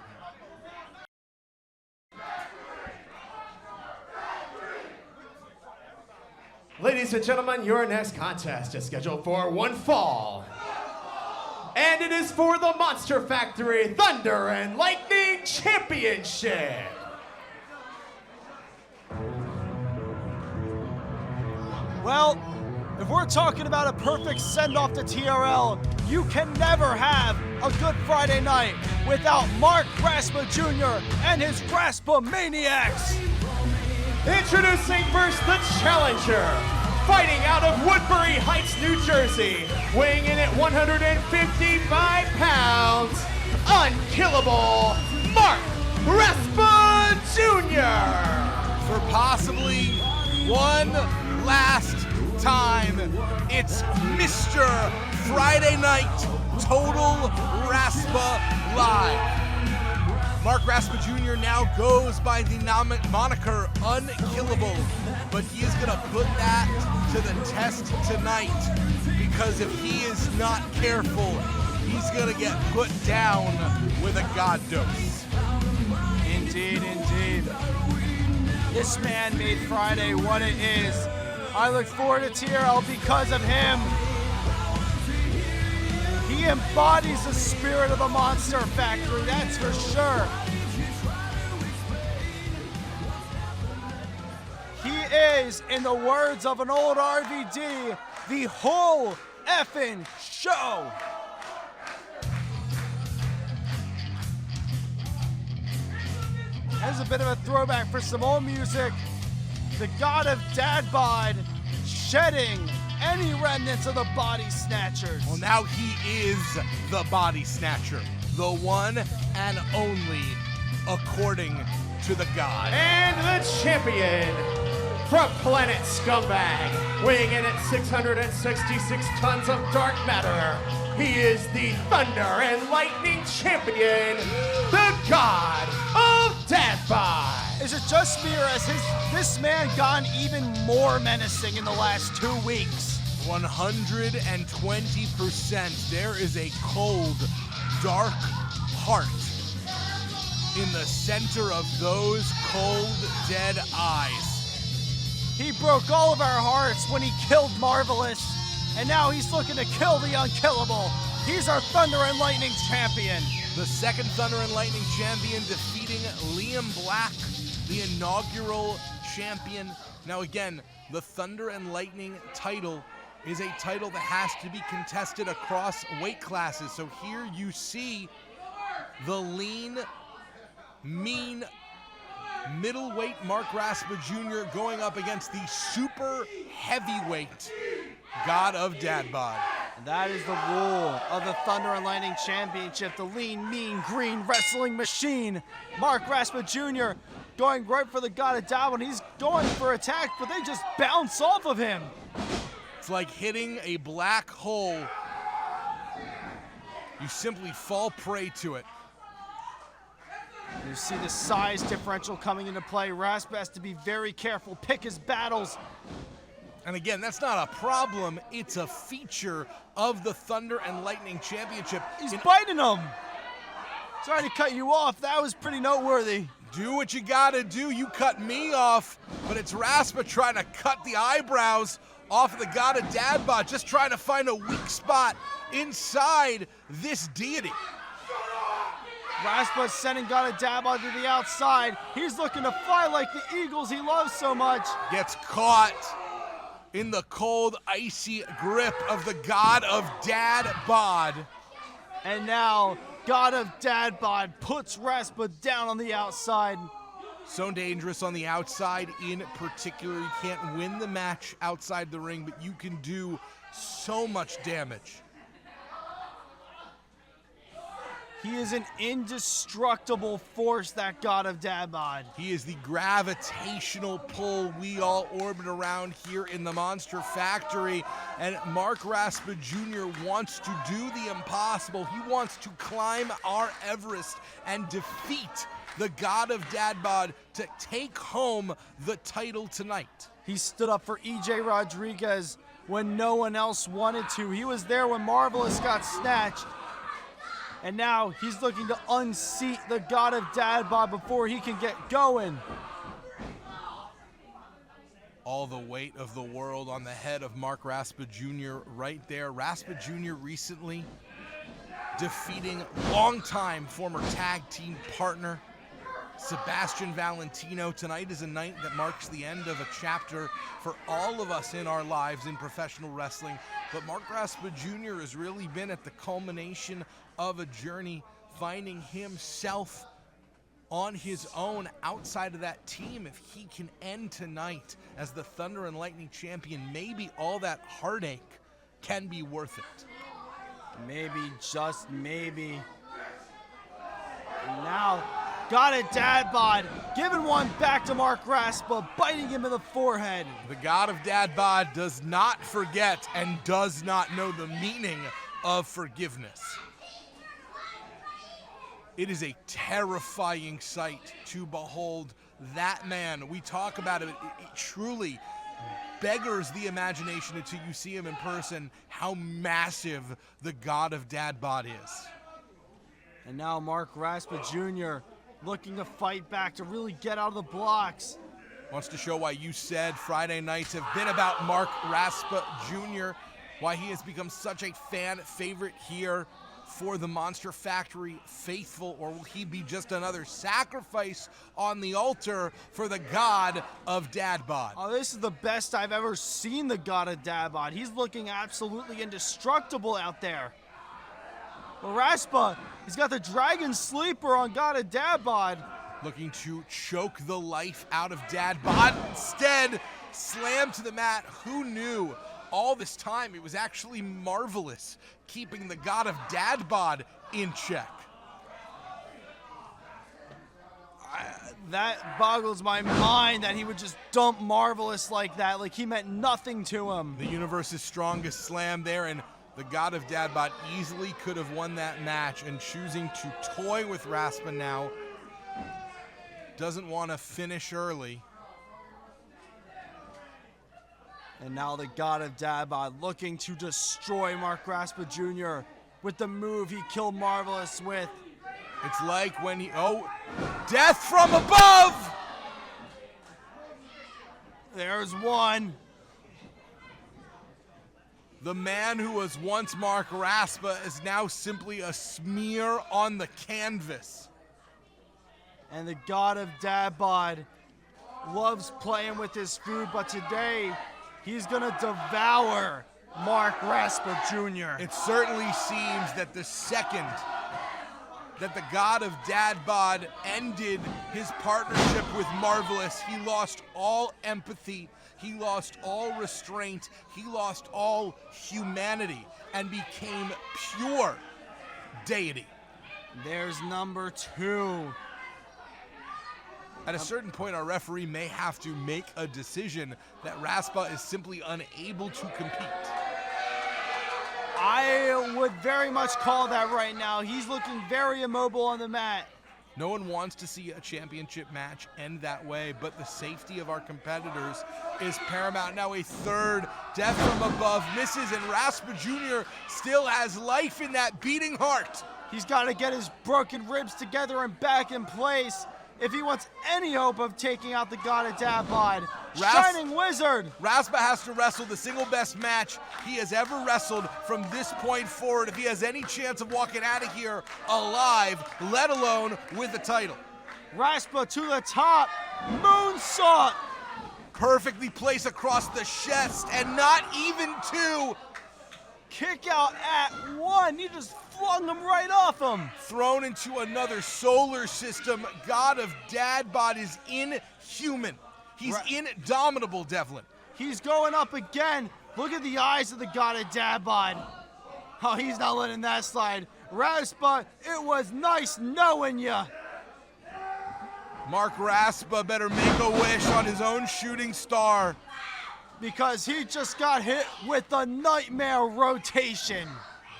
S1: Ladies and gentlemen, your next contest is scheduled for one fall. And it is for the Monster Factory Thunder and Lightning Championship.
S2: Well, if we're talking about a perfect send-off to TRL, you can never have a Good Friday night without Mark Raspa Jr. and his Raspa Maniacs.
S1: Introducing first the challenger, fighting out of Woodbury Heights, New Jersey, weighing in at 155 pounds, unkillable Mark Raspa Jr.
S6: For possibly one last time, it's Mr. Friday Night Total Raspa Live. Mark Raspa Jr. now goes by the moniker Unkillable, but he is gonna put that to the test tonight, because if he is not careful, he's gonna get put down with a God dose.
S2: Indeed, indeed. This man made Friday what it is. I look forward to TRL because of him. He embodies the spirit of the Monster Factory, that's for sure. He is, in the words of an old RVD, the whole effing show. There's a bit of a throwback for some old music. The God of Dad Bod shedding any remnants of the Body Snatchers.
S6: Well, now he is the Body Snatcher, the one and only, according to the God.
S1: And the champion from Planet Scumbag, weighing in at 666 tons of dark matter, he is the Thunder and Lightning champion, the God of Dad Bod.
S2: Is it just me, or has this man gone even more menacing in the last 2 weeks?
S6: 120%. There is a cold, dark heart in the center of those cold, dead eyes.
S2: He broke all of our hearts when he killed Marvelous, and now he's looking to kill the unkillable. He's our Thunder and Lightning champion.
S6: The second Thunder and Lightning champion defeating Liam Black, the inaugural champion. Now again, the Thunder and Lightning title is a title that has to be contested across weight classes. So here you see the lean, mean middleweight Mark Raspa Jr. going up against the super heavyweight God of Dad Bod.
S2: And that is the rule of the Thunder and Lightning Championship. The lean, mean, green wrestling machine. Mark Raspa Jr. going right for the God of Dad Bod. He's going for attack, but they just bounce off of him.
S6: It's like hitting a black hole. You simply fall prey to it.
S2: You see the size differential coming into play. Raspa has to be very careful, pick his battles.
S6: And again, that's not a problem. It's a feature of the Thunder and Lightning Championship.
S2: He's biting him. Sorry to cut you off. That was pretty noteworthy.
S6: Do what you gotta do. You cut me off, but it's Raspa trying to cut the eyebrows off of the God of Dad Bod, just trying to find a weak spot inside this deity.
S2: Raspa's sending God of Dad Bod to the outside. He's looking to fly like the Eagles he loves so much.
S6: Gets caught in the cold, icy grip of the God of Dad Bod.
S2: And now, God of Dad Bod puts Raspa down on the outside.
S6: So dangerous on the outside in particular. You can't win the match outside the ring, but you can do so much damage.
S2: He is an indestructible force, that God of Dad Bod.
S6: He is the gravitational pull we all orbit around here in the Monster Factory. And Mark Raspa Jr. wants to do the impossible. He wants to climb our Everest and defeat the God of Dad Bod to take home the title tonight.
S2: He stood up for EJ Rodriguez when no one else wanted to. He was there when Marvelous got snatched. And now he's looking to unseat the God of Dad Bod before he can get going.
S6: All the weight of the world on the head of Mark Raspa Jr. right there. Raspa Jr. recently defeating longtime former tag team partner Sebastian Valentino. Tonight is a night that marks the end of a chapter for all of us in our lives in professional wrestling. But Mark Raspa Jr. has really been at the culmination of a journey, finding himself on his own outside of that team. If he can end tonight as the Thunder and Lightning champion, maybe all that heartache can be worth it.
S2: Maybe, just maybe. And now, God of Dad Bod giving one back to Mark Raspa, biting him in the forehead.
S6: The God of Dad Bod does not forget and does not know the meaning of forgiveness. It is a terrifying sight to behold that man. We talk about it, it truly beggars the imagination until you see him in person, how massive the God of Dad Bod is.
S2: And now Mark Raspa Jr. looking to fight back, to really get out of the blocks.
S6: Wants to show why you said Friday nights have been about Mark Raspa Jr., why he has become such a fan favorite here for the Monster Factory faithful, or will he be just another sacrifice on the altar for the God of Dad Bod?
S2: Oh, this is the best I've ever seen the God of Dad Bod. He's looking absolutely indestructible out there. Well, Raspa, he's got the Dragon Sleeper on God of Dad Bod.
S6: Looking to choke the life out of Dad Bod. Instead, slammed to the mat. Who knew? All this time, it was actually Marvelous keeping the God of Dad Bod in check.
S2: That boggles my mind that he would just dump Marvelous like that, like he meant nothing to him.
S6: The universe's strongest slam there, and the God of Dad Bod easily could have won that match, and choosing to toy with Raspa now. Doesn't want to finish early.
S2: And now the God of Dadbod looking to destroy Mark Raspa Jr. with the move he killed Marvelous with.
S6: It's like when he, death from above!
S2: There's one.
S6: The man who was once Mark Raspa is now simply a smear on the canvas.
S2: And the God of Dadbod loves playing with his food, but today he's gonna devour Mark Raspa Jr.
S6: It certainly seems that the second that the God of Dadbod ended his partnership with Marvelous, he lost all empathy, he lost all restraint, he lost all humanity, and became pure deity.
S2: There's number 2.
S6: At a certain point, our referee may have to make a decision that Raspa is simply unable to compete.
S2: I would very much call that right now. He's looking very immobile on the mat.
S6: No one wants to see a championship match end that way, but the safety of our competitors is paramount. Now a third death from above misses, and Raspa Jr. still has life in that beating heart.
S2: He's got to get his broken ribs together and back in place if he wants any hope of taking out the God of Dadbod. Shining Wizard!
S6: Raspa has to wrestle the single best match he has ever wrestled from this point forward if he has any chance of walking out of here alive, let alone with the title.
S2: Raspa to the top, moonsault!
S6: Perfectly placed across the chest, and not even 2.
S2: Kick out at 1, he just flung him right off him.
S6: Thrown into another solar system. God of Dadbod is inhuman. He's indomitable, Devlin.
S2: He's going up again. Look at the eyes of the God of Dadbod. Oh, he's not letting that slide. Raspa, it was nice knowing ya.
S6: Mark Raspa better make a wish on his own shooting star,
S2: because he just got hit with the nightmare rotation.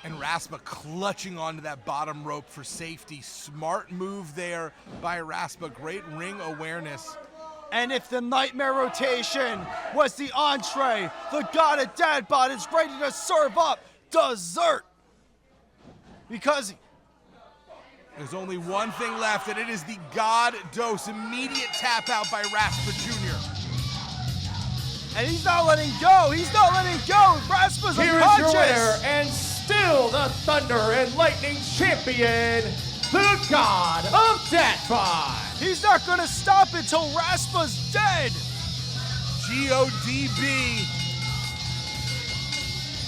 S6: And Raspa clutching onto that bottom rope for safety. Smart move there by Raspa. Great ring awareness.
S2: And if the nightmare rotation was the entree, the God of Dadbod is ready to serve up dessert. Because
S6: there's only one thing left, and it is the God dose. Immediate tap out by Raspa Jr.
S2: And he's not letting go. He's not letting go. Raspa's
S1: Here
S2: unconscious.
S1: is your winner, and still the Thunder and Lightning champion, the God of Dadbod.
S2: He's not going to stop until Raspa's dead.
S6: GODB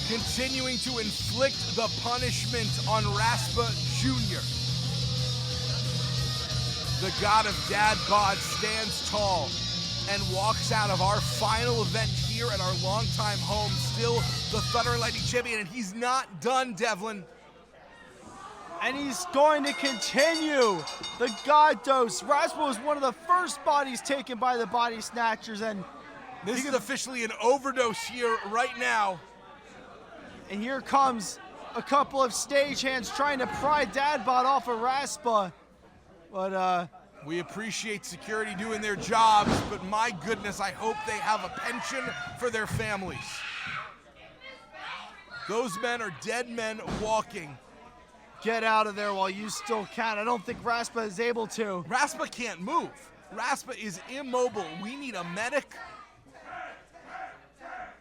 S6: continuing to inflict the punishment on Raspa Jr. The God of Dadbod stands tall and walks out of our final event here at our longtime home, still the Thunder and Lightning champion, and he's not done, Devlin.
S2: And he's going to continue the God dose. Raspa was one of the first bodies taken by the Body Snatchers, and
S6: this is officially an overdose here right now.
S2: And here comes a couple of stagehands trying to pry Dadbod off of Raspa. But
S6: we appreciate security doing their jobs, but my goodness, I hope they have a pension for their families. Those men are dead men walking.
S2: Get out of there while you still can. I don't think Raspa is able to.
S6: Raspa can't move. Raspa is immobile. We need a medic.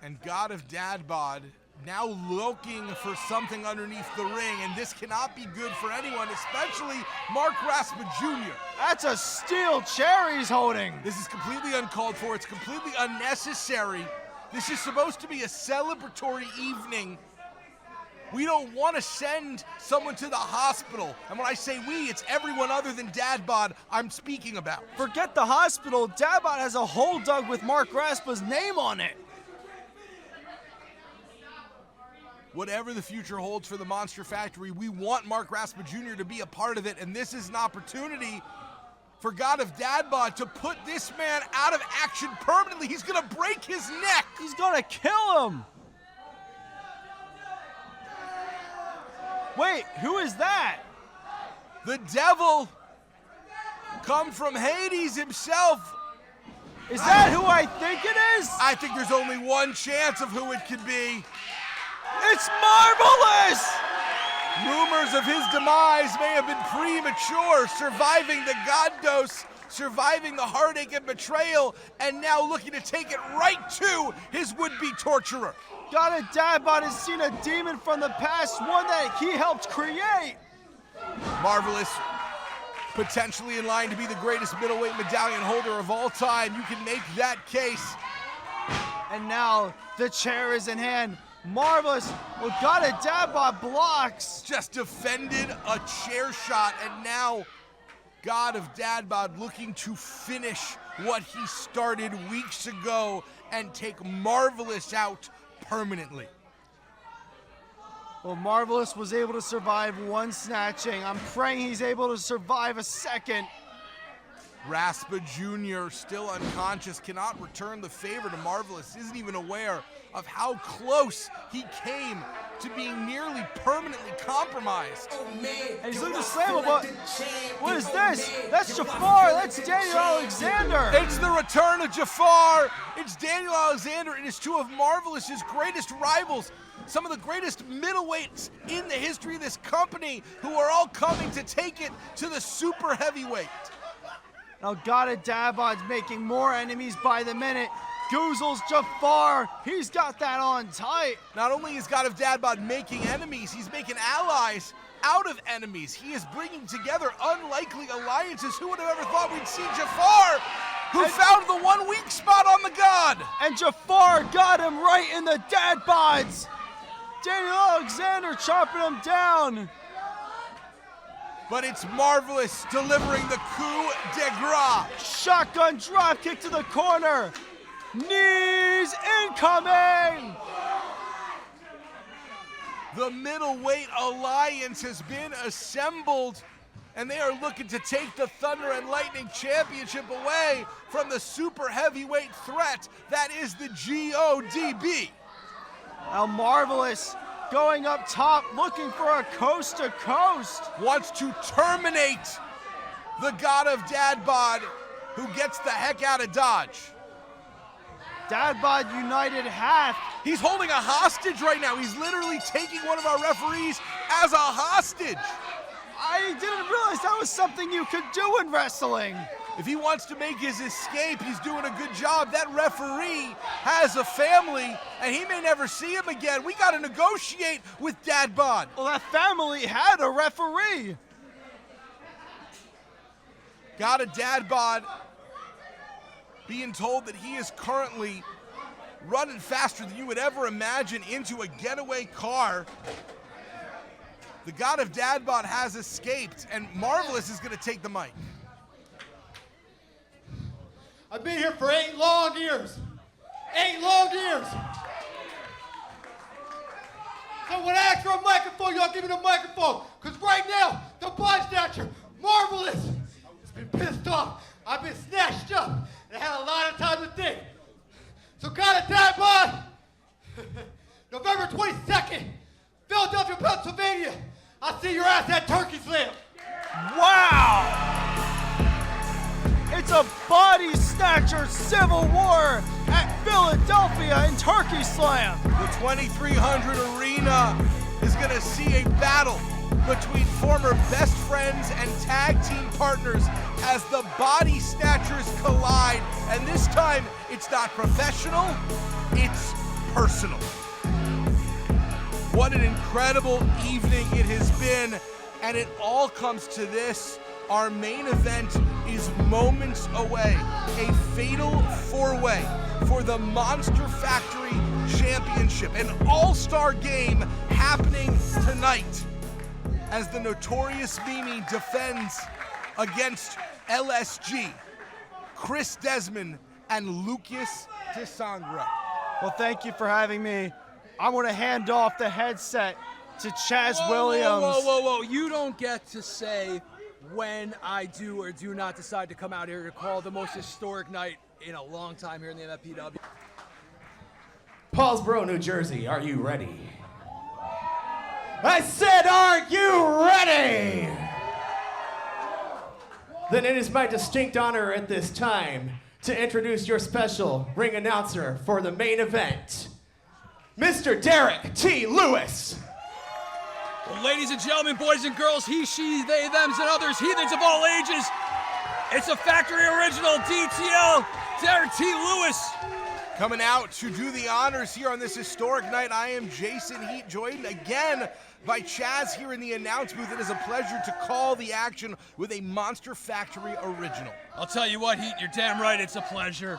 S6: And God of Dadbod now looking for something underneath the ring, and this cannot be good for anyone, especially Mark Raspa Jr.
S2: That's a steel chair he's holding.
S6: This is completely uncalled for. It's completely unnecessary. This is supposed to be a celebratory evening. We don't want to send someone to the hospital. And when I say we, it's everyone other than Dadbod I'm speaking about.
S2: Forget the hospital. Dadbod has a hole dug with Mark Raspa's name on it.
S6: Whatever the future holds for the Monster Factory, we want Mark Raspa Jr. to be a part of it, and this is an opportunity for God of Dadbod to put this man out of action permanently. He's gonna break his neck.
S2: He's gonna kill him. Wait, who is that?
S6: The devil, come from Hades himself,
S2: Is that who I think it is?
S6: I think there's only one chance of who it could be.
S2: It's Marvelous!
S6: Rumors of his demise may have been premature, surviving the God dose, surviving the heartache and betrayal, and now looking to take it right to his would-be torturer.
S2: God of Dadbot has seen a demon from the past, one that he helped create.
S6: Marvelous, potentially in line to be the greatest middleweight medallion holder of all time. You can make that case.
S2: And now the chair is in hand. Marvelous, well, God of Dadbot blocks.
S6: Just defended a chair shot, and now God of Dadbot looking to finish what he started weeks ago and take Marvelous out permanently.
S2: Well, Marvelous was able to survive one snatching. I'm praying he's able to survive a second.
S6: Raspa Jr. still unconscious, cannot return the favor to Marvelous, isn't even aware of how close he came to being nearly permanently compromised.
S2: And he's looking to slam him, but what is this? That's Jafar, that's Daniel Alexander.
S6: It's the return of Jafar. It's Daniel Alexander. It is two of Marvelous's greatest rivals, some of the greatest middleweights in the history of this company, who are all coming to take it to the super heavyweight.
S2: Now God of Dadbot's making more enemies by the minute. Goozles Jafar, he's got that on tight.
S6: Not only is God of Dadbot making enemies, he's making allies out of enemies. He is bringing together unlikely alliances. Who would have ever thought we'd see Jafar, who found the one weak spot on the God?
S2: And Jafar got him right in the Dadbots. Daniel Alexander chopping him down.
S6: But it's Marvelous delivering the coup de grace.
S2: Shotgun drop kick to the corner. Knees incoming!
S6: The middleweight alliance has been assembled, and they are looking to take the Thunder and Lightning Championship away from the super heavyweight threat that is the GODB.
S2: Now Marvelous going up top, looking for a coast to coast.
S6: Wants to terminate the God of Dadbot, who gets the heck out of Dodge.
S2: Dadbot United half.
S6: He's holding a hostage right now. He's literally taking one of our referees as a hostage.
S2: I didn't realize that was something you could do in wrestling.
S6: If he wants to make his escape, he's doing a good job. That referee has a family, and he may never see him again. We got to negotiate with Dadbot.
S2: Well, that family had a referee.
S6: God of Dadbot being told that he is currently running faster than you would ever imagine into a getaway car. The God of Dadbot has escaped, and Marvelous is going to take the mic.
S8: I've been here for 8 long years. 8 long years. So when I ask for a microphone, y'all give me the microphone. Because right now, the body snatcher, Marvelous, has been pissed off. I've been snatched up and had a lot of time to think. So God of Dadbot, November 22nd, Philadelphia, Pennsylvania. I'll see your ass at Turkey Slam.
S2: Wow! It's a body snatcher civil war at Philadelphia in Turkey Slam.
S6: The 2300 arena is going to see a battle between former best friends and tag team partners as the body snatchers collide. And this time, it's not professional, it's personal. What an incredible evening it has been, and it all comes to this. Our main event is moments away, a fatal 4-way for the Monster Factory Championship, an all-star game happening tonight as the Notorious Mimi defends against LSG, Chris Desmond, and Lucas DeSandro.
S2: Well, thank you for having me. I want to hand off the headset to Chaz Williams.
S3: Whoa. You don't get to say when I do or do not decide to come out here to call the most historic night in a long time here in the MFPW.
S1: Paulsboro, New Jersey, are you ready? I said, are you ready? Then it is my distinct honor at this time to introduce your special ring announcer for the main event, Mr. Derek T. Lewis.
S3: Well, ladies and gentlemen, boys and girls, he, she, they, thems, and others, heathens of all ages, it's a factory original DTL, Derek T. Lewis.
S6: Coming out to do the honors here on this historic night, I am Jason Heat, joined again by Chaz here in the announce booth. It is a pleasure to call the action with a Monster Factory original.
S3: I'll tell you what, Heat, you're damn right, it's a pleasure.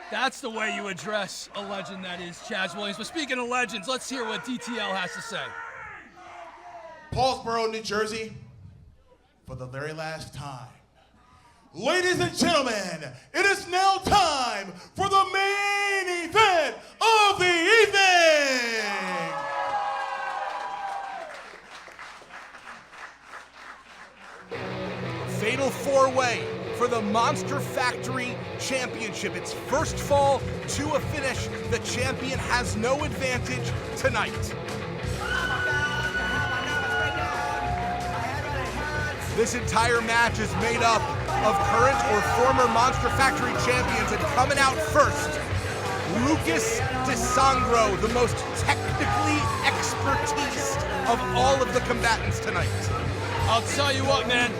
S3: That's the way you address a legend that is Chaz Williams. But speaking of legends, let's hear what DTL has to say.
S8: Paulsboro, New Jersey, for the very last time. Ladies and gentlemen, it is now time for the main event of the evening.
S6: Fatal four-way for the Monster Factory Championship. It's first fall to a finish. The champion has no advantage tonight. This entire match is made up of current or former Monster Factory champions, and coming out first, Lucas DeSangro, the most technically expertise of all of the combatants tonight.
S3: I'll tell you what, man.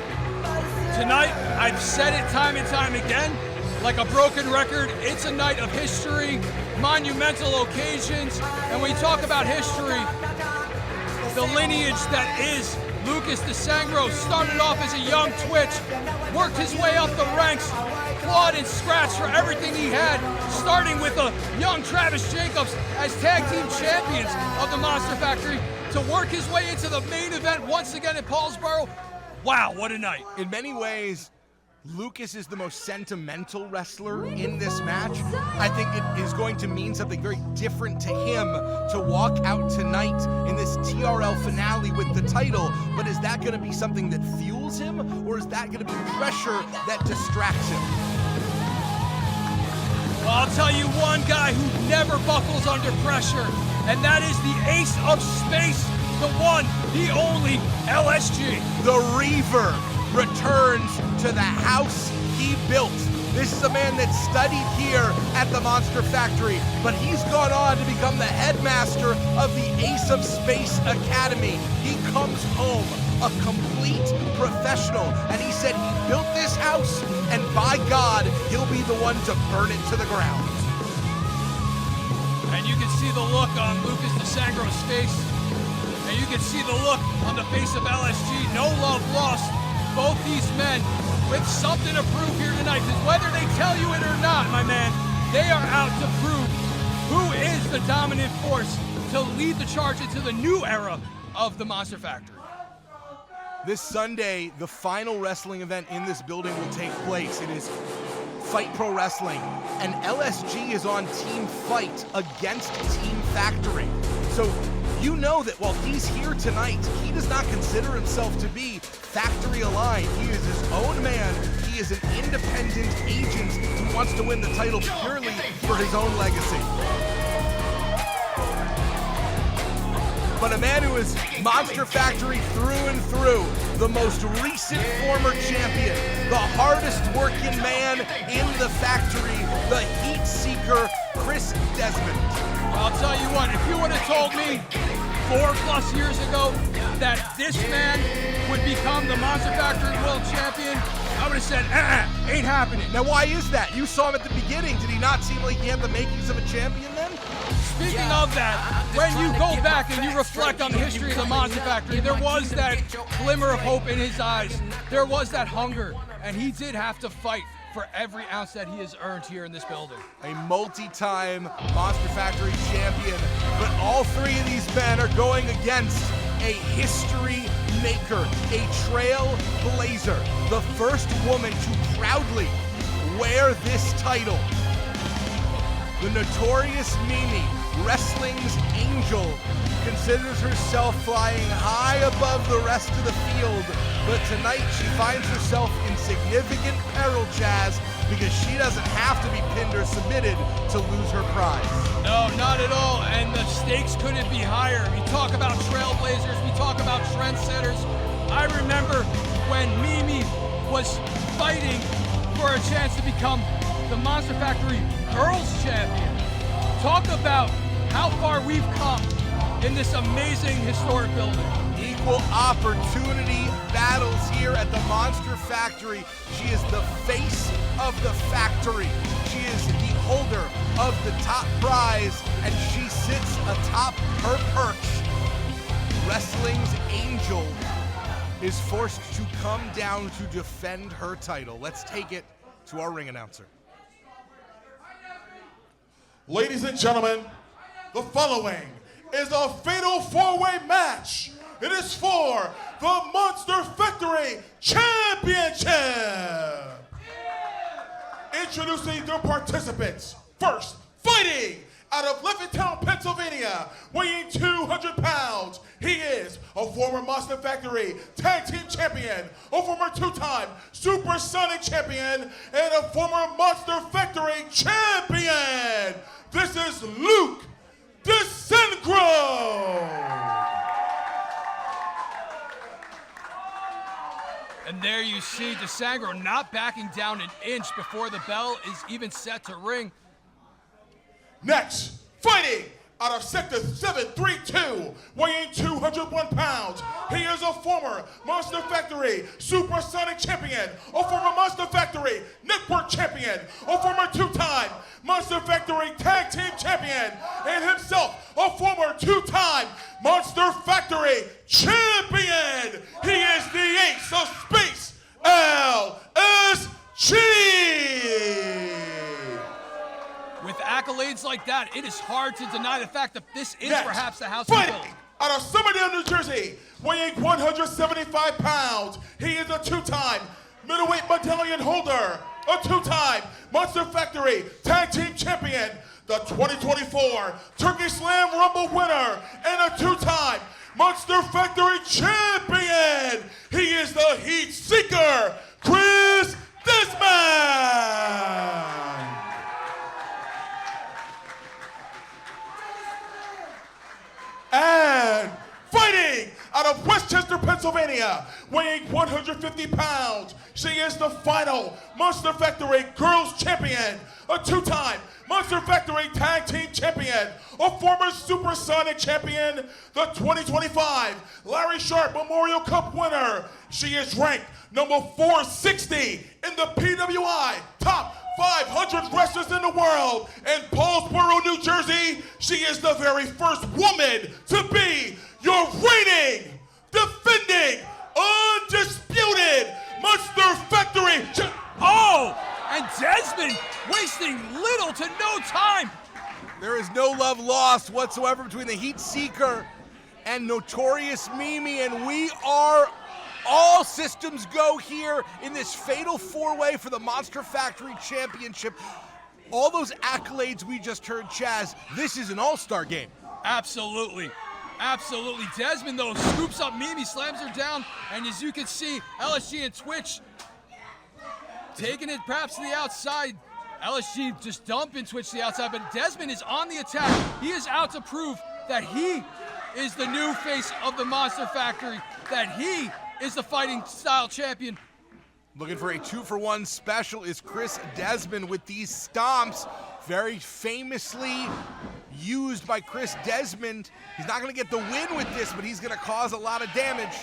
S3: Tonight, I've said it time and time again, like a broken record, it's a night of history, monumental occasions, and when you talk about history, the lineage that is Lucas DeSangro started off as a young twitch, worked his way up the ranks, clawed and scratched for everything he had, starting with a young Travis Jacobs as tag team champions of the Monster Factory, to work his way into the main event once again at Paulsboro. Wow, what a night.
S6: In many ways, Lucas is the most sentimental wrestler in this match. I think it is going to mean something very different to him to walk out tonight in this TRL finale with the title, but is that going to be something that fuels him, or is that going to be pressure that distracts him?
S3: Well, I'll tell you one guy who never buckles under pressure, and that is the ace of space, the one, the only LSG.
S6: The Reaver returns to the house he built. This is a man that studied here at the Monster Factory, but he's gone on to become the headmaster of the Ace of Space Academy. He comes home a complete professional, and he said he built this house, and by God, he'll be the one to burn it to the ground.
S3: And you can see the look on Lucas DeSangro's face, and you can see the look on the face of LSG. No love lost. Both these men with something to prove here tonight, because whether they tell you it or not, my man, they are out to prove who is the dominant force to lead the charge into the new era of the Monster Factory.
S6: This Sunday, the final wrestling event in this building will take place. It is Fight Pro Wrestling, and LSG is on Team Fight against Team Factory. So you know that while he's here tonight, he does not consider himself to be factory aligned. He is his own man. He is an independent agent who wants to win the title purely for his own legacy. But a man who is Monster Factory through and through, the most recent former champion, the hardest working man in the factory, the heat seeker, Chris Desmond.
S3: I'll tell you what, if you would have told me 4+ years ago that this man would become the Monster Factory World Champion, I would have said, ain't happening.
S6: Now why is that? You saw him at the beginning. Did he not seem like he had the makings of a champion then?
S3: Speaking of that, when you go back and you reflect on the history of the Monster Factory, there was that glimmer of hope in his eyes. There was that hunger, and he did have to fight for every ounce that he has earned here in this building.
S6: A multi-time Monster Factory champion, but all three of these men are going against a history maker, a trailblazer, the first woman to proudly wear this title. The notorious Mimi, wrestling's angel, considers herself flying high above the rest of the field, but tonight she finds herself in significant peril, Chaz, because she doesn't have to be pinned or submitted to lose her prize.
S3: No, not at all, and the stakes couldn't be higher. We talk about trailblazers, we talk about trendsetters. I remember when Mimi was fighting for a chance to become the Monster Factory Girls Champion. Talk about how far we've come in this amazing historic building.
S6: Equal opportunity battles here at the Monster Factory. She is the face of the factory. She is the holder of the top prize, and she sits atop her perch. Wrestling's angel is forced to come down to defend her title. Let's take it to our ring announcer.
S8: Ladies and gentlemen, the following is a fatal four-way match. It is for the Monster Factory Championship. Introducing their participants. First, fighting out of Levittown, Pennsylvania, weighing 200 pounds. He is a former Monster Factory Tag Team Champion, a former two-time Supersonic Champion, and a former Monster Factory Champion. This is Luke DeCengro.
S3: And there you see DeCengro not backing down an inch before the bell is even set to ring.
S8: Next, fighting out of Sector 732, weighing 201 pounds. He is a former Monster Factory Supersonic Champion, a former Monster Factory Network Champion, a former two-time Monster Factory Tag Team Champion, and himself a former two-time Monster Factory Champion. He is the ace of Space LSG.
S3: With accolades like that, it is hard to deny the fact that this is
S8: Next,
S3: perhaps the house of
S8: fighting
S3: gold.
S8: out of Somerdale, New Jersey, weighing 175 pounds. He is a two-time middleweight medallion holder, a two-time Monster Factory Tag Team Champion, the 2024 Turkey Slam Rumble winner, and a two-time Monster Factory Champion. He is the Heat Seeker, Chris Desmond. And fighting out of Westchester, Pennsylvania, weighing 150 pounds, she is the final Monster Factory Girls Champion, a two-time Monster Factory Tag Team Champion, a former Supersonic Champion, the 2025 Larry Sharp Memorial Cup winner. She is ranked number 460 in the PWI Top 500 wrestlers in the world. In Paulsboro, New Jersey, she is the very first woman to be your reigning, defending, undisputed Monster Factory.
S3: Oh, and Desmond wasting little to no time.
S6: There is no love lost whatsoever between the Heat Seeker and Notorious Mimi, and we are all systems go here in this fatal four-way for the Monster Factory Championship. All those accolades we just heard, Chaz, this is an all-star game.
S3: Absolutely. Absolutely. Desmond, though, scoops up Mimi, slams her down, and as you can see, LSG and Twitch taking it perhaps to the outside. LSG just dumping Twitch to the outside, but Desmond is on the attack. He is out to prove that he is the new face of the Monster Factory, that he is the fighting style champion.
S6: Looking for a 2-for-1 special is Chris Desmond with these stomps, very famously used by Chris Desmond. He's not going to get the win with this, but he's going to cause a lot of damage.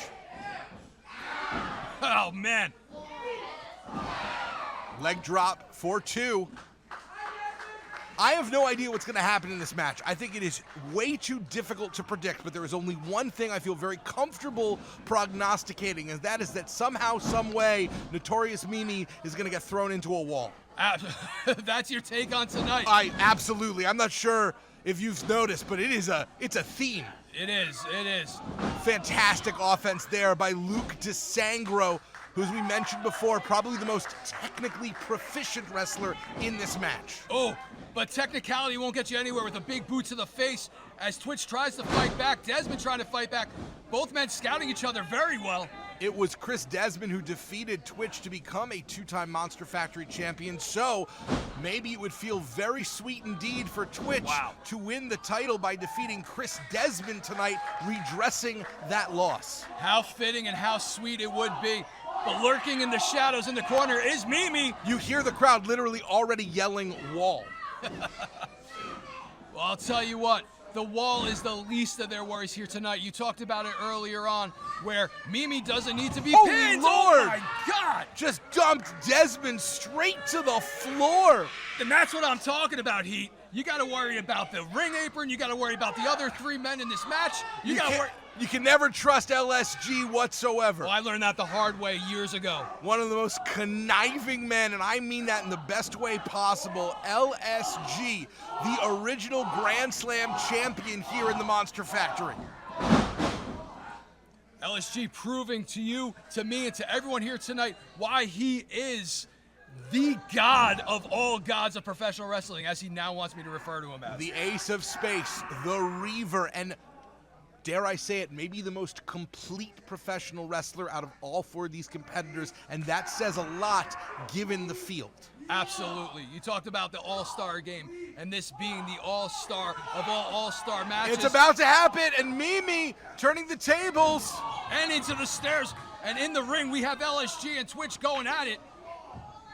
S3: Oh, man.
S6: Leg drop for 2. I have no idea what's going to happen in this match. I think it is way too difficult to predict, but there is only one thing I feel very comfortable prognosticating, and that is that somehow, some way, Notorious Mimi is going to get thrown into a wall.
S3: That's your take on tonight.
S6: Absolutely. I'm not sure if you've noticed, but it's a theme.
S3: It is.
S6: Fantastic offense there by Luke DeCengro, who, as we mentioned before, probably the most technically proficient wrestler in this match.
S3: Oh, but technicality won't get you anywhere with a big boot to the face as Twitch tries to fight back. Desmond trying to fight back. Both men scouting each other very well.
S6: It was Chris Desmond who defeated Twitch to become a 2-time Monster Factory champion, so maybe it would feel very sweet indeed for Twitch to win the title by defeating Chris Desmond tonight, redressing that loss.
S3: How fitting and how sweet it would be. but lurking in the shadows in the corner is Mimi.
S6: You hear the crowd literally already yelling wall.
S3: Well, I'll tell you what, the wall is the least of their worries here tonight. You talked about it earlier on, where Mimi doesn't need to be
S6: Holy
S3: pinned.
S6: Lord!
S3: Oh my God!
S6: Just dumped Desmond straight to the floor.
S3: And that's what I'm talking about, Heat. You got to worry about the ring apron. You got to worry about the other 3 men in this match. You got to worry.
S6: You can never trust LSG whatsoever.
S3: Well, I learned that the hard way years ago.
S6: One of the most conniving men, and I mean that in the best way possible, LSG, the original Grand Slam champion here in the Monster Factory.
S3: LSG proving to you, to me, and to everyone here tonight why he is the god of all gods of professional wrestling, as he now wants me to refer to him as.
S6: The ace of space, the Reaver, and dare I say it, maybe the most complete professional wrestler out of all 4 of these competitors, and that says a lot given the field.
S3: Absolutely. You talked about the All-Star game, and this being the All-Star of all All-Star matches.
S6: It's about to happen, and Mimi turning the tables.
S3: And into the stairs, and in the ring, we have LSG and Twitch going at it.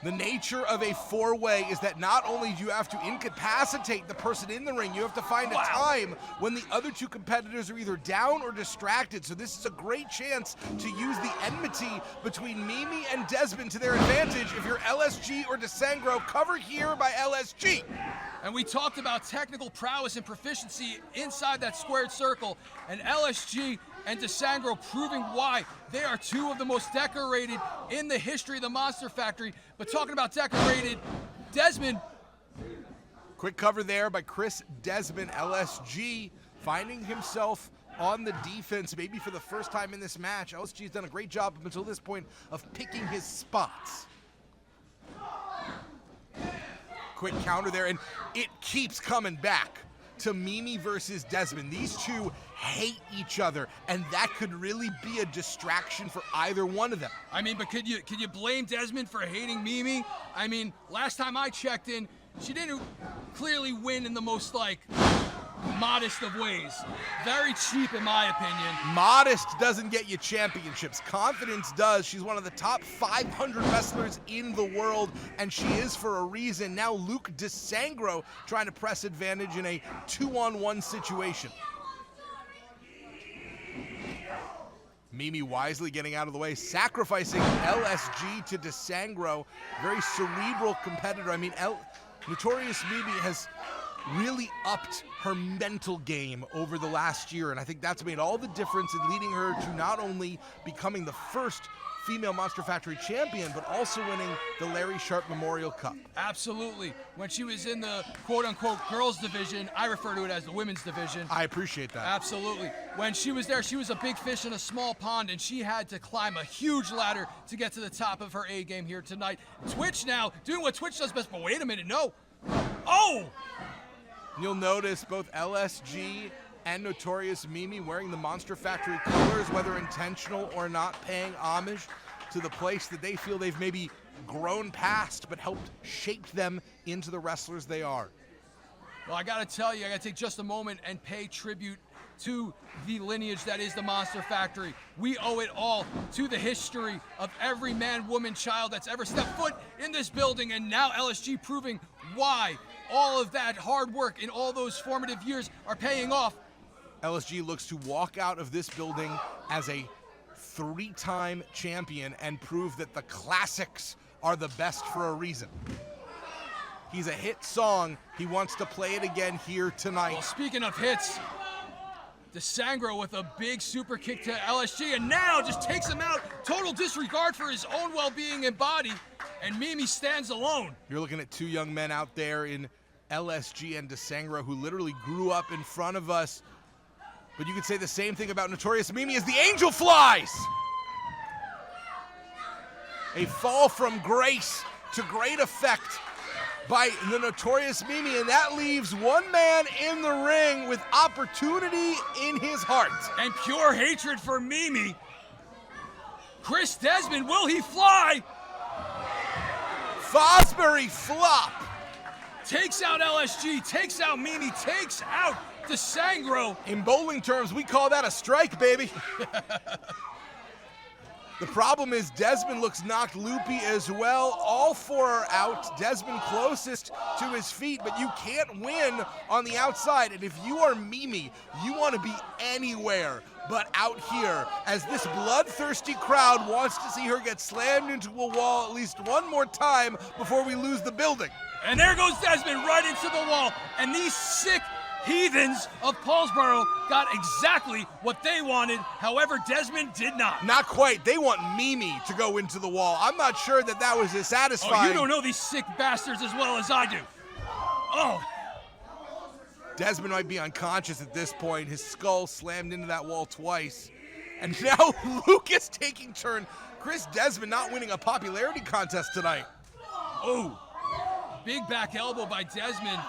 S6: The nature of a 4-way is that not only do you have to incapacitate the person in the ring, you have to find a time when the other 2 competitors are either down or distracted. So this is a great chance to use the enmity between Mimi and Desmond to their advantage. If you're LSG or DeSangro, cover here by LSG.
S3: And we talked about technical prowess and proficiency inside that squared circle, and LSG and DeSangro proving why they are 2 of the most decorated in the history of the Monster Factory. But talking about decorated, Desmond.
S6: Quick cover there by Chris Desmond. LSG finding himself on the defense, maybe for the first time in this match. LSG's done a great job up until this point of picking his spots. Quick counter there, and it keeps coming back to Mimi versus Desmond. These 2 hate each other, and that could really be a distraction for either one of them.
S3: I mean, but could you blame Desmond for hating Mimi? I mean, last time I checked in, she didn't clearly win in the most, modest of ways. Very cheap, in my opinion.
S6: Modest doesn't get you championships. Confidence does. She's one of the top 500 wrestlers in the world, and she is for a reason. Now Luke DeSangro trying to press advantage in a 2-on-1 situation. Mimi wisely getting out of the way, sacrificing LSG to DeSangro. Very cerebral competitor. I mean, Notorious Mimi has really upped her mental game over the last year, and I think that's made all the difference in leading her to not only becoming the first female Monster Factory champion, but also winning the Larry Sharp Memorial Cup.
S3: Absolutely. When she was in the quote-unquote girls division, I refer to it as the women's division.
S6: I appreciate that.
S3: Absolutely. When she was there, she was a big fish in a small pond, and she had to climb a huge ladder to get to the top of her A game here tonight. Twitch now doing what Twitch does best, but wait a minute, no. Oh!
S6: You'll notice both LSG and Notorious Mimi wearing the Monster Factory colors, whether intentional or not, paying homage to the place that they feel they've maybe grown past, but helped shape them into the wrestlers they are.
S3: Well, I gotta tell you, I gotta take just a moment and pay tribute to the lineage that is the Monster Factory. We owe it all to the history of every man, woman, child that's ever stepped foot in this building, and now LSG proving why all of that hard work in all those formative years are paying off.
S6: LSG looks to walk out of this building as a 3-time champion and prove that the classics are the best for a reason. He's a hit song. He wants to play it again here tonight.
S3: Well, speaking of hits, DeSangro with a big super kick to LSG, and now just takes him out. Total disregard for his own well-being and body, and Mimi stands alone.
S6: You're looking at 2 young men out there in LSG and DeSangro who literally grew up in front of us. But you could say the same thing about Notorious Mimi as the Angel flies. A fall from grace to great effect by the Notorious Mimi, and that leaves one man in the ring with opportunity in his heart.
S3: And pure hatred for Mimi. Chris Desmond, will he fly?
S6: Fosbury flop.
S3: Takes out LSG, takes out Mimi, takes out DeSangro.
S6: In bowling terms, we call that a strike, baby. The problem is Desmond looks knocked loopy as well. All four are out. Desmond closest to his feet, but you can't win on the outside. And if you are Mimi, you want to be anywhere but out here, as this bloodthirsty crowd wants to see her get slammed into a wall at least one more time before we lose the building.
S3: And there goes Desmond right into the wall. And these sick heathens of Paulsboro got exactly what they wanted. However, Desmond did not.
S6: Not quite. They want Mimi to go into the wall. I'm not sure that that was as satisfying.
S3: Oh, you don't know these sick bastards as well as I do. Oh.
S6: Desmond might be unconscious at this point. His skull slammed into that wall twice. And now Lucas taking turn. Chris Desmond not winning a popularity contest tonight.
S3: Oh, big back elbow by Desmond.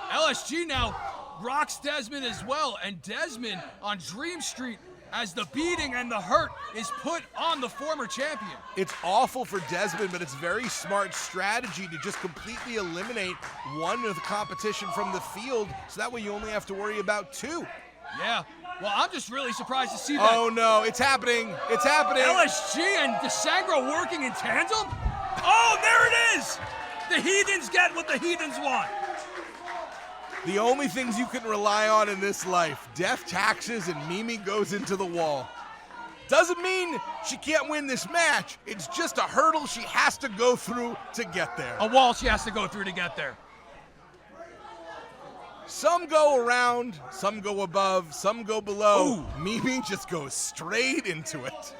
S3: LSG now rocks Desmond as well. And Desmond on Dream Street as the beating and the hurt is put on the former champion.
S6: It's awful for Desmond, but it's very smart strategy to just completely eliminate one of the competition from the field, so that way you only have to worry about two.
S3: Yeah, well, I'm just really surprised to see that.
S6: Oh no, it's happening, it's happening.
S3: LSG and DeSangro working in tandem? Oh, there it is! The heathens get what the heathens want.
S6: The only things you can rely on in this life, death, taxes, and Mimi goes into the wall. Doesn't mean she can't win this match. It's just a hurdle she has to go through to get there.
S3: A wall she has to go through to get there.
S6: Some go around, some go above, some go below. Ooh. Mimi just goes straight into it.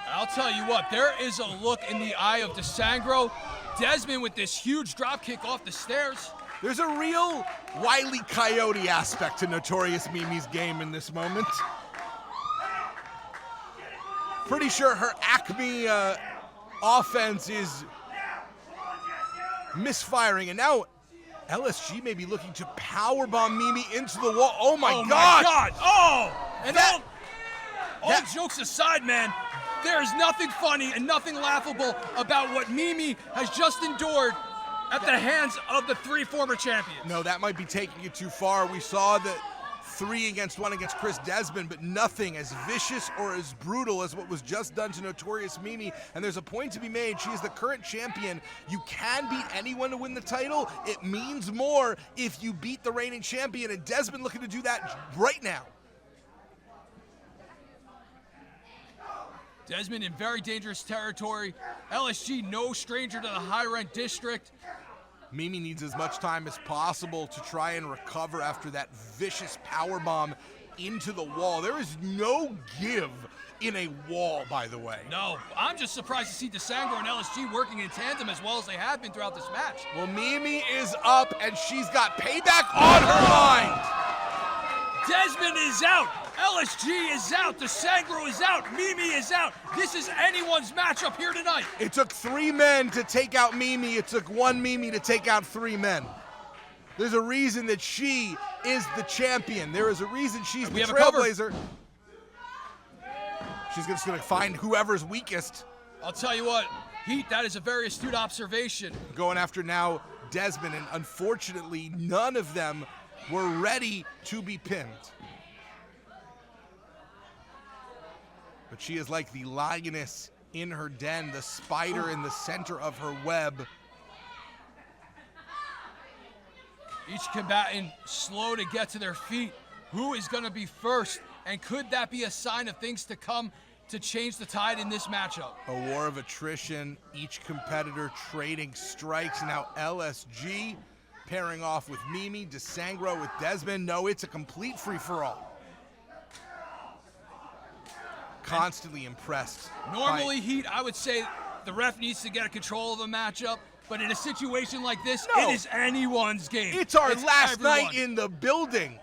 S3: I'll tell you what, there is a look in the eye of DeSangro. Desmond with this huge drop kick off the stairs.
S6: There's a real Wile E. Coyote aspect to Notorious Mimi's game in this moment. Pretty sure her Acme offense is misfiring, and now LSG may be looking to powerbomb Mimi into the wall. Oh my God!
S3: My God! Oh! And all jokes aside, man, there is nothing funny and nothing laughable about what Mimi has just endured at the hands of the three former champions.
S6: No, that might be taking it too far. We saw the 3-against-1 against Chris Desmond, but nothing as vicious or as brutal as what was just done to Notorious Mimi. And there's a point to be made. She is the current champion. You can beat anyone to win the title. It means more if you beat the reigning champion, and Desmond looking to do that right now.
S3: Desmond in very dangerous territory. LSG no stranger to the high-rent district.
S6: Mimi needs as much time as possible to try and recover after that vicious powerbomb into the wall. There is no give in a wall, by the way.
S3: No, I'm just surprised to see DeSangro and LSG working in tandem as well as they have been throughout this match.
S6: Well, Mimi is up, and she's got payback on her mind.
S3: Desmond is out. LSG is out. DeSangro is out. Mimi is out. This is anyone's matchup here tonight.
S6: It took 3 men to take out Mimi. It took 1 Mimi to take out 3 men. There's a reason that she is the champion. There is a reason she's the trailblazer. She's just going to find whoever's weakest.
S3: I'll tell you what, Heat, that is a very astute observation.
S6: Going after now Desmond, and unfortunately none of them were ready to be pinned. But she is like the lioness in her den, the spider in the center of her web.
S3: Each combatant slow to get to their feet. Who is going to be first? And could that be a sign of things to come to change the tide in this matchup?
S6: A war of attrition, each competitor trading strikes. Now LSG pairing off with Mimi, DeSangro with Desmond. No, it's a complete free-for-all. Constantly impressed.
S3: Normally, Heat, I would say the ref needs to get control of a matchup, but in a situation like this,
S6: no.
S3: It is anyone's game.
S6: It's our last night in the building.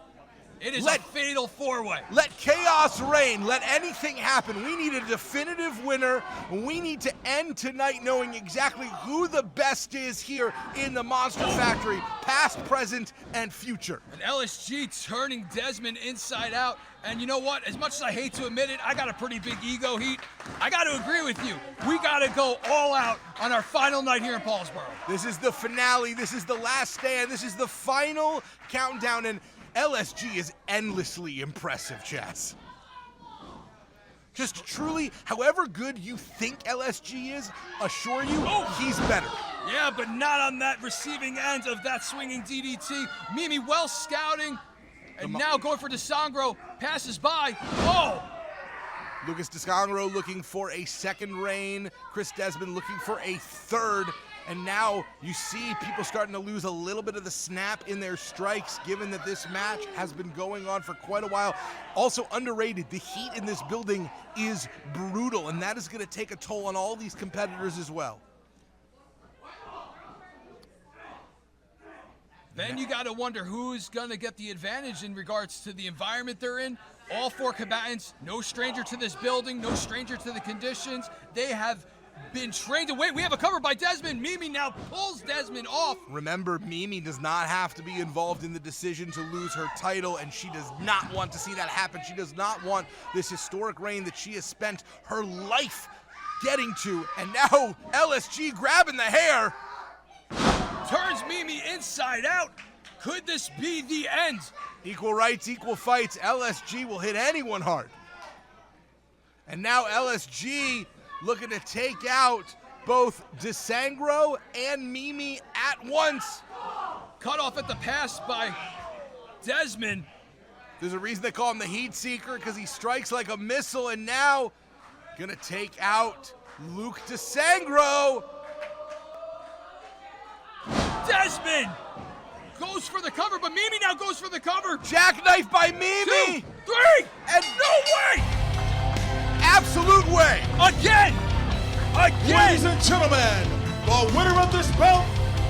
S3: It is a fatal 4-way.
S6: Let chaos reign. Let anything happen. We need a definitive winner. We need to end tonight knowing exactly who the best is here in the Monster Factory, past, present, and future.
S3: And LSG turning Desmond inside out. And you know what? As much as I hate to admit it, I got a pretty big ego, Heat. I got to agree with you. We got to go all out on our final night here in Paulsboro.
S6: This is the finale. This is the last stand. This is the final countdown. And LSG is endlessly impressive, Chaz. Just truly, however good you think LSG is, assure you, he's better.
S3: Yeah, but not on that receiving end of that swinging DDT. Mimi well scouting, and now going for DeSangro, passes by. Oh!
S6: Lucas DeSangro looking for a second reign. Chris Desmond looking for a third. And now you see people starting to lose a little bit of the snap in their strikes, given that this match has been going on for quite a while. Also underrated, the heat in this building is brutal, and that is going to take a toll on all these competitors as well.
S3: Then you got to wonder who's going to get the advantage in regards to the environment they're in. All four combatants, no stranger to this building, no stranger to the conditions. They have been trained to wait. We have a cover by Desmond. Mimi now pulls Desmond off.
S6: Remember, Mimi does not have to be involved in the decision to lose her title, and she does not want to see that happen. She does not want this historic reign that she has spent her life getting to. And now LSG grabbing the hair.
S3: Turns Mimi inside out. Could this be the end?
S6: Equal rights, equal fights. LSG will hit anyone hard. And now LSG looking to take out both DeSangro and Mimi at once.
S3: Cut off at the pass by Desmond.
S6: There's a reason they call him the Heat Seeker, because he strikes like a missile, and now gonna take out Luke DeSangro.
S3: Desmond goes for the cover, but Mimi now goes for the cover.
S6: Jackknife by Mimi.
S3: 2, 3,
S6: And
S3: no way!
S6: absolute way.
S3: Again!
S8: Ladies and gentlemen, the winner of this bout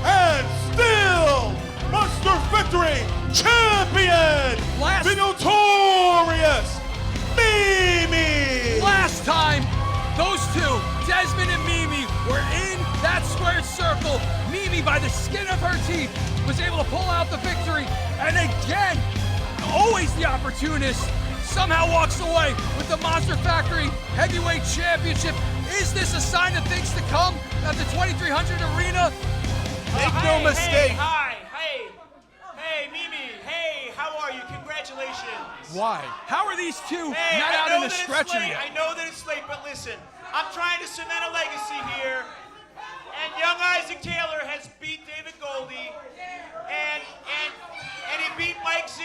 S8: and still Monster Victory Champion,
S3: Last-
S8: the notorious Mimi!
S3: Last time, those two, Desmond and Mimi, were in that squared circle. Mimi, by the skin of her teeth, was able to pull out the victory. And again, always the opportunist, somehow walks away with the Monster Factory Heavyweight Championship. Is this a sign of things to come at the 2300 Arena?
S6: Make no mistake.
S5: Hey, Mimi. Hey, how are you? Congratulations.
S6: Why?
S3: How are these two
S5: Hey,
S3: not
S5: I
S3: out
S5: know
S3: in the
S5: that it's
S3: stretcher
S5: late.
S3: yet?
S5: I know that it's late, but listen, I'm trying to cement a legacy here. And young Isaac Taylor has beat David Goldie, and he beat Mike Z,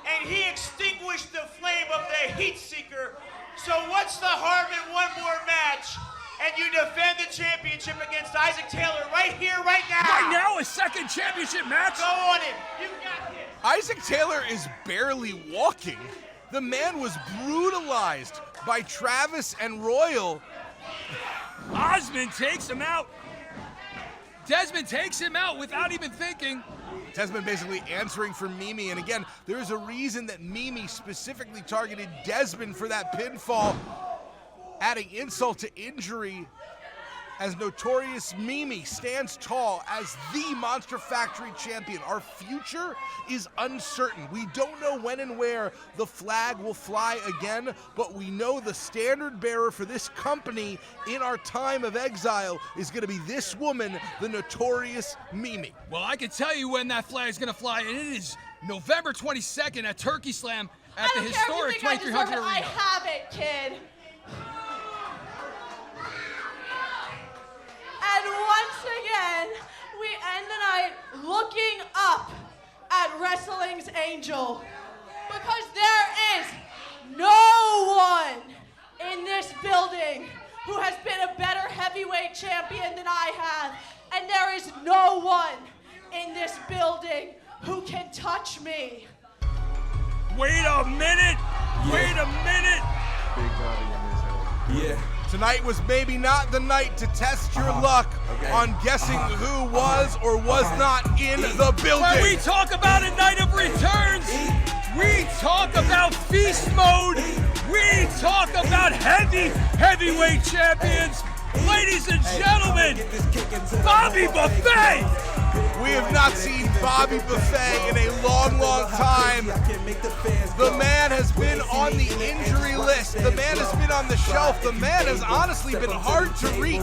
S5: and he extinguished the flame of the Heat Seeker. So what's the harm in one more match, and you defend the championship against Isaac Taylor right here, right now?
S3: Right now, a second championship match?
S5: Go on it. You got this.
S6: Isaac Taylor is barely walking. The man was brutalized by Travis and Royal.
S3: Osmond takes him out. Desmond takes him out without even thinking.
S6: Desmond basically answering for Mimi, and again, there's a reason that Mimi specifically targeted Desmond for that pinfall, adding insult to injury as notorious Mimi stands tall as the Monster Factory champion. Our future is uncertain. We don't know when and where the flag will fly again, but we know the standard bearer for this company in our time of exile is going to be this woman, the notorious Mimi.
S3: Well, I can tell you when that flag is going to fly, and it is November 22nd at Turkey Slam at the historic 2300 Arena.
S9: I have it, kid. And once again, we end the night looking up at wrestling's angel. Because there is no one in this building who has been a better heavyweight champion than I have. And there is no one in this building who can touch me.
S3: Wait a minute! Wait a minute!
S6: Yeah. Tonight was maybe not the night to test your luck on guessing who was or was not in the building.
S3: When we talk about a night of returns, we talk about feast mode, we talk about heavyweight champions. Ladies and gentlemen, Bobby Buffet!
S6: We have not seen Bobby Buffet in a long, long time. The man has been on the injury list. The man has been on the shelf. The man has honestly been hard to reach.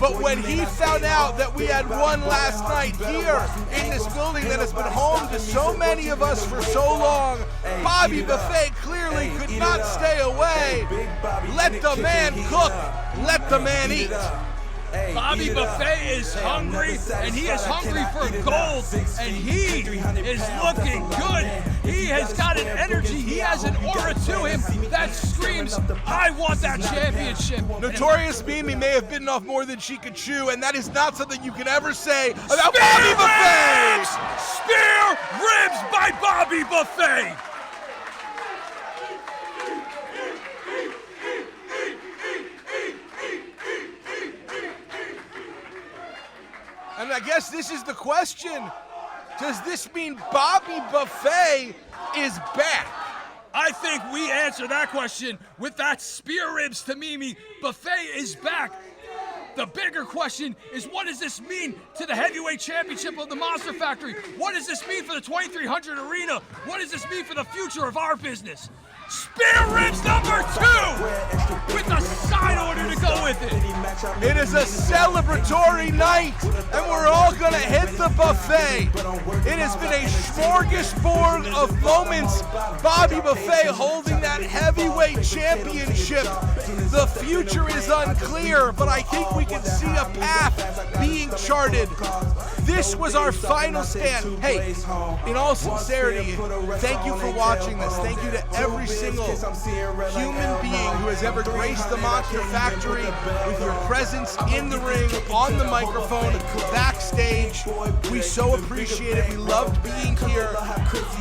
S6: But when he found out that we had one last night here in this building that has been home to so many of us for so long, Bobby Buffet clearly could not stay away. Let the man cook. Let the man eat.
S3: Bobby Buffet is hungry, and he is hungry for gold, and he is looking good. He has got an energy, he has an aura to him that screams, I want that championship.
S6: Notorious Mimi may have bitten off more than she could chew, and that is not something you can ever say about Bobby Buffet!
S3: Spear ribs by Bobby Buffet!
S6: And I guess this is the question. Does this mean Bobby Buffet is back?
S3: I think we answer that question with that spear ribs to Mimi. Buffet is back. The bigger question is, what does this mean to the heavyweight championship of the Monster Factory? What does this mean for the 2300 arena? What does this mean for the future of our business? Spear ribs number 2 with a side order to go with it.
S6: It is a celebratory night, and we're all gonna hit the buffet. It has been a smorgasbord of moments. Bobby Buffet holding that heavyweight championship. The future is unclear, but I think we can see a path being charted. This was our final stand. Hey, in all sincerity, thank you for watching this. Thank you to every single human being who has ever graced the Monster Factory with your presence in the ring, on the microphone, backstage. We so appreciate it. We loved being here.